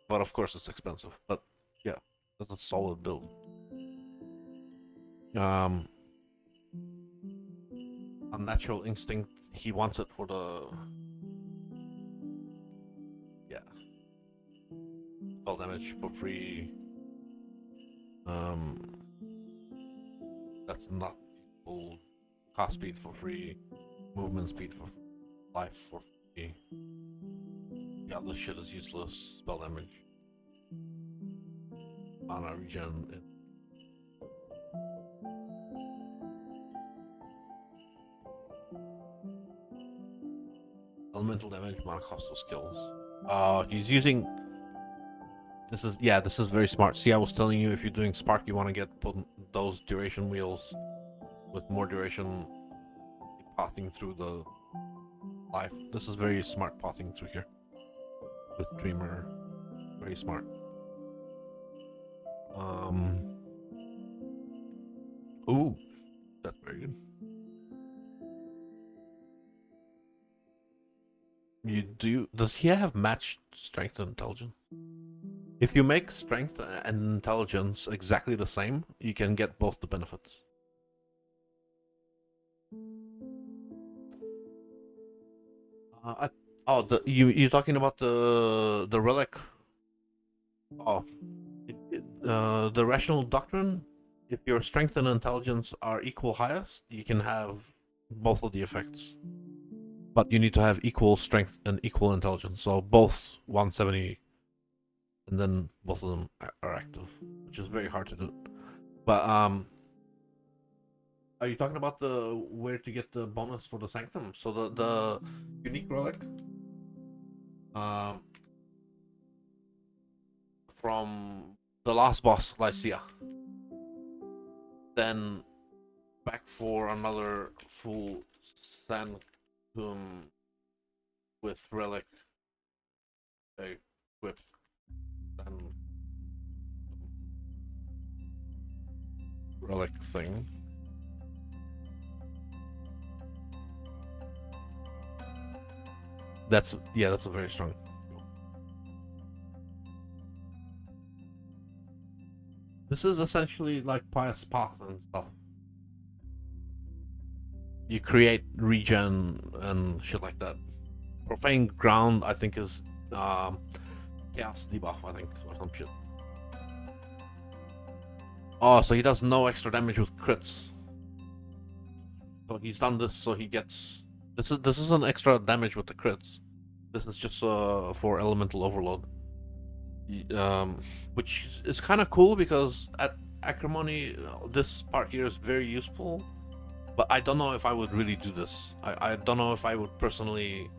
But of course it's expensive. But yeah, that's a solid build. Unnatural instinct. He wants it for the spell damage for free. That's not equal. Cost speed for free. Movement speed for life for free. Yeah, this shit is useless. Spell damage. Mana regen. Elemental damage, mana cost of skills. He's using. This is very smart. See, I was telling you if you're doing Spark, you want to get those duration wheels with more duration pathing through the life. This is very smart pathing through here with Dreamer. Very smart. Ooh, that's very good. Does he have matched strength and intelligence? If you make strength and intelligence exactly the same, you can get both the benefits. You're talking about the relic? Oh, the rational doctrine. If your strength and intelligence are equal highest, you can have both of the effects. But you need to have equal strength and equal intelligence, so both 170, and then both of them are active, which is very hard to do. But are you talking about the where to get the bonus for the Sanctum? So the unique relic, from the last boss Lycia, then back for another full Sanctum with relic equip and relic thing. That's a very strong. This is essentially like Pious Path and stuff. You create regen and shit like that. Profane Ground, I think, is Chaos debuff, I think, or some shit. Oh, so he does no extra damage with crits. So he's done this, so he gets. This is an extra damage with the crits. This is just for Elemental Overload. Which is kind of cool because at Acrimony, this part here is very useful. But I don't know if I would really do this. I don't know if I would personally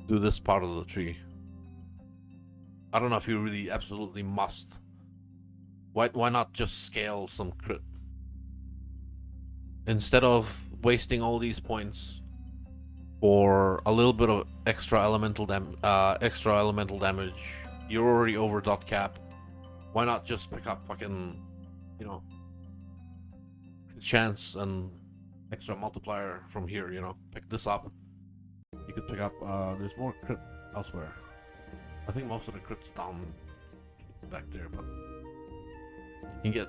do this part of the tree. I don't know if you really absolutely must. Why not just scale some crit? Instead of wasting all these points for a little bit of extra elemental damage, you're already over dot cap. Why not just pick up fucking, you know, chance and extra multiplier from here, you know? Pick this up. You could pick up, there's more crit elsewhere. I think most of the crits down back there, but you can get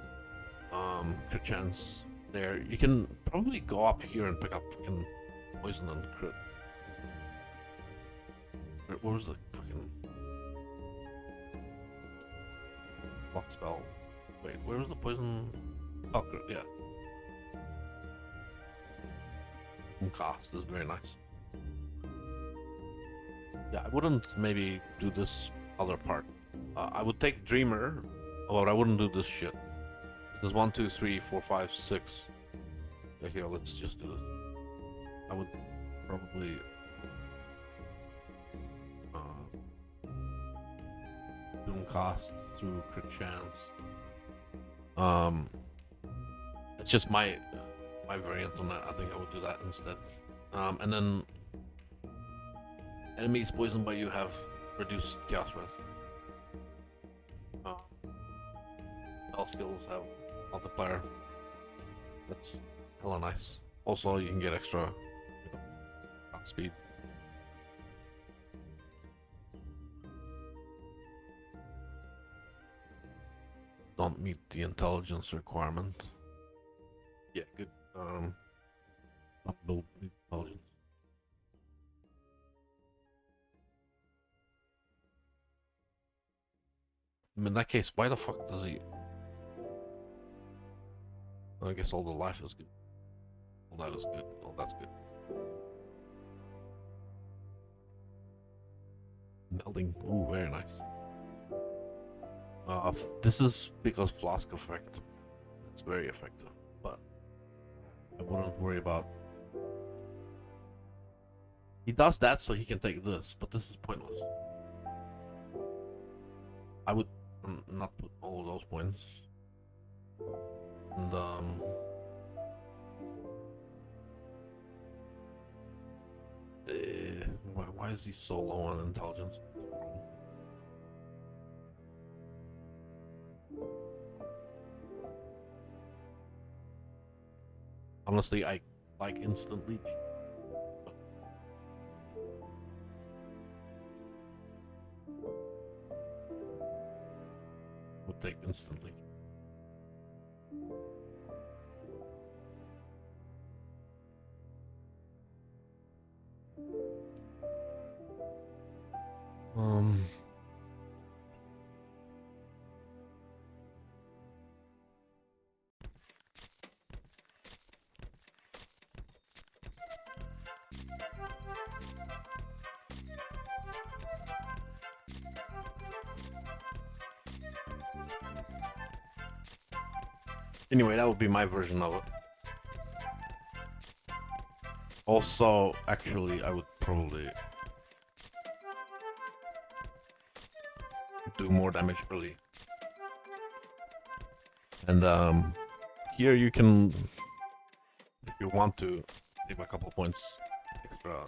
crit chance there. You can probably go up here and pick up fucking poison and crit. Where was the fucking block spell? Wait, where was the poison? Oh, crit, yeah. Cast is very nice. Yeah, I wouldn't maybe do this other part. I would take Dreamer, but I wouldn't do this shit. There's 1, 2, 3, 4, 5, 6. Yeah, here, let's just do this. I would probably Doomcast through crit chance. It's just my variant on that. I think I would do that instead. And then enemies poisoned by you have reduced chaos breath. All skills have multiplier. That's hella nice. Also, you can get extra speed. Don't meet the intelligence requirement. Yeah, good. Not build intelligence. In that case, why the fuck does he? I guess all the life is good. All that is good. All that's good. Melding. Ooh, very nice. This is because Flask effect. It's very effective, but I wouldn't worry about. He does that so he can take this, but this is pointless. I would not put all of those points. And why is he so low on intelligence? Honestly, I like instant leech. Would take instant leech. Anyway, that would be my version of it. Also, actually, I would probably do more damage early. And here you can, if you want to, save a couple points extra.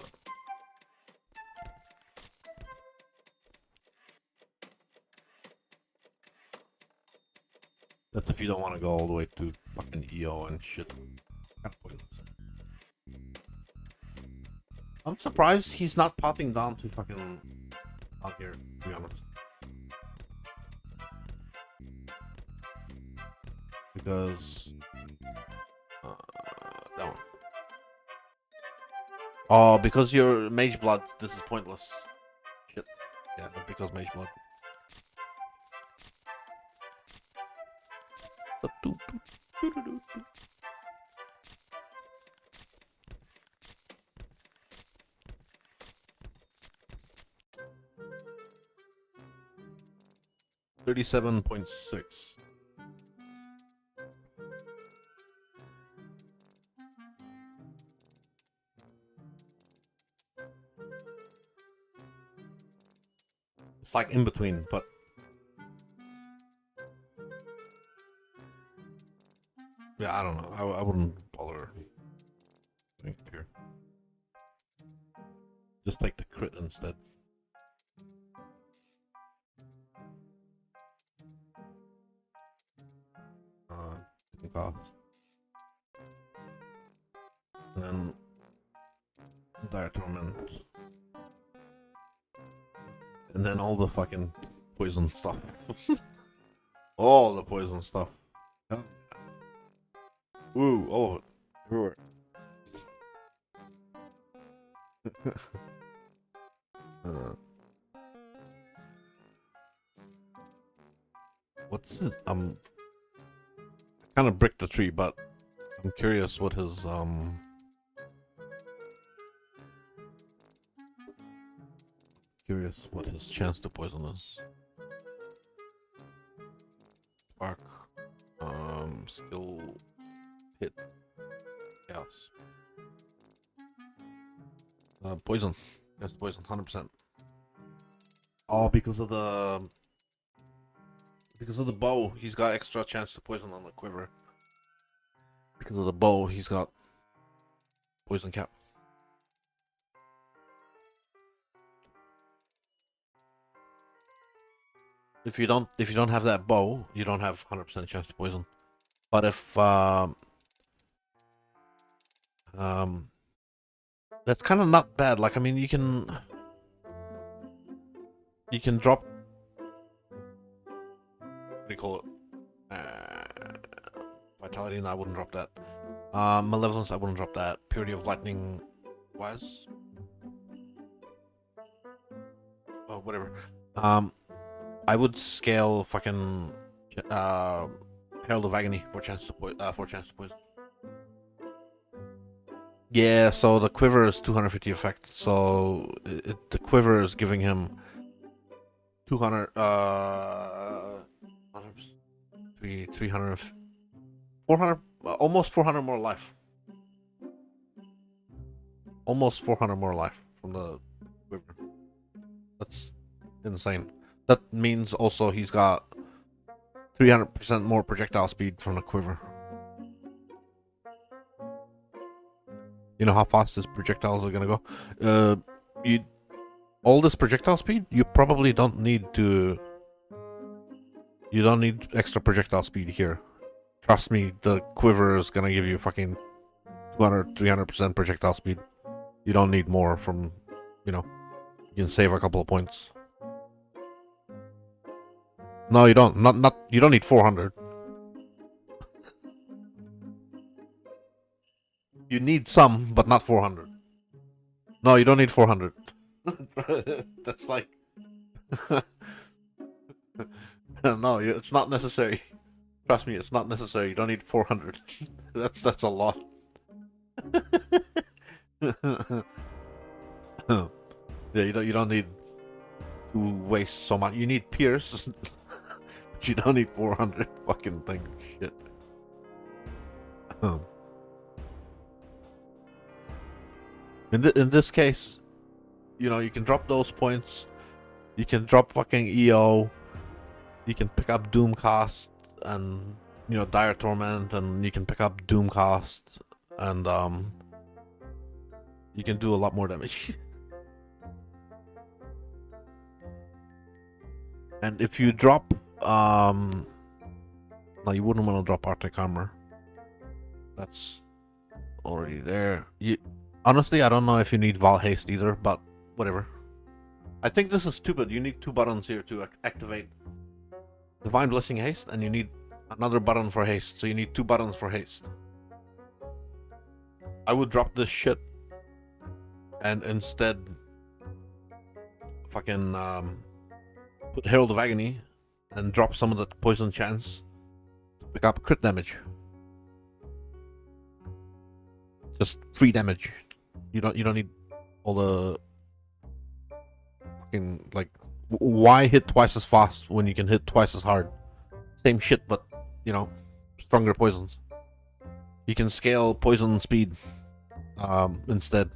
That's if you don't want to go all the way to fucking EO and shit. Kind of pointless. I'm surprised he's not popping down to fucking out here, to be honest. Because that one. Oh, because you're mage blood, this is pointless. Shit. Yeah, because mage blood. 37.6. It's like in between, but yeah, I don't know. I wouldn't bother here. Just take the crit instead. Didn't cost. And then Dire Torment. And then all the fucking poison stuff. All the poison stuff. Ooh, oh, everywhere. What's it? Kind of bricked the tree, but I'm curious what his curious what his chance to poison is. Spark, skill, hit, chaos. Poison. Yes, poison, 100%. Oh, because of the bow, he's got extra chance to poison on the quiver. Because of the bow, he's got poison cap. If you don't have that bow, you don't have 100% chance to poison. But if that's kind of not bad. Like, I mean, you can drop, what do you call it? Vitality, and I wouldn't drop that. Malevolence, I wouldn't drop that. Purity of Lightning, wise. Oh, whatever. I would scale fucking Herald of Agony for chance to poison. Yeah, so the quiver is 250 effect. So the quiver is giving him 200 300 400 almost 400 more life. Almost 400 more life from the quiver. That's insane. That means also he's got 300% more projectile speed from the quiver. You know how fast his projectiles are gonna go? All this projectile speed, you probably don't need to. You don't need extra projectile speed here. Trust me, the quiver is gonna give you fucking 300% projectile speed. You don't need more from, you can save a couple of points. No, you don't. You don't need 400. You need some, but not 400. No, you don't need 400. That's like... No, it's not necessary. Trust me, it's not necessary. You don't need 400. That's a lot. Yeah, you don't need to waste so much. You need Pierce, but you don't need 400 fucking thing. Shit. In this case, you can drop those points. You can drop fucking EO. You can pick up Doomcast and Dire Torment, and you can pick up Doomcast, and you can do a lot more damage. And if you drop No, you wouldn't want to drop Arctic armor. That's already there. Honestly, I don't know if you need Val haste either, but whatever. I think this is stupid. You need 2 buttons here to activate Divine Blessing haste, and you need another button for haste. So you need 2 buttons for haste. I would drop this shit and instead fucking put Herald of Agony and drop some of the poison chance to pick up crit damage. Just free damage. You don't need all the fucking like. Why hit twice as fast when you can hit twice as hard? Same shit, but you know, stronger poisons. You can scale poison speed instead.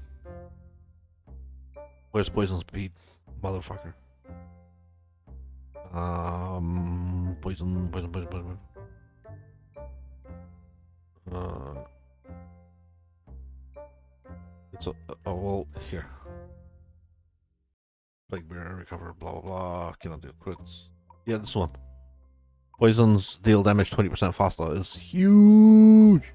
Where's poison speed, motherfucker? Poison. It's oh well, here. Plague Bear, recover, blah blah blah. Cannot deal crits. Yeah, this one. Poisons deal damage 20% faster is huge.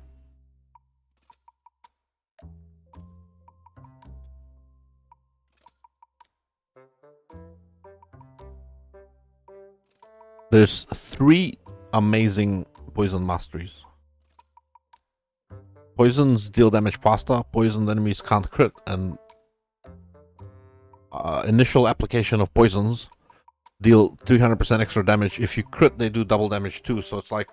There's 3 amazing poison masteries. Poisons deal damage faster, poisoned enemies can't crit, and initial application of poisons deal 300% extra damage. If you crit, they do double damage too, so it's like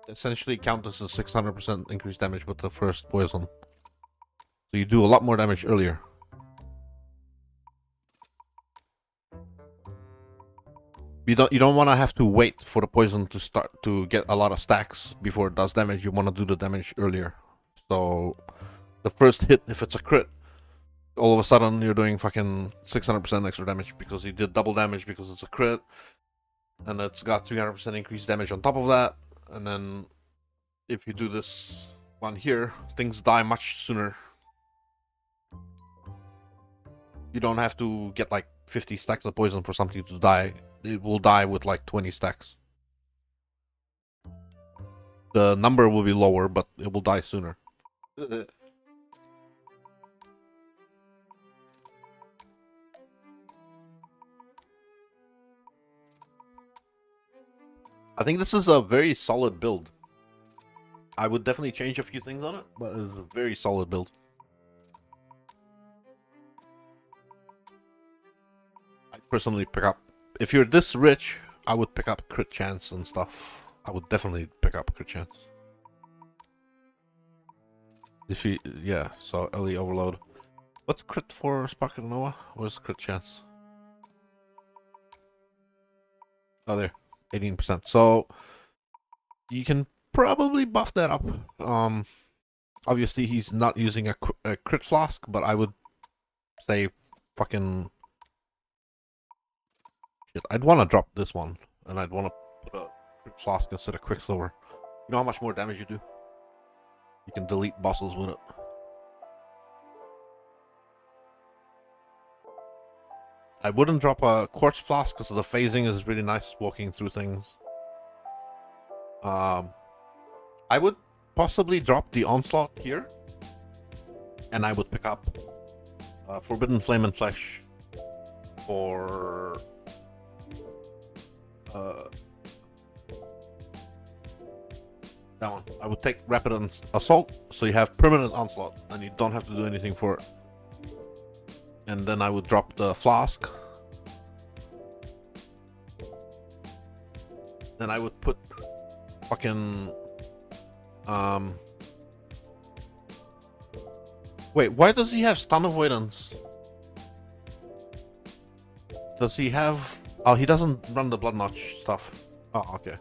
essentially count as a 600% increased damage with the first poison. So you do a lot more damage earlier. You don't want to have to wait for the poison to start to get a lot of stacks before it does damage. You want to do the damage earlier. So the first hit, if it's a crit, all of a sudden you're doing fucking 600% extra damage because you did double damage because it's a crit, and it's got 300% increased damage on top of that. And then if you do this one here, things die much sooner. You don't have to get like 50 stacks of poison for something to die. It will die with like 20 stacks. The number will be lower, but it will die sooner. I think this is a very solid build. I would definitely change a few things on it, but it's a very solid build. I personally pick up, if you're this rich, I would pick up crit chance and stuff. I would definitely pick up crit chance. If you, yeah, so early overload. What's crit for Spark and Noah? Where's crit chance? Oh, there, 18%. So you can probably buff that up. Obviously he's not using a crit flask, but I would say fucking shit. I'd want to drop this one, and I'd want to put a crit flask instead of Quicksilver. You know how much more damage you do? You can delete bosses with it. I wouldn't drop a Quartz Flask because the phasing is really nice walking through things. I would possibly drop the Onslaught here, and I would pick up Forbidden Flame and Flesh for that one. I would take Rapid Assault, so you have permanent Onslaught, and you don't have to do anything for it. And then I would drop the Flask. Then I would put fucking wait, why does he have stun avoidance? Does he have, oh, he doesn't run the Blood Notch stuff. Oh, okay.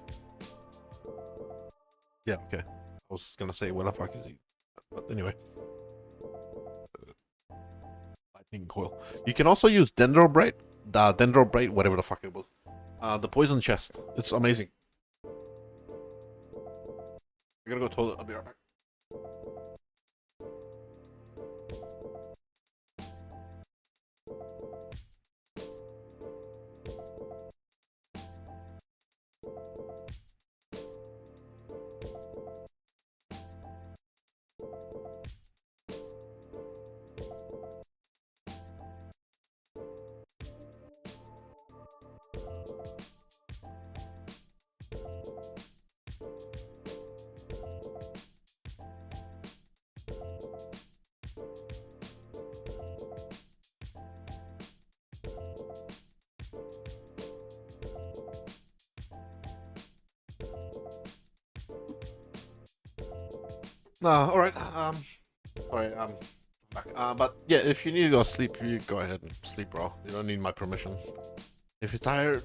Yeah, okay. I was gonna say, what the fuck is he? But anyway. Lightning Coil. You can also use Dendrobrite, whatever the fuck it was. The Poison Chest. It's amazing. I gotta go toilet. I'll be right back. No, alright. Sorry, back. But yeah, if you need to go sleep, you go ahead and sleep, bro. You don't need my permission. If you're tired,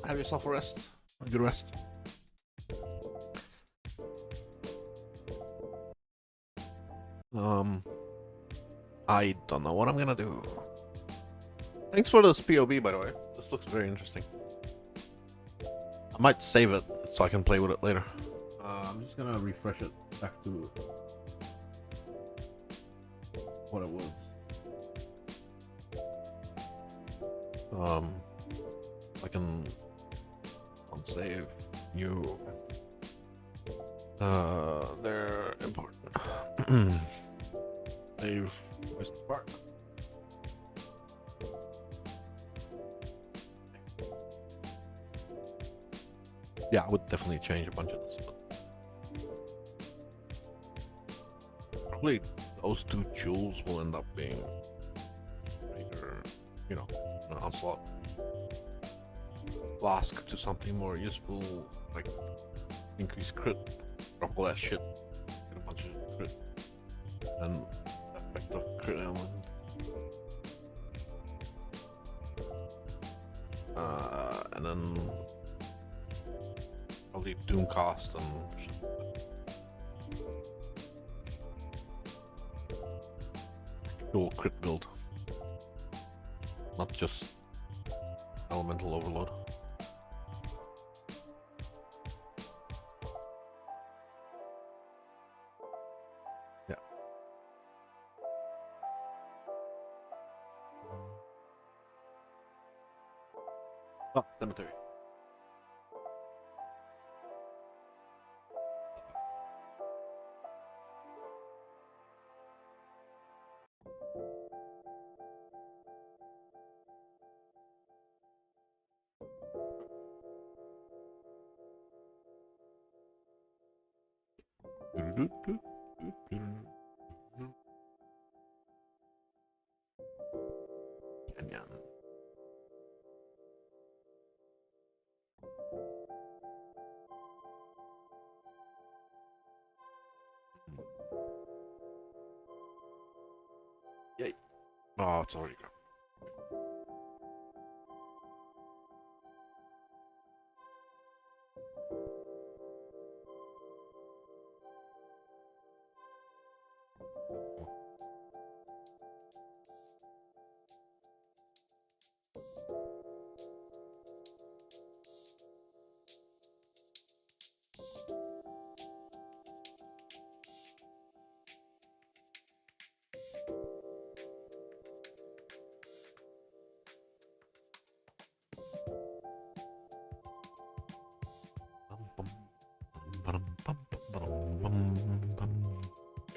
have yourself a rest. A good rest. Um, I don't know what I'm gonna do. Thanks for this POV, by the way. This looks very interesting. I might save it so I can play with it later. I'm just gonna refresh it back to what it was. I can unsave new. They're important. Save Mr. Spark. Yeah, I would definitely change a bunch of this, but probably those two jewels will end up being either, you know, an onslaught flask to something more useful, like increase crit, drop all that shit, get a bunch of crit, and effect of crit element. And then probably Doomcast and shit. Dual crit build, not just elemental overload. Yeah. Oh, cemetery. Canyon. Yay. Oh, it's already gone.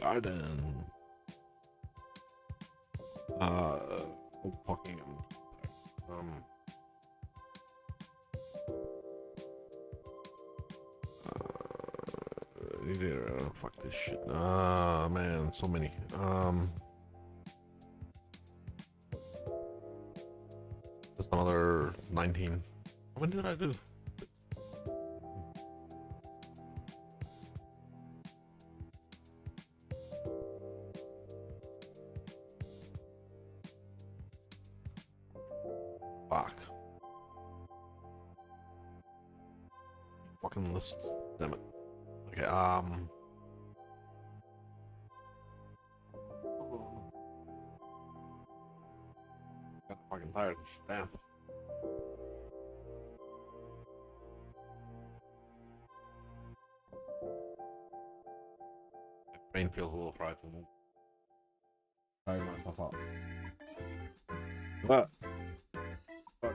Garden. Oh, fucking. Um. Fuck this shit. Ah, man, so many. That's another 19. When did I do? Fuck. Fucking list. Damn it. Okay, got fucking tired. Damn. Brain feels a little fried. Tired myself up. What? Fuck.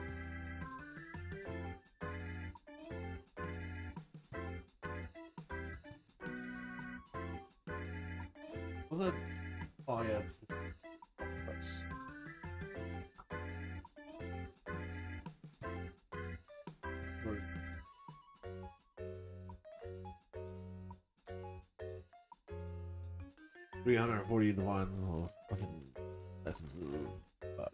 Was it? Oh yeah. That's 340 divine. Oh, fucking. That's fuck.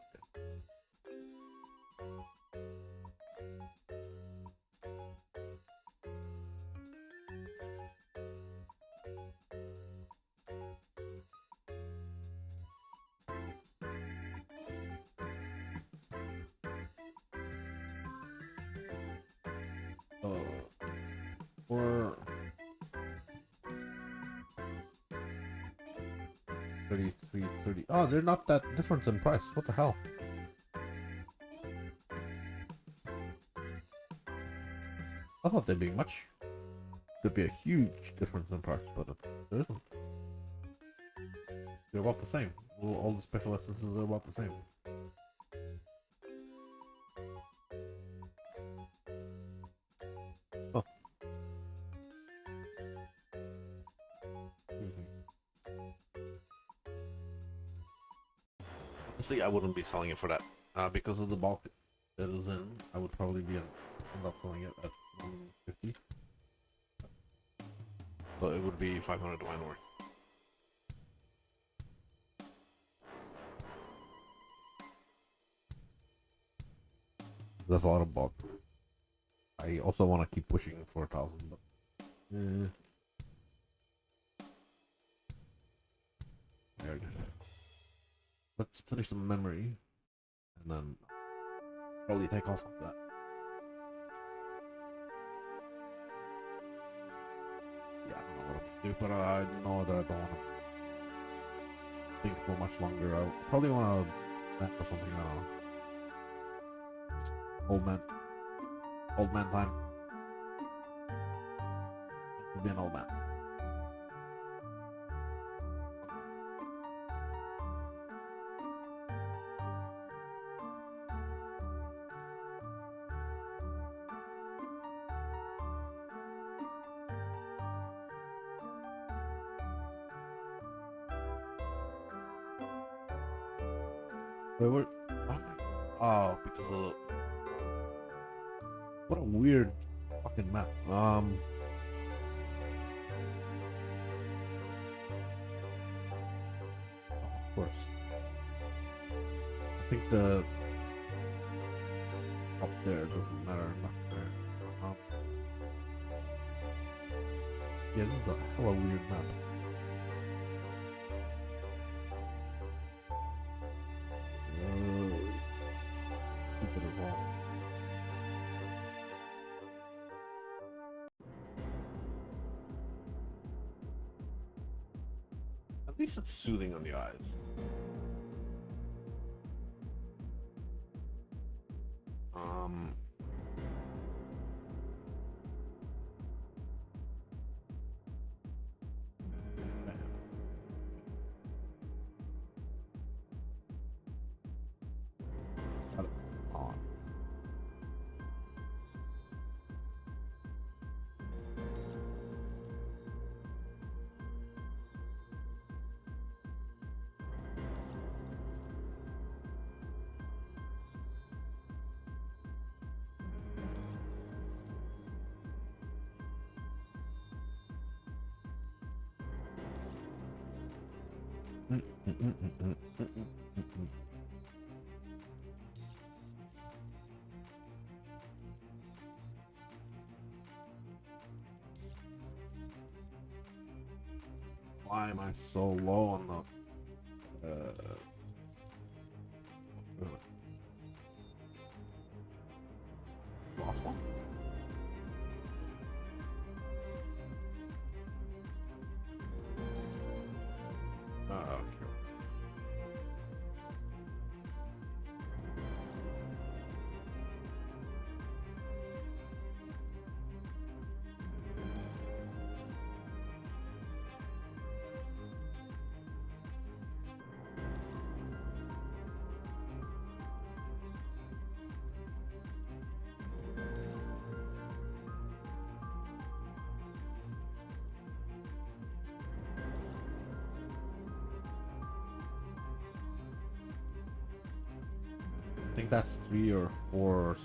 30. Oh, they're not that different in price. What the hell? I thought they'd be much. Could be a huge difference in price, but there isn't. They're about the same. All the special essences are about the same. Oh. Honestly, I wouldn't be selling it for that. Because of the bulk that is in, I would probably end up selling it at 150. So it would be 500 to mine worth. That's a lot of bulk. I also want to keep pushing 4,000, but there it is. Let's finish the memory, and then probably take off of that. Yeah, I don't know what to do, but I know that I don't want to think for much longer. I probably want to map or something. I don't know. Old man time. Be an old man. Wait, what? Oh, because of what a weird fucking map. Of course. I think the up there doesn't matter enough there. Yeah, this is a hella weird map. Stupid as well. At least it's soothing on the eyes. Got it on. Why am I so low on the lost one? Okay. I think that's 3 or 4.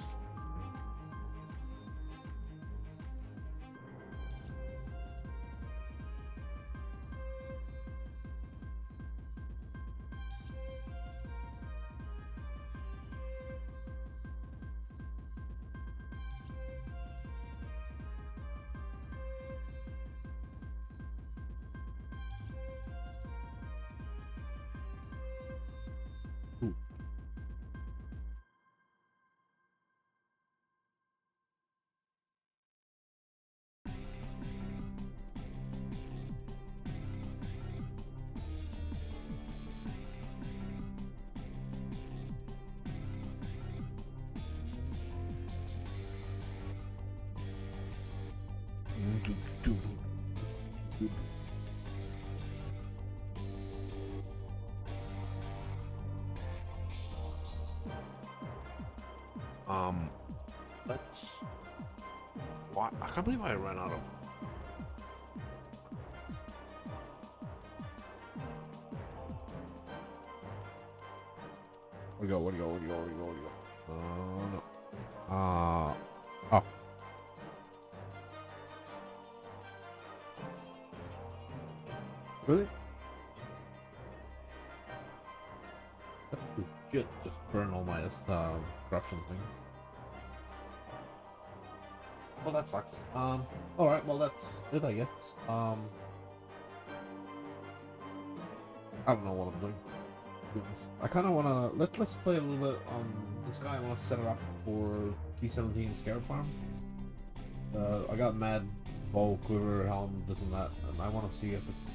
Um, let's. What? I can't believe I ran out of. Where'd you go? Where'd you go? Where'd you go? Where'd you go? Where'd you go? No. Oh. Really? Shit, just burn all my corruption thing. Well, that sucks. Alright, well, that's it, I guess. I don't know what I'm doing. I kind of want to let's play a little bit on this guy. I want to set it up for T17 Scarab Farm. I got mad bow, quiver, helm, this and that, and I want to see if it's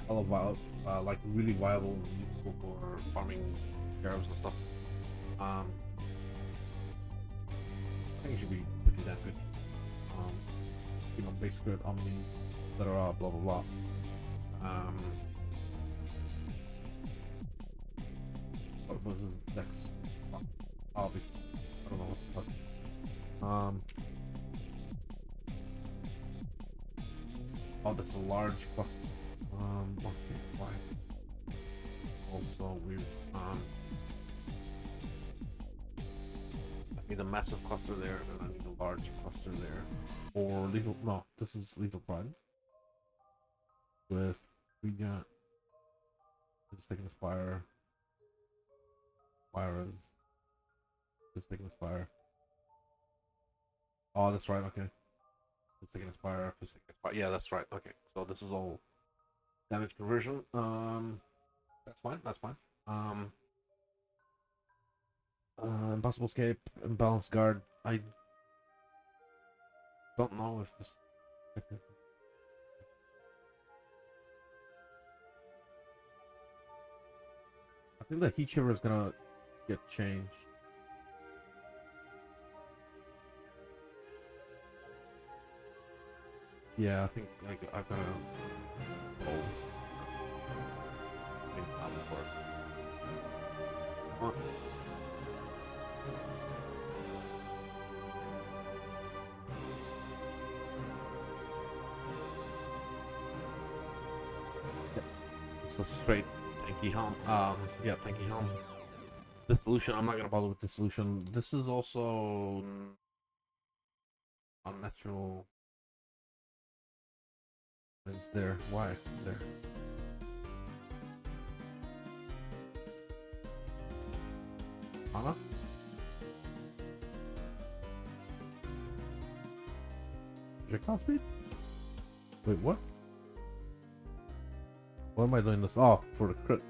all about like really viable and useful for farming scarabs and stuff. I think it should be pretty damn good. You know, base grid, omni, etc. Blah blah blah. What was his next? Hobby. I don't know what the fuck. Oh, that's a large cluster. Okay, why? Also, we I need a massive cluster there, and I need a large cluster there. Or lethal. No, this is lethal pride. With we got. It's taking a fire. Fire is just taking a fire. Oh, that's right. Okay, it's taking a fire. Yeah, that's right. Okay, so this is all damage conversion. That's fine. That's fine. Impossible escape, imbalanced guard. I don't know if this. I think the heat shiver is gonna get changed. Yeah, I think I've got to. Oh. I think I'm for it. Huh? Yeah. It's a straight tanky helm. Yeah, tanky helm. The solution, I'm not gonna bother with the solution. This is also unnatural. It's there. Why? There. Anna? Projectile speed? Wait, what? What am I doing this? Oh, for the crit.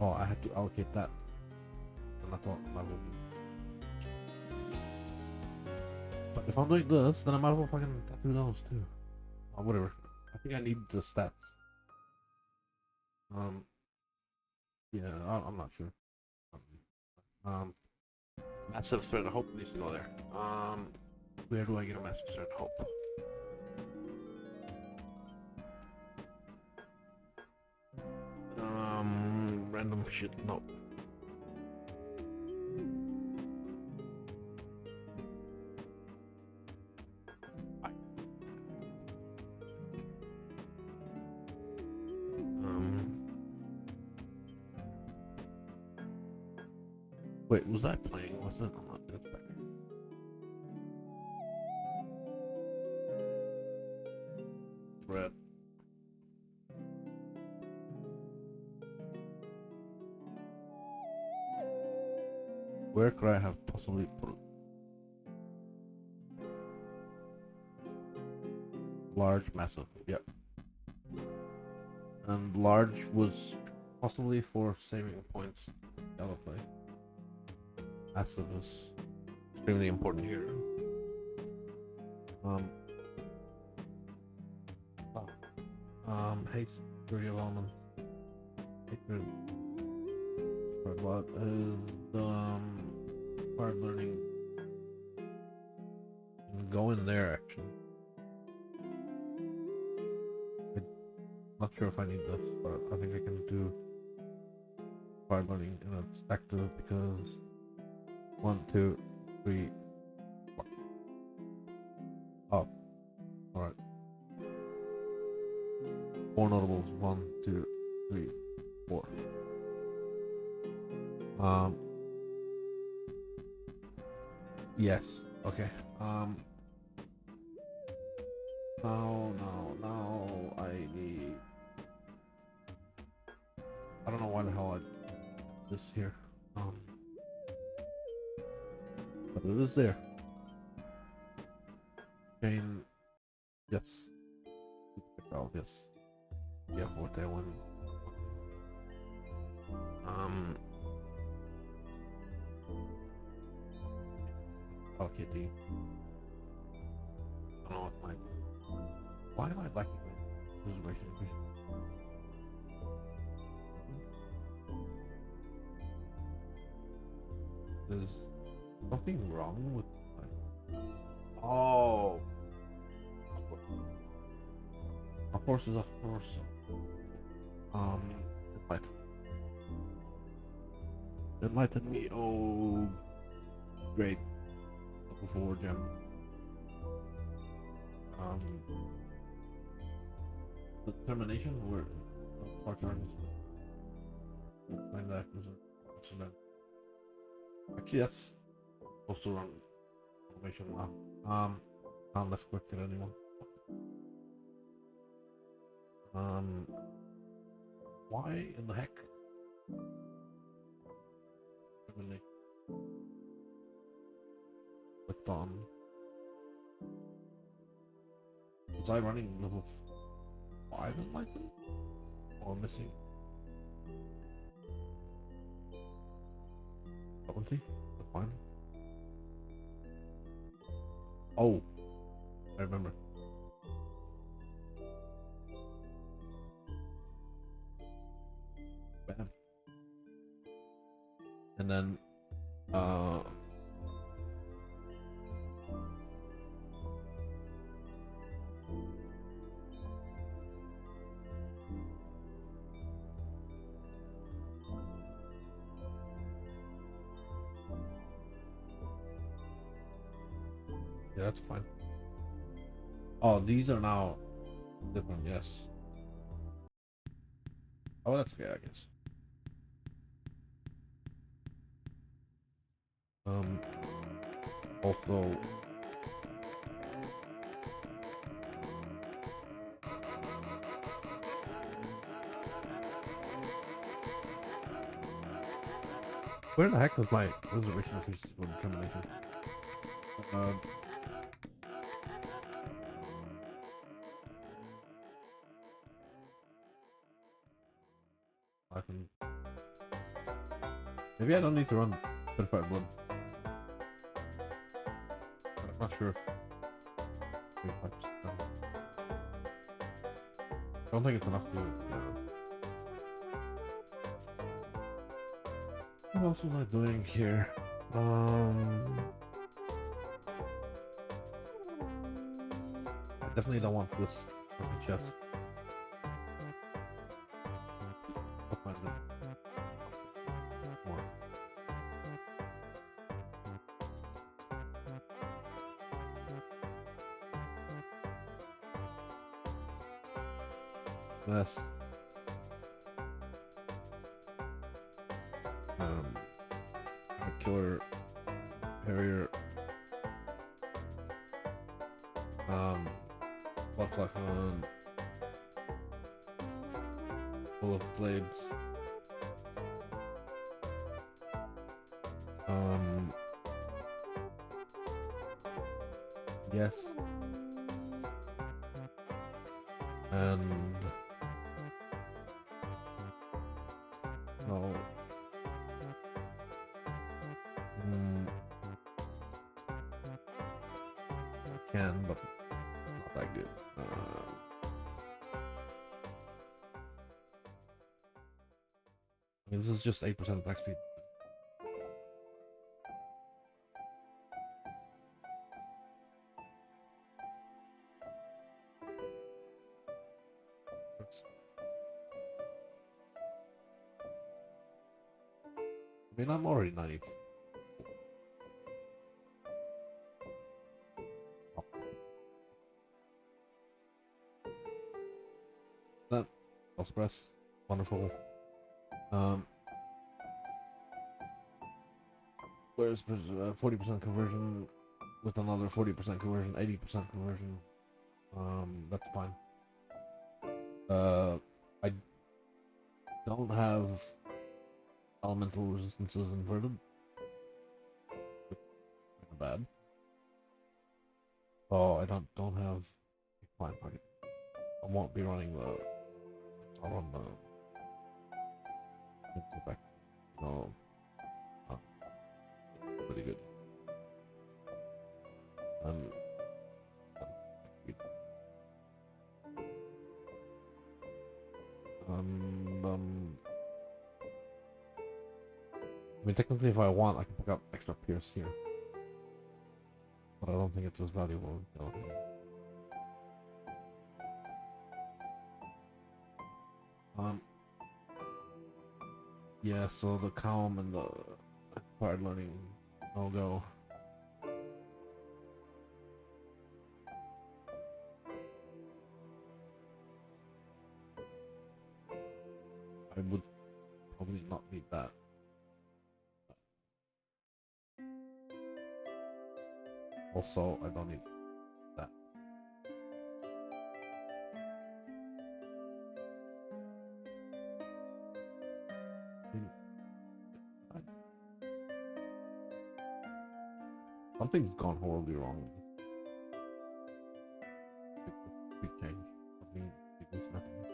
Oh, I had to allocate that. And I thought I would. But if I'm doing this, then I might as well fucking tattoo those too. Oh, whatever. I think I need the stats. Yeah, I'm not sure. Massive thread of hope needs to go there. Where do I get a massive thread of hope? Random shit. No. Wait, was I playing? Was it? I'm not back. Red. Where could I have possibly put it? Large, massive. Yep. And large was possibly for saving points. Yellow play. Massive is extremely important here. Haste, Fury of Elements. Hatred. What is Hard learning. Go in there actually. I'm not sure if I need this, but I think I can do hard learning and it's active because 1, 2, 3, 4. Oh, alright. 4 notables. 1, 2, 3, 4. Yes. Okay. No. I need. I don't know why the hell I did this here. But it is there. Chain. Yes. Oh, yes. Yeah, what that one. Okay, D. I don't know what my. Why am I liking that? Reservation. There's nothing wrong with my. Oh. Of course, of course. Enlighten. Enlighten me. Oh, great. Level 4 gem. Determination or partners. Find that. Actually, that's also wrong information now. Let's quick get anyone. Why in the heck? Clicked on. Was I running level 5 in my thing? Or missing? 70? That's fine. Oh, I remember. Bam. And then, yeah, that's fine. Oh, these are now different, yes. Oh, that's okay, I guess. Also, where the heck was my reservation fees for determination? I can. Maybe I don't need to run certified blood. I'm not sure if 25%. I don't think it's enough to. What else was I doing here? I definitely don't want this on the chest. I'll find it. More. This. Killer Harrier. What's like on full of blades. Yes. And no. I can, but not that good. I mean, this is just 8% attack speed. I mean, I'm already 90. That express, wonderful. Where's 40% conversion with another 40% conversion, 80% conversion. That's fine. I don't have elemental resistances inverted. Bad. Oh, I don't have. Fine, fine. I won't be running the. I'll run the. Back. No. Pretty good. I mean, technically, if I want, I can pick up extra Pierce here, but I don't think it's as valuable. No. Yeah. So the calm and the acquired learning, I'll go. I would probably not need that. Also, I don't need that. Something's gone horribly wrong. Big change. Something big is happening.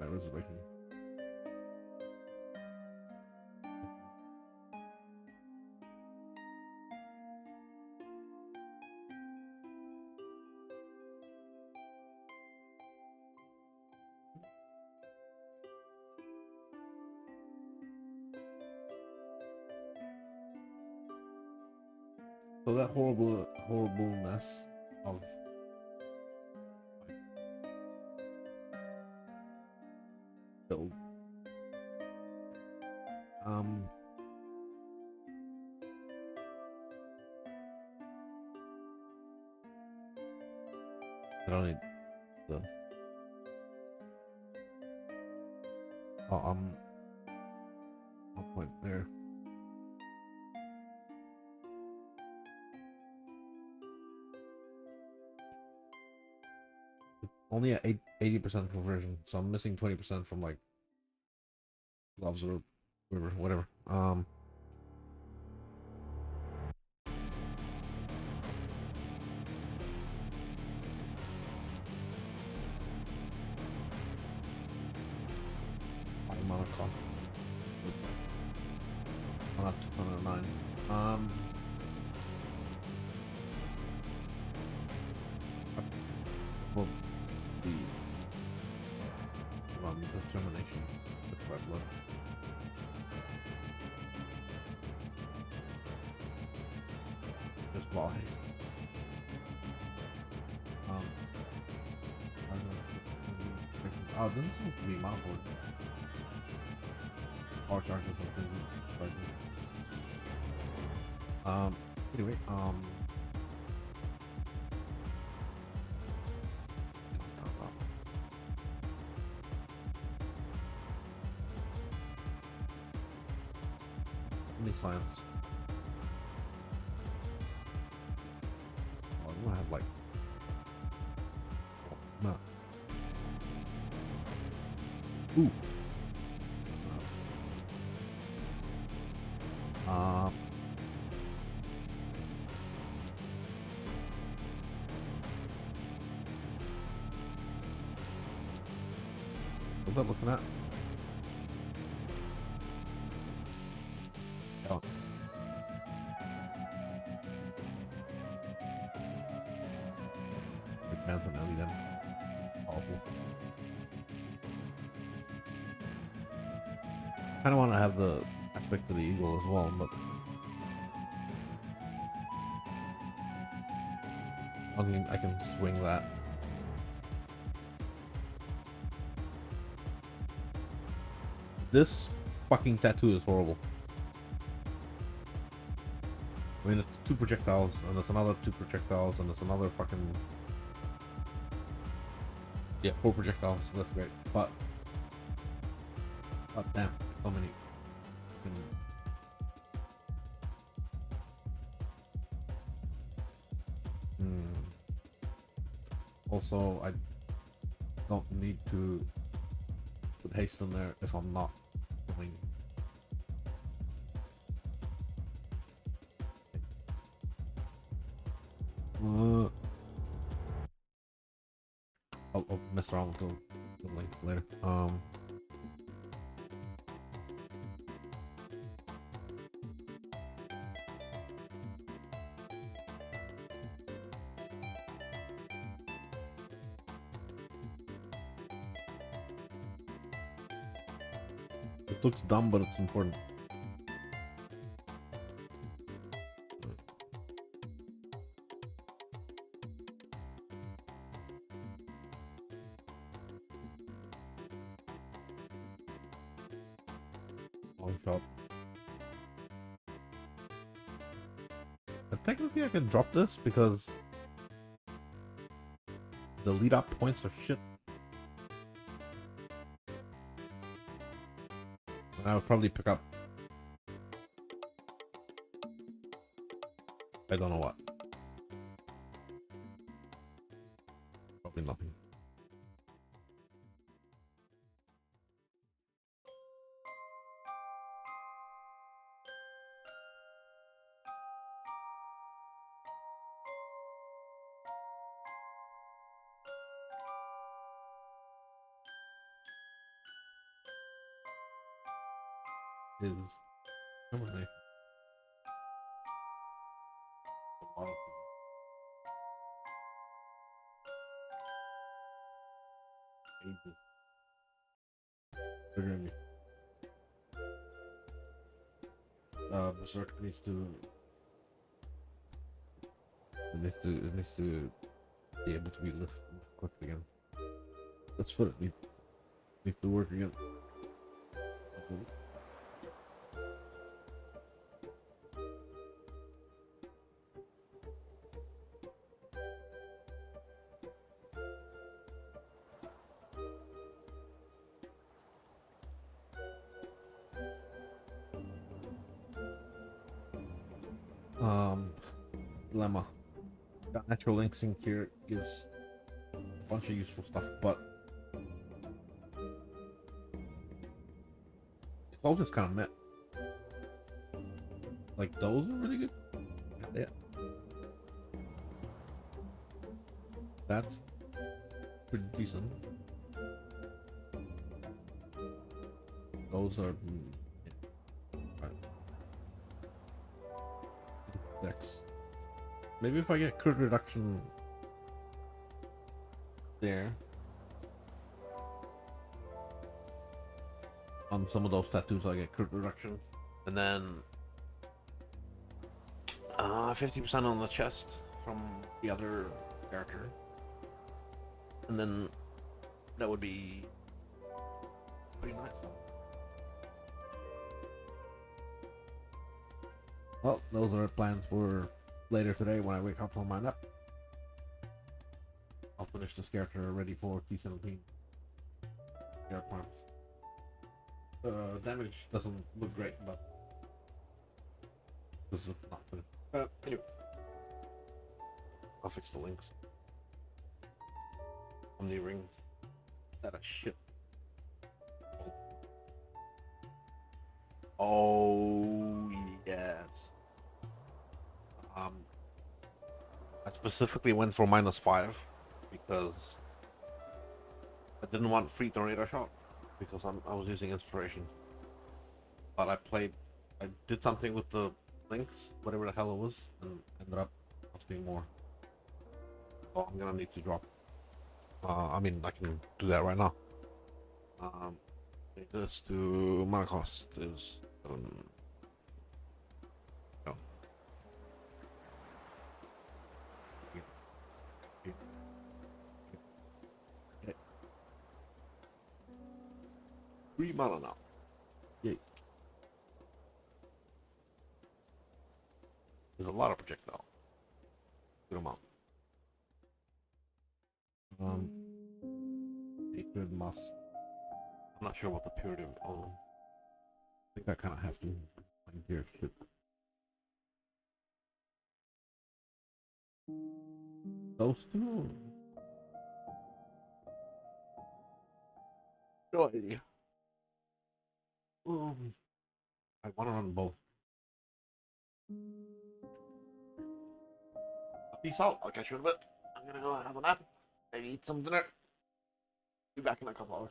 My reservation. So that horribleness of build. I don't need the. Oh, I'll point there. Only at 80% conversion, so I'm missing 20% from like gloves or whatever. Amount of cost. I'm at 209. Well, the run determination with red blood. Just wall haste. I don't know. Oh, doesn't seem to be monopoly. Power charges and things. Anyway, science. Oh, I want to have like. Oh, no. Ooh. What's that looking at? Oh. Chance on Ellie then. Awful. Kind of want to have the aspect of the eagle as well, but I mean I can swing that. This fucking tattoo is horrible. I mean, it's 2 projectiles, and it's another 2 projectiles, and it's another fucking... Yeah, 4 projectiles, so that's great. But... God damn, so many... Also, I don't need to put haste in there if I'm not doing... I'll mess around with the link later. It looks dumb, but it's important. Long shot. But technically I can drop this because the lead up points are shit. And I would probably pick up... I don't know what. Probably nothing. Is... Normally... Ages. Triggering me. Berserk needs to... It needs to be able to be lifted quickly again. That's what it needs to work again. Dilemma. Got natural link sync here, gives a bunch of useful stuff, but it's all just kind of met. Like those are really good. Yeah. That's pretty decent. Those are next. Maybe if I get crit reduction there on some of those tattoos, I get crit reduction, And then 50% on the chest from the other character. And then that would be pretty nice. Well, those are plans for later today when I wake up from my nap. I'll finish this character ready for T17. Damage doesn't look great, but this is not good. Anyway, I'll fix the links. Omni ring. That a shit. Oh yes. I specifically went for -5 because I didn't want free tornado shot because I was using inspiration. But I did something with the links, whatever the hell it was, and ended up costing more. So I'm gonna need to drop. I mean, I can do that right now. This to mana cost is no. 3 mana now. Yay. There's a lot of projectile. Good amount. Sacred must. I'm not sure what the purity of. I think I kind of have to find your shit. Those two. No idea. I want to run both. Peace out. I'll catch you in a bit. I'm gonna go have a nap. Maybe eat some dinner. Be back in a couple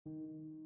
hours.